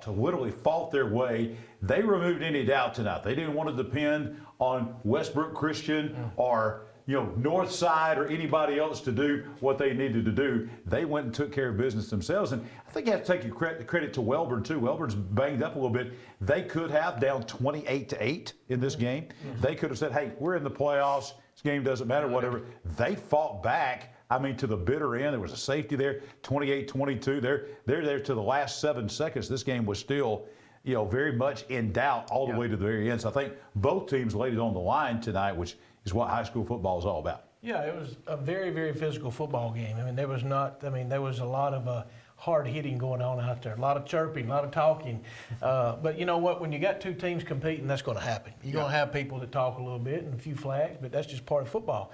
literally fought their way. They removed any doubt tonight. They didn't want to depend on Westbrook Christian or North Side or anybody else to do what they needed to do. They went and took care of business themselves. And I think you have to take your credit to Wellborn, too. Wellborn's banged up a little bit. They could have down 28-8 in this game. They could have said, hey, we're in the playoffs. This game doesn't matter, whatever. They fought back. To the bitter end. There was a safety there, 28-22. They're there to the last 7 seconds. This game was still, very much in doubt all the way to the very end. So I think both teams laid it on the line tonight, which is what high school football is all about. Yeah, it was a very, very physical football game. I mean, there was a lot of hard hitting going on out there, a lot of chirping, a lot of talking. But you know what? When you got two teams competing, that's going to happen. You're going to have people that talk a little bit and a few flags, but that's just part of football.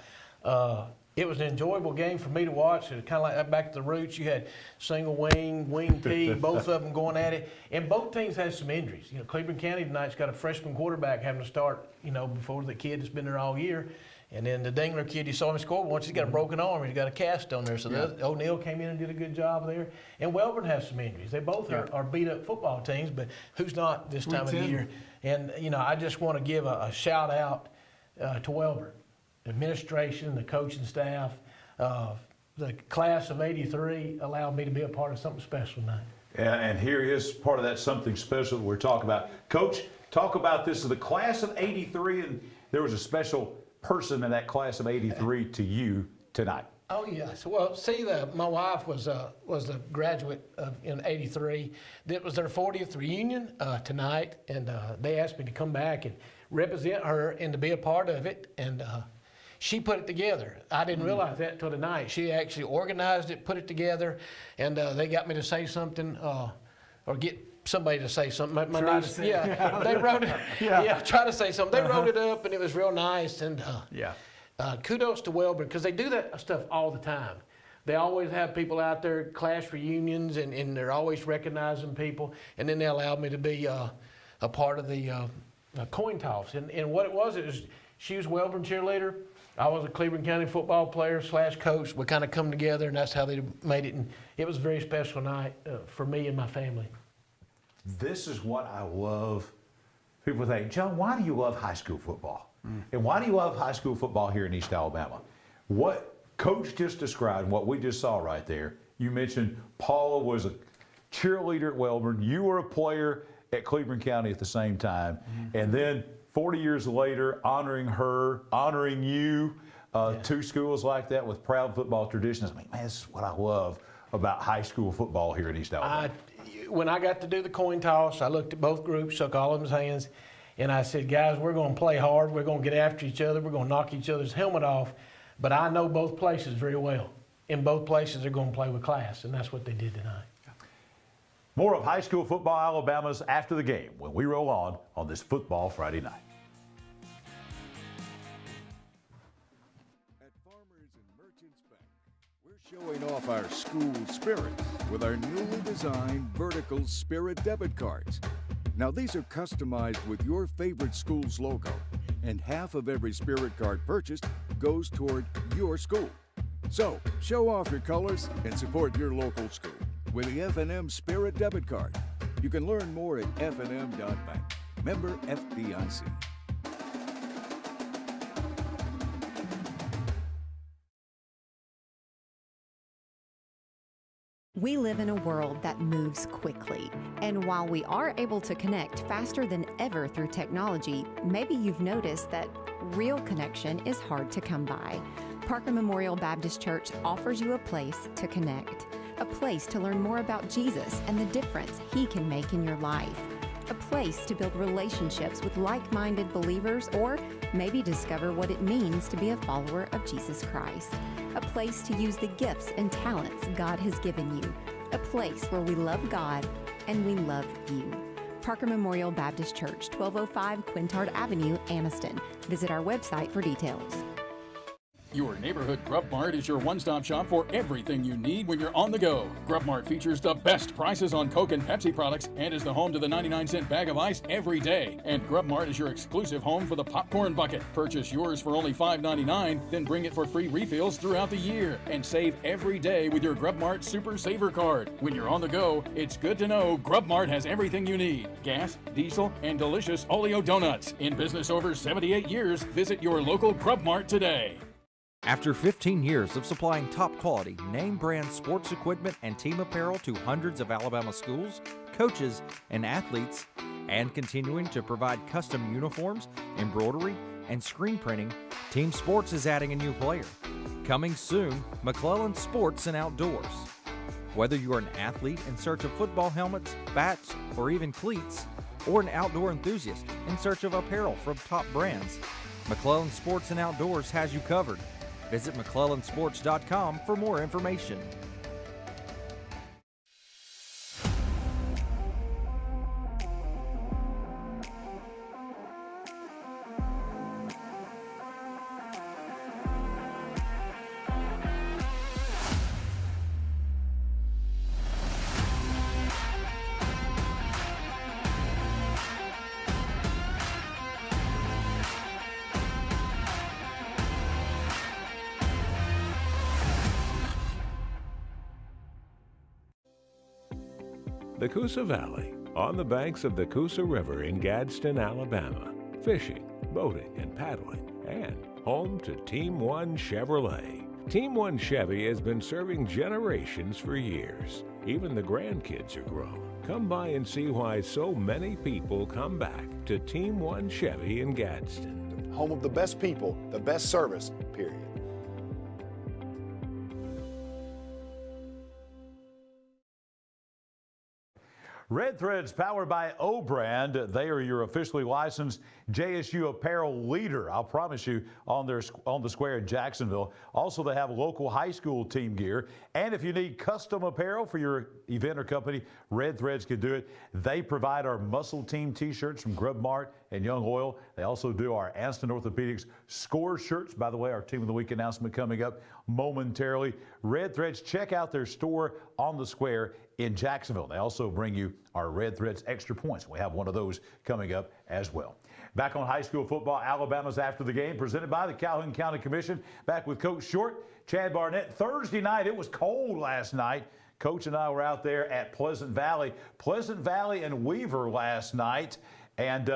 It was an enjoyable game for me to watch. It was kind of like that back to the roots. You had single wing T, both of them going at it. And both teams had some injuries. You know, Cleveland County tonight's got a freshman quarterback having to start, you know, before the kid that's been there all year. And then the Dingler kid, you saw him score once. He's got a broken arm. He's got a cast on there. So O'Neill came in and did a good job there. And Wellborn has some injuries. They both are beat-up football teams, but who's not this time of year? And, you know, I just want to give a shout-out to Wellborn. The administration, the coaching staff, the class of '83 allowed me to be a part of something special tonight. And here is part of that something special that we're talking about. Coach, talk about this. The class of '83, and there was a special person in that class of '83 to you tonight. Oh yes. Well, see, my wife was a graduate in '83. It was their 40th reunion tonight, and they asked me to come back and represent her and to be a part of it. And she put it together. I didn't realize that until tonight. She actually organized it, put it together, and they got me to say something or get somebody to say something. My niece, they wrote it. Try to say something. They wrote it up, and it was real nice. And kudos to Wellborn, because they do that stuff all the time. They always have people out there, class reunions, and they're always recognizing people. And then they allowed me to be a part of the coin toss. And what it was she was Wellborn cheerleader. I was a Cleveland County football player / coach. We kind of come together, and that's how they made it. And it was a very special night for me and my family. This is what I love. People think, John, why do you love high school football? And why do you love high school football here in East Alabama? What Coach just described, what we just saw right there, you mentioned Paula was a cheerleader at Wellborn. You were a player at Cleveland County at the same time. And then 40 years later, honoring her, honoring you, two schools like that with proud football traditions. I mean, man, this is what I love about high school football here in East Alabama. When I got to do the coin toss, I looked at both groups, shook all of them's hands, and I said, guys, we're going to play hard. We're going to get after each other. We're going to knock each other's helmet off. But I know both places very well. In both places, they're going to play with class, and that's what they did tonight. More of high school football Alabama's after the game when we roll on this Football Friday night. At Farmers and Merchants Bank, we're showing off our school spirit with our newly designed Vertical Spirit debit cards. Now these are customized with your favorite school's logo, and half of every Spirit card purchased goes toward your school. So show off your colors and support your local school with the F&M Spirit debit card. You can learn more at fnm.bank. Member FDIC. We live in a world that moves quickly, and while we are able to connect faster than ever through technology, maybe you've noticed that real connection is hard to come by. Parker Memorial Baptist Church offers you a place to connect, a place to learn more about Jesus and the difference He can make in your life, a place to build relationships with like-minded believers, or maybe discover what it means to be a follower of Jesus Christ. A place to use the gifts and talents God has given you. A place where we love God and we love you. Parker Memorial Baptist Church, 1205 Quintard Avenue, Anniston. Visit our website for details. Your neighborhood Grub Mart is your one-stop shop for everything you need when you're on the go. Grub Mart features the best prices on Coke and Pepsi products and is the home to the 99-cent bag of ice every day. And Grub Mart is your exclusive home for the popcorn bucket. Purchase yours for only $5.99, then bring it for free refills throughout the year. And save every day with your Grub Mart Super Saver card. When you're on the go, it's good to know Grub Mart has everything you need. Gas, diesel, and delicious Oleo donuts. In business over 78 years, visit your local Grub Mart today. After 15 years of supplying top quality, name brand sports equipment and team apparel to hundreds of Alabama schools, coaches, and athletes, and continuing to provide custom uniforms, embroidery, and screen printing, Team Sports is adding a new player. Coming soon, McClellan Sports and Outdoors. Whether you're an athlete in search of football helmets, bats, or even cleats, or an outdoor enthusiast in search of apparel from top brands, McClellan Sports and Outdoors has you covered. Visit McClellansports.com for more information. The Coosa Valley, on the banks of the Coosa River in Gadsden, Alabama. Fishing, boating, and paddling, and home to Team One Chevrolet. Team One Chevy has been serving generations for years. Even the grandkids are grown. Come by and see why so many people come back to Team One Chevy in Gadsden. Home of the best people, the best service, period. Red Threads, powered by O-Brand. They are your officially licensed JSU apparel leader, I'll promise you, on the square in Jacksonville. Also, they have local high school team gear. And if you need custom apparel for your event or company, Red Threads can do it. They provide our Muscle Team t-shirts from Grub Mart and Young Oil. They also do our Anston Orthopedics Score shirts. By the way, our Team of the Week announcement coming up momentarily. Red Threads, check out their store on the square in Jacksonville. They also bring you our Red Threads Extra Points. We have one of those coming up as well. Back on high school football, Alabama's After the Game, presented by the Calhoun County Commission. Back with Coach Short, Chad Barnett. Thursday night, it was cold last night. Coach and I were out there at Pleasant Valley and Weaver last night. And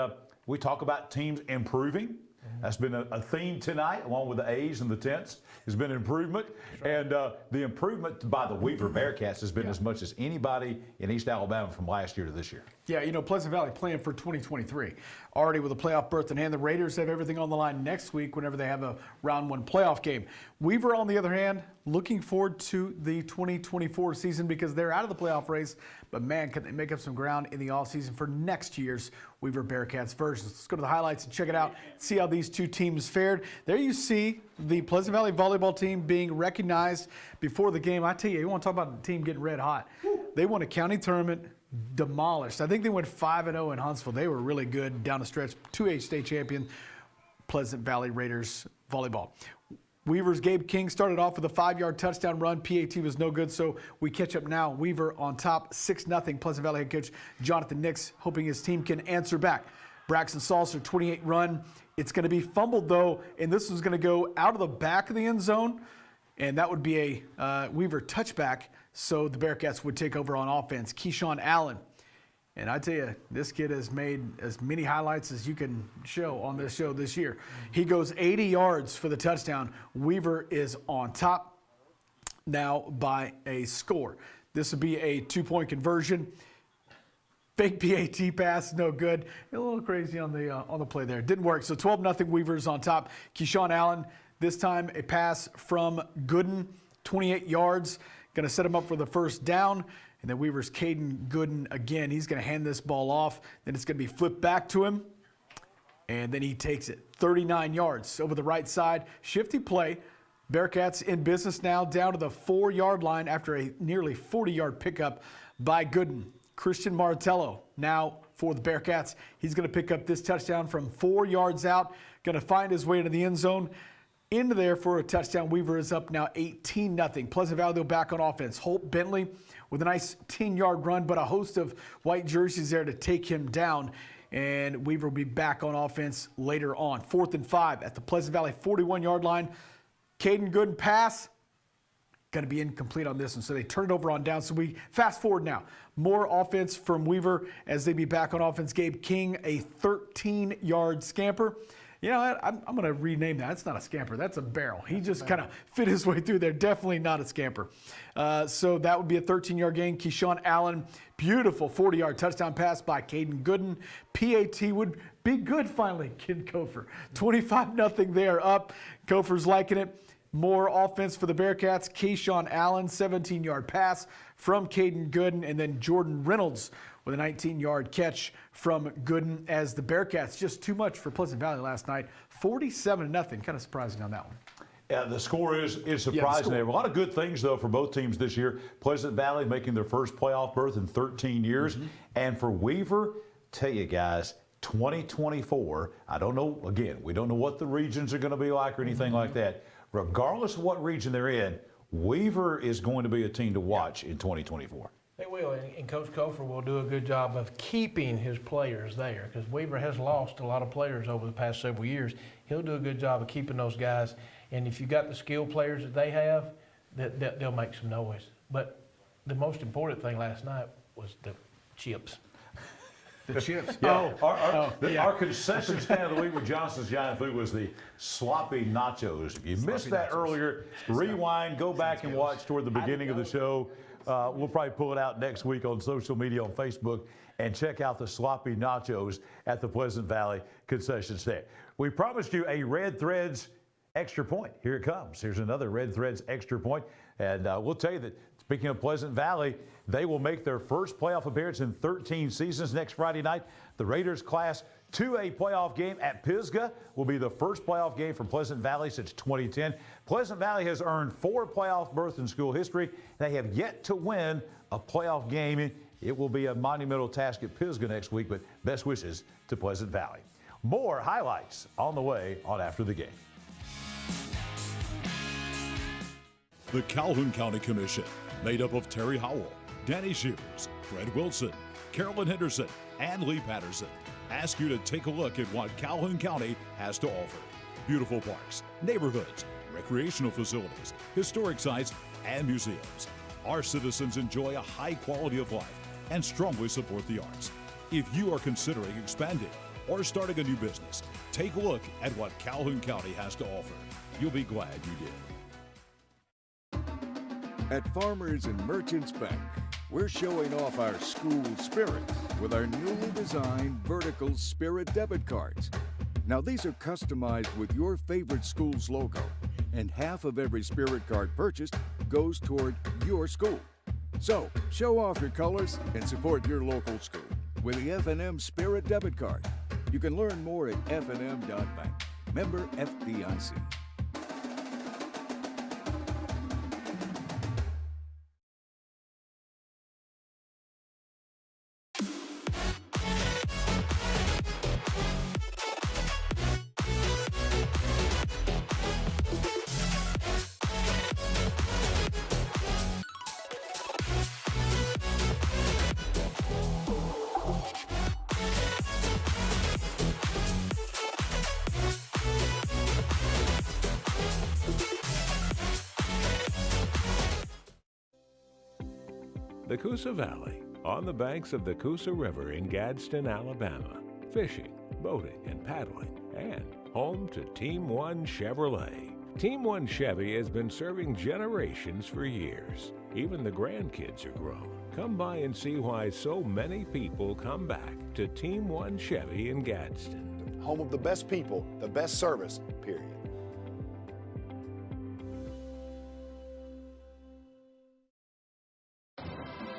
we talk about teams improving. That's been a theme tonight, along with the A's and the Tents, has been improvement. And the improvement by the Weaver Bearcats has been as much as anybody in East Alabama from last year to this year. Yeah, you know, Pleasant Valley playing for 2023. Already with a playoff berth in hand. The Raiders have everything on the line next week whenever they have a round one playoff game. Weaver, on the other hand, looking forward to the 2024 season because they're out of the playoff race. But, man, can they make up some ground in the offseason for next year's Weaver Bearcats versions. Let's go to the highlights and check it out, see how these two teams fared. There you see the Pleasant Valley volleyball team being recognized before the game. I tell you, you want to talk about the team getting red hot. They won a county tournament, demolished. I think they went 5-0 in Huntsville. They were really good down the stretch. 2A state champion, Pleasant Valley Raiders volleyball. Weaver's Gabe King started off with a 5-yard touchdown run. PAT was no good, so we catch up now. Weaver on top, 6-0. Pleasant Valley head coach Jonathan Nix hoping his team can answer back. Braxton Salser, 28 run. It's going to be fumbled, though, and this is going to go out of the back of the end zone, and that would be a Weaver touchback, so the Bearcats would take over on offense. Keyshawn Allen. And I tell you, this kid has made as many highlights as you can show on this show this year. He goes 80 yards for the touchdown. Weaver is on top now by a score. This would be a 2-point conversion. Fake PAT pass, no good. A little crazy on the play there. Didn't work. So 12-0 Weaver's on top. Keyshawn Allen, this time a pass from Gooden, 28 yards. Going to set him up for the first down. And then Weaver's Caden Gooden again. He's going to hand this ball off. Then it's going to be flipped back to him. And then he takes it 39 yards over the right side. Shifty play. Bearcats in business now down to the 4-yard line after a nearly 40-yard pickup by Gooden. Christian Martello now for the Bearcats. He's going to pick up this touchdown from 4 yards out. Going to find his way into the end zone. Into there for a touchdown. Weaver is up now 18-0. Pleasant Valley back on offense. Holt Bentley with a nice 10-yard run, but a host of white jerseys there to take him down. And Weaver will be back on offense later on. 4th and 5 at the Pleasant Valley 41-yard line. Caden Gooden pass. Going to be incomplete on this one, so they turn it over on down. So we fast forward now. More offense from Weaver as they be back on offense. Gabe King, a 13-yard scamper. You know what? I'm going to rename that. It's not a scamper. That's a barrel. He just kind of fit his way through there. Definitely not a scamper. So that would be a 13-yard gain. Keyshawn Allen, beautiful 40-yard touchdown pass by Caden Gooden. PAT would be good finally, Kid Kofor. 25-0 there up. Kofor's liking it. More offense for the Bearcats. Keyshawn Allen, 17-yard pass from Caden Gooden. And then Jordan Reynolds with a 19-yard catch from Gooden as the Bearcats. Just too much for Pleasant Valley last night. 47-0. Kind of surprising on that one. The score is surprising. There were a lot of good things, though, for both teams this year. Pleasant Valley making their first playoff berth in 13 years. And for Weaver, tell you guys, 2024, I don't know, again, we don't know what the regions are going to be like or anything like that. Regardless of what region they're in, Weaver is going to be a team to watch in 2024. They will, and Coach Kofor will do a good job of keeping his players there because Weaver has lost a lot of players over the past several years. He'll do a good job of keeping those guys. And if you got the skill players that they have, they'll make some noise. But the most important thing last night was the chips. The chips. Our concession stand of the week with Johnson's Giant Food was the sloppy nachos. If you missed that earlier, rewind, go back and watch toward the beginning of the show. We'll probably pull it out next week on social media on Facebook and check out the sloppy nachos at the Pleasant Valley concession stand. We promised you a Red Threads extra point. Here it comes. Here's another Red Threads extra point. And we'll tell you that, speaking of Pleasant Valley, they will make their first playoff appearance in 13 seasons next Friday night. The Raiders Class 2A playoff game at Pisgah will be the first playoff game for Pleasant Valley since 2010. Pleasant Valley has earned 4 playoff berths in school history. They have yet to win a playoff game. It will be a monumental task at Pisgah next week, but best wishes to Pleasant Valley. More highlights on the way on After the Game. The Calhoun County Commission, made up of Terry Howell, Danny Shears, Fred Wilson, Carolyn Henderson, and Lee Patterson, ask you to take a look at what Calhoun County has to offer. Beautiful parks, neighborhoods, recreational facilities, historic sites, and museums. Our citizens enjoy a high quality of life and strongly support the arts. If you are considering expanding or starting a new business, take a look at what Calhoun County has to offer. You'll be glad you did. At Farmers and Merchants Bank, we're showing off our school spirit with our newly designed Vertical Spirit debit cards. Now these are customized with your favorite school's logo, and half of every Spirit card purchased goes toward your school. So, show off your colors and support your local school with the F&M Spirit debit card. You can learn more at fnm.bank. Member FDIC. The Coosa Valley, on the banks of the Coosa River in Gadsden, Alabama. Fishing, boating, and paddling, and home to Team One Chevrolet. Team One Chevy has been serving generations for years. Even the grandkids are grown. Come by and see why so many people come back to Team One Chevy in Gadsden. Home of the best people, the best service, period.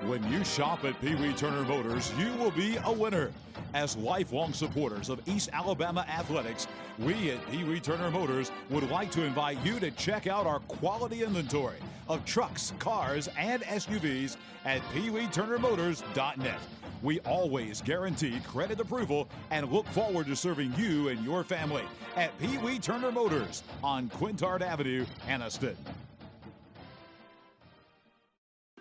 When you shop at Pee Wee Turner Motors, you will be a winner. As lifelong supporters of East Alabama athletics, we at Pee Wee Turner Motors would like to invite you to check out our quality inventory of trucks, cars, and SUVs at peeweeturnermotors.net. We always guarantee credit approval and look forward to serving you and your family at Pee Wee Turner Motors on Quintard Avenue, Anniston.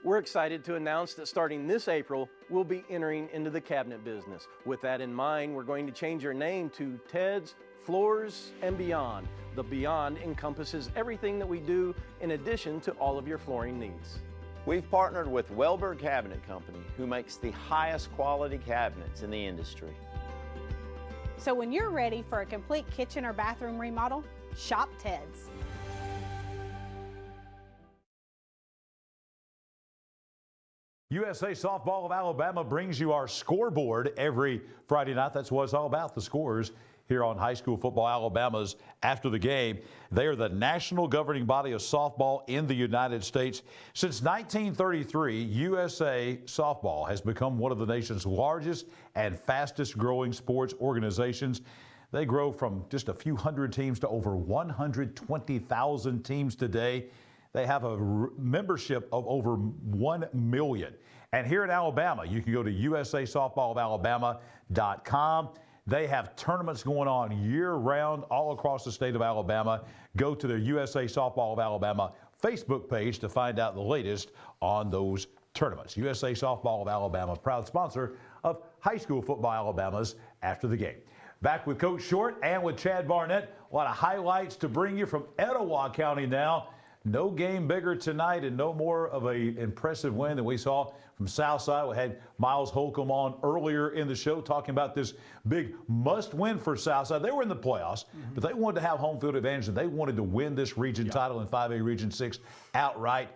We're excited to announce that starting this April, we'll be entering into the cabinet business. With that in mind, we're going to change our name to Ted's Floors and Beyond. The Beyond encompasses everything that we do in addition to all of your flooring needs. We've partnered with Welberg Cabinet Company, who makes the highest quality cabinets in the industry. So when you're ready for a complete kitchen or bathroom remodel, shop Ted's. USA Softball of Alabama brings you our scoreboard every Friday night. That's what it's all about, the scores here on High School Football Alabama's After the Game. They are the national governing body of softball in the United States. Since 1933, USA Softball has become one of the nation's largest and fastest growing sports organizations. They grow from just a few hundred teams to over 120,000 teams today. They have a membership of over 1 million. And here in Alabama, you can go to usasoftballofalabama.com. They have tournaments going on year-round all across the state of Alabama. Go to their USA Softball of Alabama Facebook page to find out the latest on those tournaments. USA Softball of Alabama, proud sponsor of high school football Alabama's After the Game. Back with Coach Short and with Chad Barnett. A lot of highlights to bring you from Etowah County now. No game bigger tonight and no more of an impressive win than we saw from Southside. We had Miles Holcomb on earlier in the show talking about this big must-win for Southside. They were in the playoffs, but they wanted to have home field advantage, and they wanted to win this region title in 5A Region 6 outright.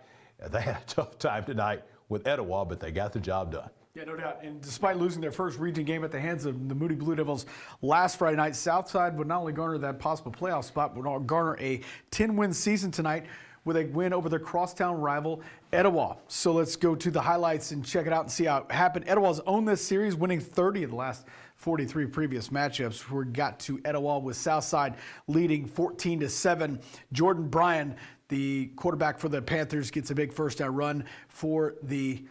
They had a tough time tonight with Etowah, but they got the job done. Yeah, no doubt. And despite losing their first region game at the hands of the Moody Blue Devils last Friday night, Southside would not only garner that possible playoff spot, but would garner a 10-win season tonight with a win over their crosstown rival, Etowah. So let's go to the highlights and check it out and see how it happened. Etowah's owned this series, winning 30 of the last 43 previous matchups. We got to Etowah with Southside leading 14-7. Jordan Bryan, the quarterback for the Panthers, gets a big first down run for the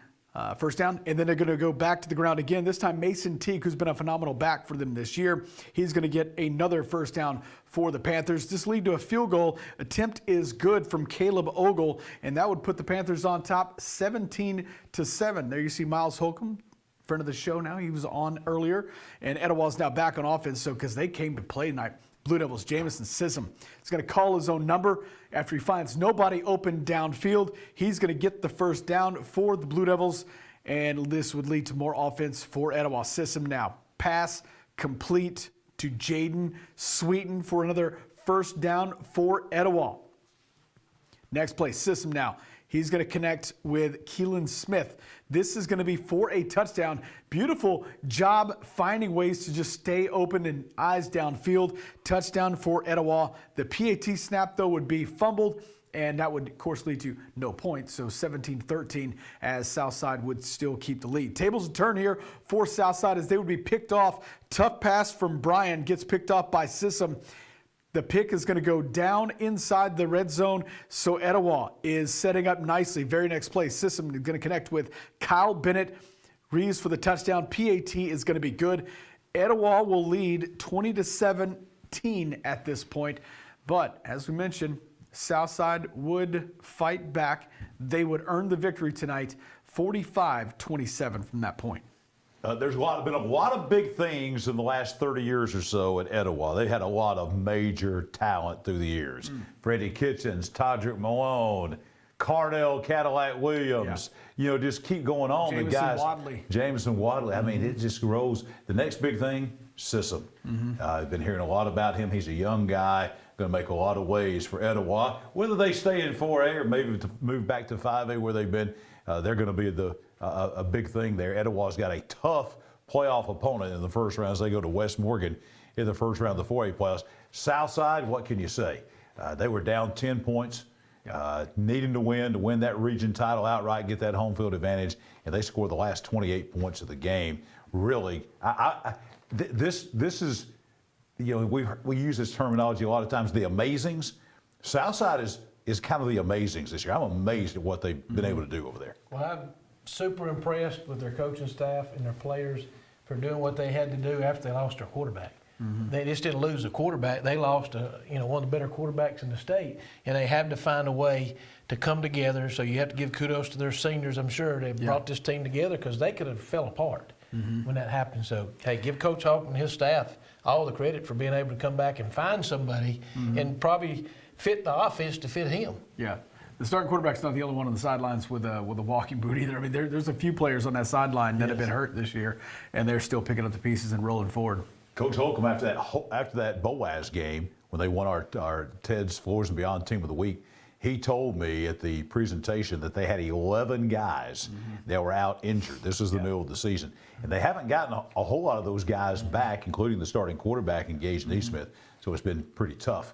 first down, and then they're going to go back to the ground again. This time, Mason Teague, who's been a phenomenal back for them this year, he's going to get another first down for the Panthers. This lead to a field goal attempt is good from Caleb Ogle, and that would put the Panthers on top 17-7. There you see Miles Holcomb, friend of the show now. He was on earlier, and Etowah's now back on offense, so because they came to play tonight. Blue Devils, Jamison Sissom is going to call his own number after he finds nobody open downfield. He's going to get the first down for the Blue Devils, and this would lead to more offense for Etowah. Sissom now pass complete to Jaden Sweeten for another first down for Etowah. Next play, Sissom now. He's going to connect with Keelan Smith. This is going to be for a touchdown. Beautiful job finding ways to just stay open and eyes downfield. Touchdown for Etowah. The PAT snap, though, would be fumbled, and that would, of course, lead to no points. So 17-13 as Southside would still keep the lead. Tables turn here for Southside as they would be picked off. Tough pass from Bryan gets picked off by Sissom. The pick is going to go down inside the red zone, so Etowah is setting up nicely. Very next play, Sissom is going to connect with Kyle Bennett. Reeves for the touchdown. PAT is going to be good. Etowah will lead 20-17 at this point, but as we mentioned, Southside would fight back. They would earn the victory tonight, 45-27 from that point. There's been a lot of big things in the last 30 years or so at Etowah. They had a lot of major talent through the years. Freddie Kitchens, Todrick Malone, Cardell Cadillac Williams. You know, just keep going on. Jameson the guys, Wadley. Jameson Wadley. I mean, it just grows. The next big thing, Sissom. I've been hearing a lot about him. He's a young guy, going to make a lot of waves for Etowah. Whether they stay in 4A or maybe to move back to 5A where they've been, they're going to be a big thing there. Etowah's got a tough playoff opponent in the first round as they go to West Morgan in the first round of the 4A playoffs. Southside, what can you say? They were down 10 points, needing to win that region title outright, get that home field advantage, and they scored the last 28 points of the game. Really, this is, you know, we use this terminology a lot of times, the amazings. Southside is kind of the amazings this year. I'm amazed at what they've been able to do over there. Well, I'm super impressed with their coaching staff and their players for doing what they had to do after they lost their quarterback. They just didn't lose a quarterback. They lost one of the better quarterbacks in the state, and they had to find a way to come together. So you have to give kudos to their seniors. I'm sure they brought this team together because they could have fell apart when that happened. So, hey, give Coach Hawk and his staff all the credit for being able to come back and find somebody and probably fit the offense to fit him. Yeah. The starting quarterback's not the only one on the sidelines with a walking boot either. I mean, there's a few players on that sideline that have been hurt this year, and they're still picking up the pieces and rolling forward. Coach Holcomb, after that Boaz game, when they won our Ted's Floors and Beyond Team of the Week, he told me at the presentation that they had 11 guys that were out injured. This is the middle of the season. And they haven't gotten a whole lot of those guys back, including the starting quarterback, Gage Neesmith. So it's been pretty tough.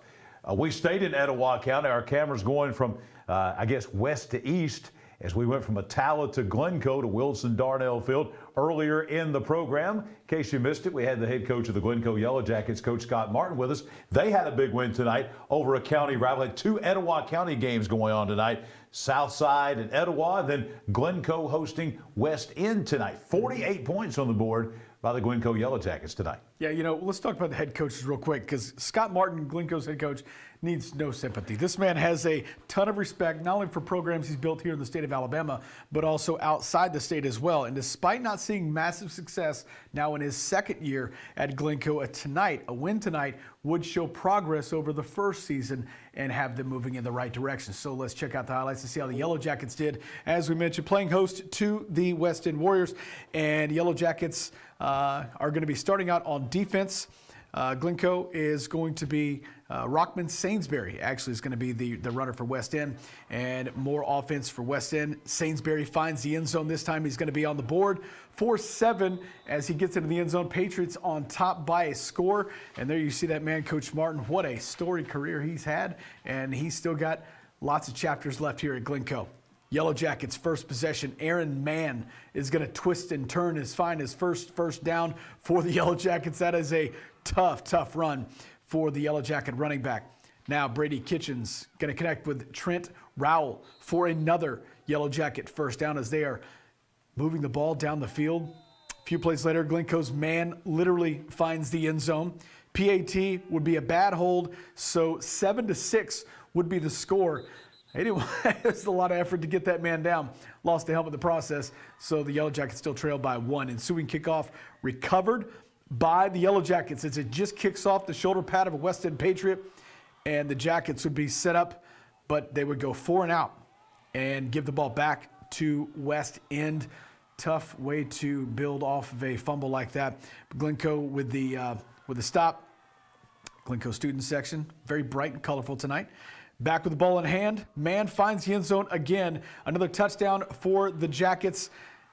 We stayed in Etowah County. Our camera's going from, I guess, west to east as we went from Attala to Glencoe to Wilson Darnell Field. earlier in the program. In case you missed it, we had the head coach of the Glencoe Yellow Jackets, Coach Scott Martin, with us. They had a big win tonight over a county rival. 2 Etowah County games going on tonight. Southside and Etowah, then Glencoe hosting West End tonight. 48 points on the board by the Glencoe Yellow Jackets tonight. Yeah, let's talk about the head coaches real quick, because Scott Martin, Glencoe's head coach, needs no sympathy. This man has a ton of respect, not only for programs he's built here in the state of Alabama, but also outside the state as well. And despite not seeing massive success now in his second year at Glencoe, a win tonight would show progress over the first season and have them moving in the right direction. So let's check out the highlights to see how the Yellow Jackets did. As we mentioned, playing host to the West End Warriors, and Yellow Jackets are going to be starting out on defense. Glencoe is going to be Rockman Sainsbury actually is going to be the runner for West End, and more offense for West End. Sainsbury finds the end zone this time. He's going to be on the board for 7 as he gets into the end zone. Patriots on top by a score, and there you see that man, Coach Martin. What a storied career he's had, and he's still got lots of chapters left here at Glencoe. Yellow Jackets first possession. Aaron Mann is going to twist and turn his first down for the Yellow Jackets. That is a tough run for the Yellow Jacket running back. Now Brady Kitchens going to connect with Trent Rowell for another Yellow Jacket first down as they are moving the ball down the field. A few plays later, Glencoe's man literally finds the end zone. PAT would be a bad hold, so 7-6 would be the score. It was a lot of effort to get that man down. Lost the helmet in the process, so the Yellow Jackets still trailed by 1. Ensuing kickoff recovered by the Yellow Jackets as it just kicks off the shoulder pad of a West End Patriot, and the Jackets would be set up, but they would go 4 and out and give the ball back to West End. Tough way to build off of a fumble like that. Glencoe with the stop. Glencoe student section, very bright and colorful tonight. Back with the ball in hand. Man finds the end zone again. Another touchdown for the Jackets.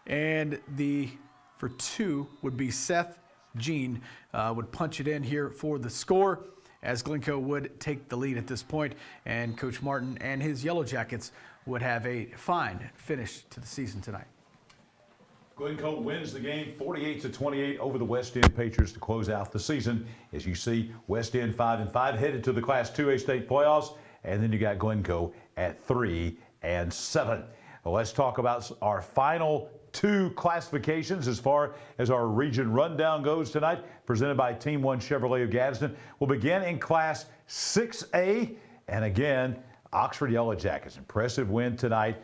And for 2 would be Seth Jean would punch it in here for the score, as Glencoe would take the lead at this point. And Coach Martin and his Yellow Jackets would have a fine finish to the season tonight. Glencoe wins the game 48-28 over the West End Patriots to close out the season. As you see, West End 5-5 headed to the Class 2A state playoffs. And then you got Glencoe at 3-7. Well, let's talk about our final 2 classifications as far as our region rundown goes tonight, presented by Team 1 Chevrolet of Gadsden. We'll begin in Class 6A. And again, Oxford Yellow Jackets, impressive win tonight.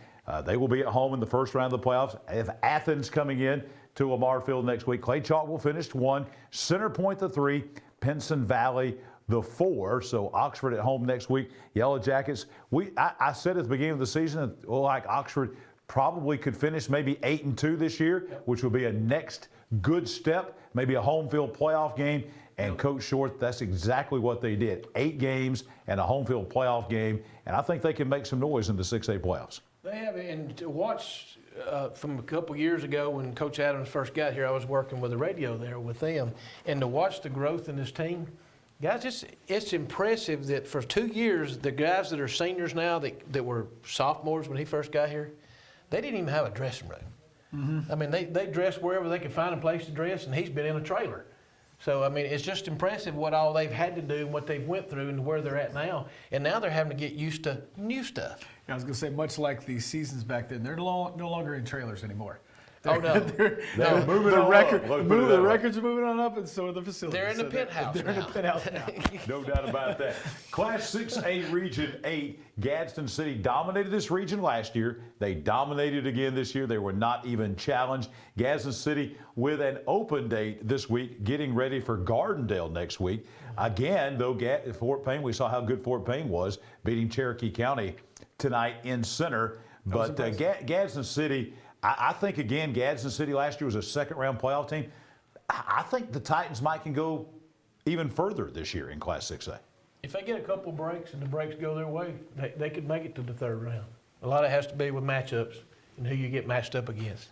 They will be at home in the first round of the playoffs. They have Athens coming in to Lamar Field next week. Clay Chalk finished 1, Center Point the 3, Pinson Valley the 4. So Oxford at home next week. Yellow Jackets, I said at the beginning of the season, like Oxford probably could finish maybe 8-2 this year, which will be a next good step, maybe a home field playoff game. And Coach Short, that's exactly what they did. 8 games and a home field playoff game. And I think they can make some noise in the 6A playoffs. They have, and to watch from a couple years ago when Coach Adams first got here, I was working with the radio there with them, and to watch the growth in this team, guys, it's impressive that for 2 years, the guys that are seniors now that were sophomores when he first got here, they didn't even have a dressing room. Mm-hmm. I mean, they dress wherever they could find a place to dress, and he's been in a trailer. So, I mean, it's just impressive what all they've had to do and what they've went through and where they're at now. And now they're having to get used to new stuff. Yeah, I was going to say, much like the seasons back then, they're no longer in trailers anymore. Oh, no. They're moving the records are moving on up, and so are the facilities. They're in the penthouse They're in the penthouse now. No doubt about that. Class 6A Region 8, Gadsden City dominated this region last year. They dominated again this year. They were not even challenged. Gadsden City with an open date this week, getting ready for Gardendale next week. Again, though, Fort Payne, we saw how good Fort Payne was, beating Cherokee County tonight in Center. But Gadsden City, I think, again, Gadsden City last year was a second-round playoff team. I think the Titans can go even further this year in Class 6A. If they get a couple breaks and the breaks go their way, they could make it to the third round. A lot of it has to be with matchups and who you get matched up against.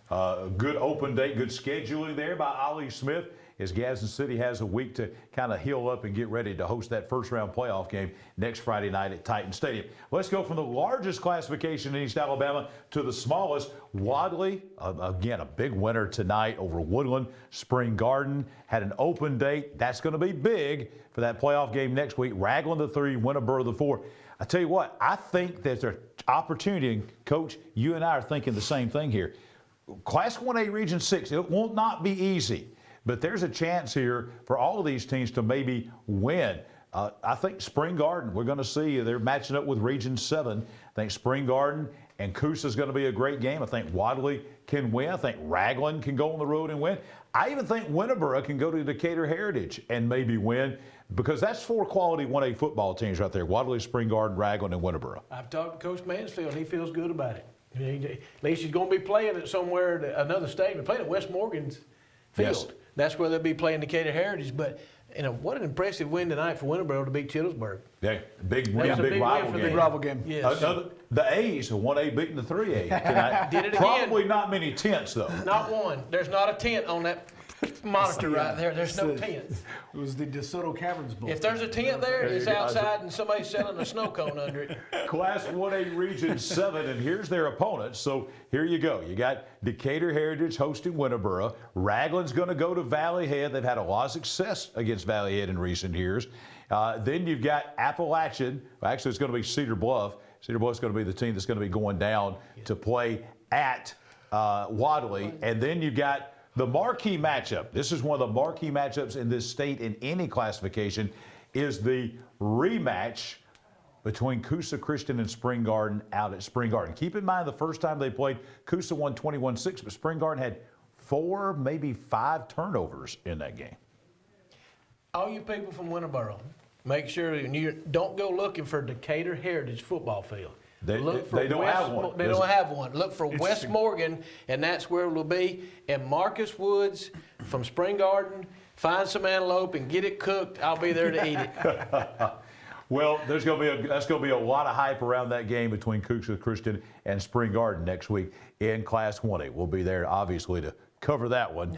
Good open date, good scheduling there by Ollie Smith as Gadsden City has a week to kind of heal up and get ready to host that first-round playoff game next Friday night at Titan Stadium. Let's go from the largest classification in East Alabama to the smallest. Wadley, again, a big winner tonight over Woodland. Spring Garden had an open date. That's going to be big for that playoff game next week. Ragland the 3, Winterboro the 4. I tell you what, I think there's an opportunity, and Coach, you and I are thinking the same thing here. Class 1A Region 6, it will not be easy, but there's a chance here for all of these teams to maybe win. I think Spring Garden, we're going to see, they're matching up with Region 7. I think Spring Garden and Coosa is going to be a great game. I think Wadley can win. I think Ragland can go on the road and win. I even think Winterboro can go to Decatur Heritage and maybe win, because that's 4 quality 1A football teams right there: Wadley, Spring Garden, Ragland, and Winterboro. I've talked to Coach Mansfield. He feels good about it. At least he's going to be playing at somewhere, another stadium. Playing at West Morgan's field. Yes. That's where they'll be playing Decatur Heritage. But what an impressive win tonight for Winterboro to beat Childersburg. Yeah, big win, That's a big rival game. Big rival game. Yes. The A's, 1A beating the 3A tonight. Did it again. Probably not many tents, though. Not one. There's not a tent on that monitor right there. There's no tent. It was the DeSoto Caverns Bowl. If there's a tent there, it's outside and somebody's selling a snow cone under it. Class 1A Region 7, and here's their opponents. So here you go. You got Decatur Heritage hosting Winterboro. Ragland's going to go to Valley Head. They've had a lot of success against Valley Head in recent years. Then you've got Appalachian. Actually, it's going to be Cedar Bluff. Cedar Bluff's going to be the team that's going to be going down to play at Wadley. And then you've got the marquee matchup. This is one of the marquee matchups in this state in any classification, is the rematch between Coosa Christian and Spring Garden out at Spring Garden. Keep in mind, the first time they played, Coosa won 21-6, but Spring Garden had 4, maybe 5 turnovers in that game. All you people from Winterboro, make sure you don't go looking for Decatur Heritage football field. They don't have one. They don't have one. Look for West Morgan, and that's where it will be. And Marcus Woods from Spring Garden, find some antelope and get it cooked. I'll be there to eat it. Well, that's going to be a lot of hype around that game between Coosa Christian and Spring Garden next week in Class 1A. We'll be there, obviously, to cover that one.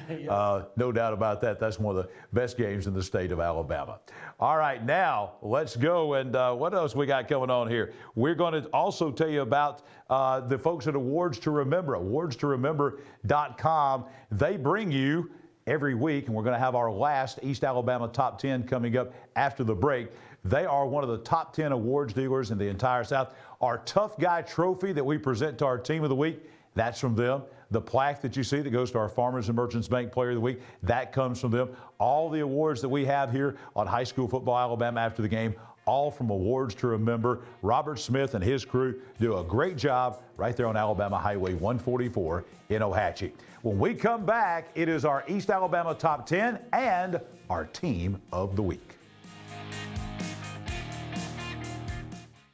No doubt about that. That's one of the best games in the state of Alabama. All right, now let's go. And what else we got coming on here? We're going to also tell you about the folks at Awards to Remember, awardstoRemember.com. They bring you every week, and we're going to have our last East Alabama Top 10 coming up after the break. They are one of the top 10 awards dealers in the entire South. Our Tough Guy Trophy that we present to our Team of the Week, that's from them. The plaque that you see that goes to our Farmers and Merchants Bank Player of the Week, that comes from them. All the awards that we have here on High School Football Alabama after the game, all from Awards to Remember. Robert Smith and his crew do a great job right there on Alabama Highway 144 in Ohatchee. When we come back, it is our East Alabama Top 10 and our Team of the Week.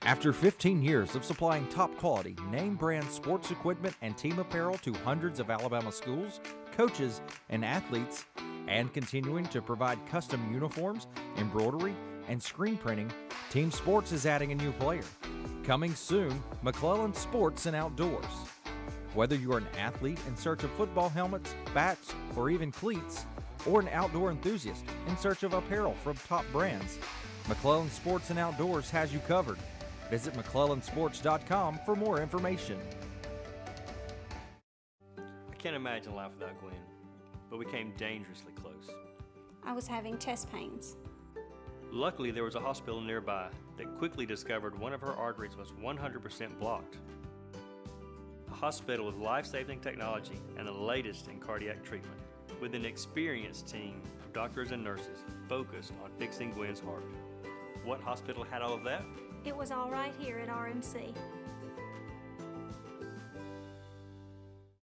After 15 years of supplying top quality, name brand sports equipment and team apparel to hundreds of Alabama schools, coaches, and athletes, and continuing to provide custom uniforms, embroidery, and screen printing, Team Sports is adding a new player. Coming soon, McClellan Sports and Outdoors. Whether you're an athlete in search of football helmets, bats, or even cleats, or an outdoor enthusiast in search of apparel from top brands, McClellan Sports and Outdoors has you covered. Visit McClellansports.com for more information. I can't imagine life without Gwen, but we came dangerously close. I was having chest pains. Luckily, there was a hospital nearby that quickly discovered one of her arteries was 100% blocked. A hospital with life-saving technology and the latest in cardiac treatment, with an experienced team of doctors and nurses focused on fixing Gwen's heart. What hospital had all of that? It was all right here at RMC.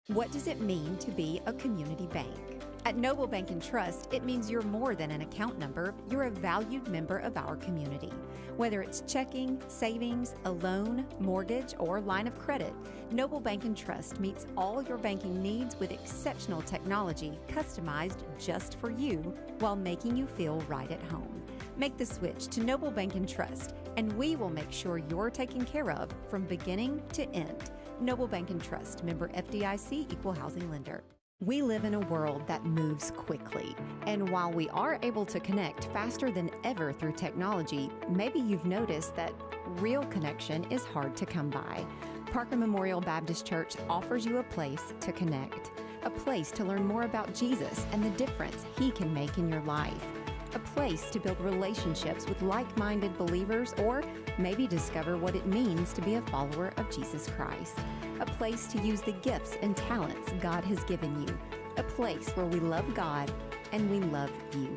What does it mean to be a community bank? At Noble Bank and Trust, it means you're more than an account number, you're a valued member of our community. Whether it's checking, savings, a loan, mortgage, or line of credit, Noble Bank and Trust meets all your banking needs with exceptional technology customized just for you while making you feel right at home. Make the switch to Noble Bank and Trust, and we will make sure you're taken care of from beginning to end. Noble Bank and Trust, member FDIC, equal housing lender. We live in a world that moves quickly, and while we are able to connect faster than ever through technology, maybe you've noticed that real connection is hard to come by. Parker Memorial Baptist Church offers you a place to connect, a place to learn more about Jesus and the difference He can make in your life, a place to build relationships with like-minded believers, or maybe discover what it means to be a follower of Jesus Christ. A place to use the gifts and talents God has given you. A place where we love God and we love you.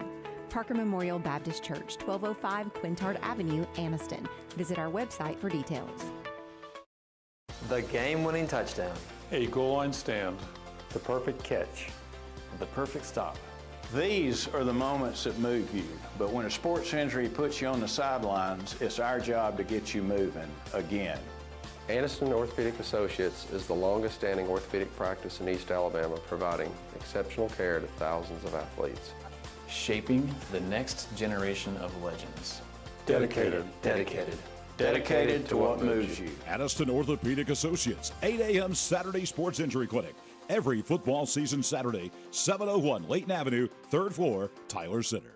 Parker Memorial Baptist Church, 1205 Quintard Avenue, Anniston. Visit our website for details. The game-winning touchdown. A goal line stand. The perfect catch. The perfect stop. These are the moments that move you, but when a sports injury puts you on the sidelines, it's our job to get you moving again. Anniston Orthopedic Associates is the longest-standing orthopedic practice in East Alabama, providing exceptional care to thousands of athletes. Shaping the next generation of legends. Dedicated. Dedicated to what moves you. Anniston Orthopedic Associates, 8 a.m. Saturday Sports Injury Clinic. Every football season Saturday, 701 Layton Avenue, 3rd floor, Tyler Center.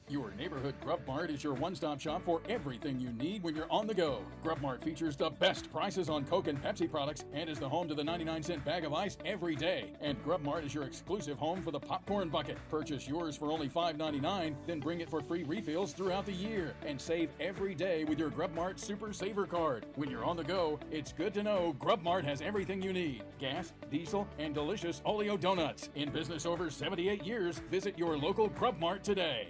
Your neighborhood Grub Mart is your one-stop shop for everything you need when you're on the go. Grub Mart features the best prices on Coke and Pepsi products and is the home to the 99-cent bag of ice every day. And Grub Mart is your exclusive home for the popcorn bucket. Purchase yours for only $5.99, then bring it for free refills throughout the year. And save every day with your Grub Mart Super Saver card. When you're on the go, it's good to know Grub Mart has everything you need. Gas, diesel, and delicious Oleo donuts. In business over 78 years, visit your local Grub Mart today.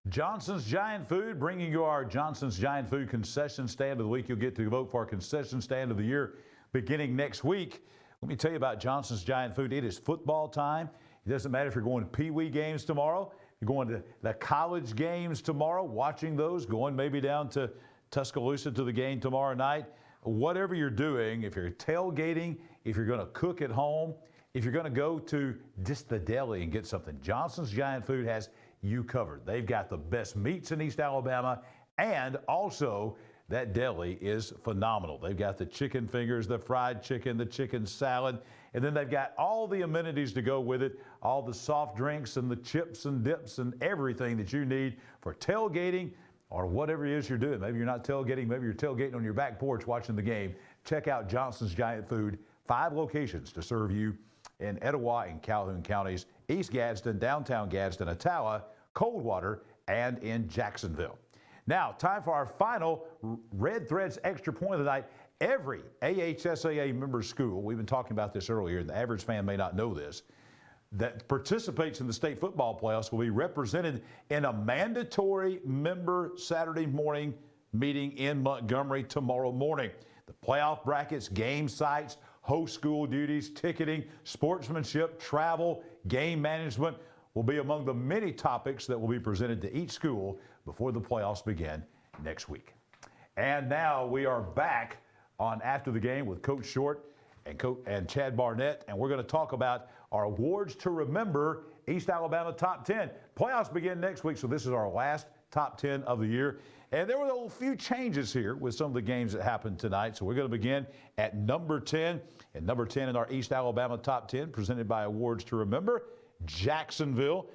Johnson's Giant Food bringing you our Johnson's Giant Food Concession Stand of the Week. You'll get to vote for our Concession Stand of the Year beginning next week. Let me tell you about Johnson's Giant Food. It is football time. It doesn't matter if you're going to Pee Wee games tomorrow, you're going to the college games tomorrow, watching those, going maybe down to Tuscaloosa to the game tomorrow night. Whatever you're doing, if you're tailgating, if you're going to cook at home, if you're going to go to just the deli and get something, Johnson's Giant Food has you covered. They've got the best meats in East Alabama, and also that deli is phenomenal. They've got the chicken fingers, the fried chicken, the chicken salad, and then they've got all the amenities to go with it, all the soft drinks and the chips and dips and everything that you need for tailgating or whatever it is you're doing. Maybe you're not tailgating, maybe you're tailgating on your back porch watching the game. Check out Johnson's Giant Food, 5 locations to serve you in Etowah and Calhoun counties, East Gadsden, downtown Gadsden, Attala, Coldwater, and in Jacksonville. Now, time for our final Red Threads Extra Point of the night. Every AHSAA member school, we've been talking about this earlier, and the average fan may not know this, that participates in the state football playoffs will be represented in a mandatory member Saturday morning meeting in Montgomery tomorrow morning. The playoff brackets, game sites, host school duties, ticketing, sportsmanship, travel, game management will be among the many topics that will be presented to each school before the playoffs begin next week. And now we are back on After the Game with Coach Short and Chad Barnett, and we're going to talk about our awards to remember East Alabama Top 10. Playoffs begin next week, so this is our last Top 10 of the year. And there were a few changes here with some of the games that happened tonight. So we're going to begin at number 10. And number 10 in our East Alabama Top 10, presented by Awards to Remember, Jacksonville.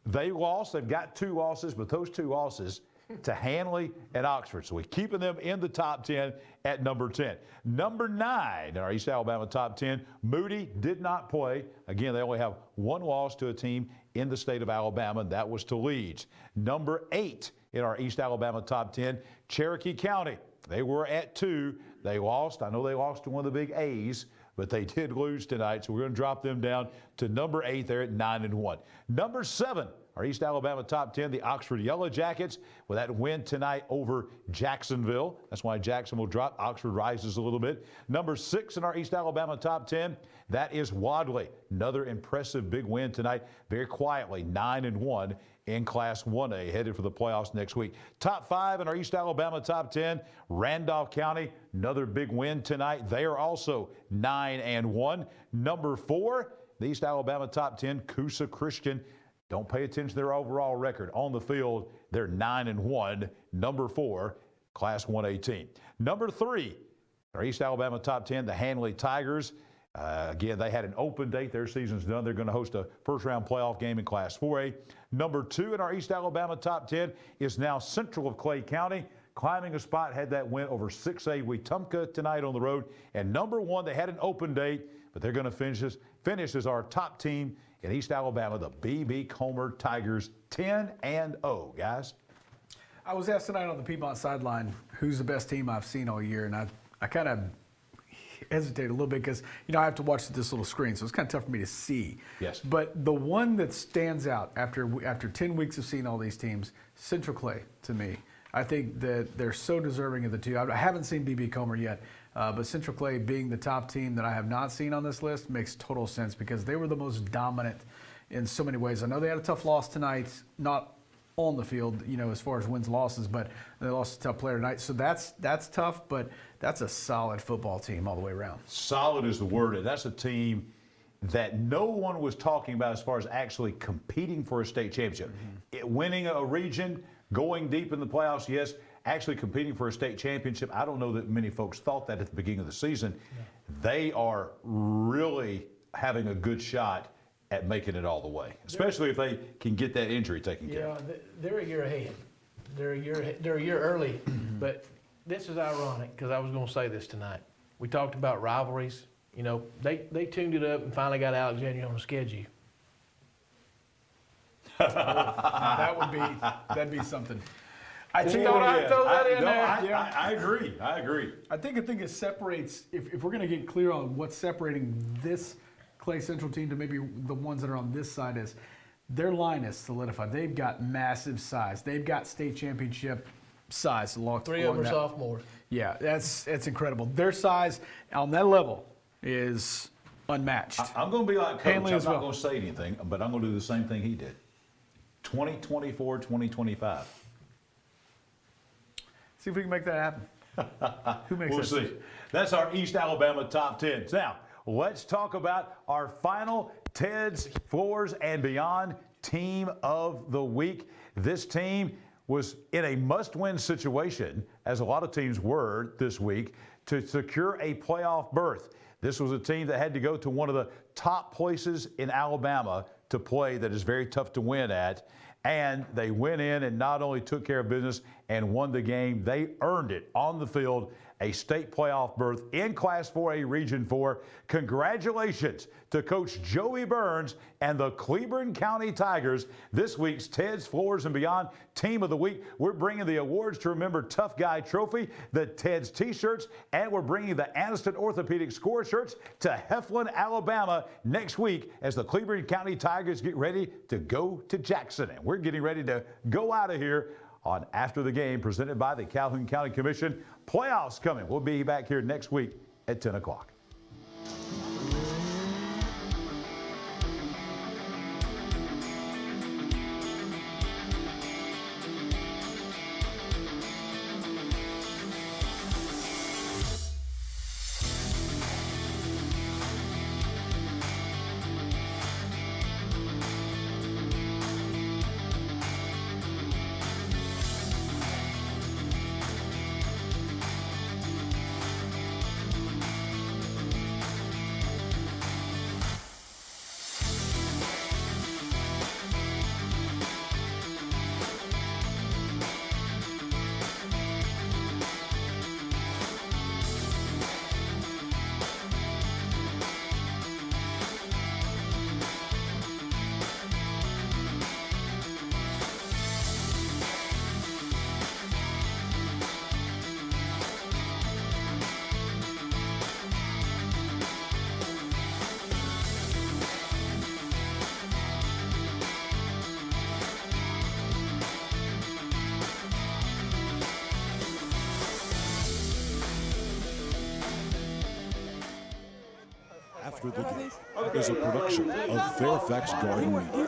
They lost. They've got 2 losses, but those 2 losses to Handley and Oxford. So we're keeping them in the top 10 at number 10. Number 9 in our East Alabama Top 10, Moody did not play. Again, they only have 1 loss to a team in the state of Alabama, and that was to Leeds. Number 8 in our East Alabama Top 10, Cherokee County. They were at 2. They lost. I know they lost to one of the big A's, but they did lose tonight, so we're going to drop them down to number 8 there at 9-1. Number 7, our East Alabama Top 10, the Oxford Yellow Jackets, with that win tonight over Jacksonville. That's why Jacksonville dropped. Oxford rises a little bit. Number 6 in our East Alabama Top 10, that is Wadley. Another impressive big win tonight, very quietly, 9-1 in Class 1A, headed for the playoffs next week. Top 5 in our East Alabama Top 10, Randolph County, another big win tonight. They are also 9-1. Number 4, the East Alabama Top 10, Coosa Christian. Don't pay attention to their overall record. On the field, they're 9-1. Number 4, Class 1A team. Number 3, our East Alabama Top 10, the Handley Tigers. Again, they had an open date. Their season's done. They're going to host a first-round playoff game in Class 4A. Number 2 in our East Alabama top 10 is now Central of Clay County, climbing a spot, had that win over 6A Wetumpka tonight on the road. And number 1, they had an open date, but they're going to finish as our top team in East Alabama, the B.B. Comer Tigers, 10-0, guys. I was asked tonight on the Piedmont sideline who's the best team I've seen all year, and I kind of hesitate a little bit because, you know, I have to watch this little screen, so it's kind of tough for me to see. Yes. But the one that stands out after 10 weeks of seeing all these teams, Central Clay, to me. I think that they're so deserving of the two. I haven't seen B.B. Comer yet, but Central Clay being the top team that I have not seen on this list makes total sense because they were the most dominant in so many ways. I know they had a tough loss tonight, not on the field, you know, as far as wins, losses, but they lost a tough player tonight. So that's tough, but that's a solid football team all the way around. Solid is the word, and that's a team that no one was talking about as far as actually competing for a state championship. Winning a region, going deep in the playoffs, yes. Actually competing for a state championship, I don't know that many folks thought that at the beginning of the season. Yeah. They are really having a good shot at making it all the way, especially if they can get that injury taken care of. Yeah, they're a year ahead. They're a year early, but this is ironic because I was going to say this tonight. We talked about rivalries. You know, they tuned it up and finally got Alexandria on the schedule. That'd be something. I just thought I'd throw that in there. I agree. I think the thing that separates, if we're going to get clear on what's separating this Clay Central team to maybe the ones that are on this side, is their line is solidified. They've got massive size. They've got state championship size. Three of them are sophomores. Yeah, that's incredible. Their size on that level is unmatched. I'm going to be like Coach. Hanley I'm not going to say anything, but I'm going to do the same thing he did. 2024, 2025. See if we can make that happen. Who makes We'll that see. That's our East Alabama top 10s. Now, let's talk about our final Ted's, Floors, and Beyond Team of the Week. This team was in a must-win situation, as a lot of teams were this week, to secure a playoff berth. This was a team that had to go to one of the top places in Alabama to play that is very tough to win at. And they went in and not only took care of business and won the game, they earned it on the field, a state playoff berth in Class 4A Region 4. Congratulations to Coach Joey Burns and the Cleburne County Tigers, this week's Ted's, Floors, and Beyond Team of the Week. We're bringing the awards to remember Tough Guy Trophy, the Ted's T-shirts, and we're bringing the Anniston Orthopedic Score shirts to Heflin, Alabama next week as the Cleburne County Tigers get ready to go to Jackson. And we're getting ready to go out of here on After the Game, presented by the Calhoun County Commission. Playoffs coming. We'll be back here next week at 10 o'clock. After the Game is a production of Fairfax Garden Media.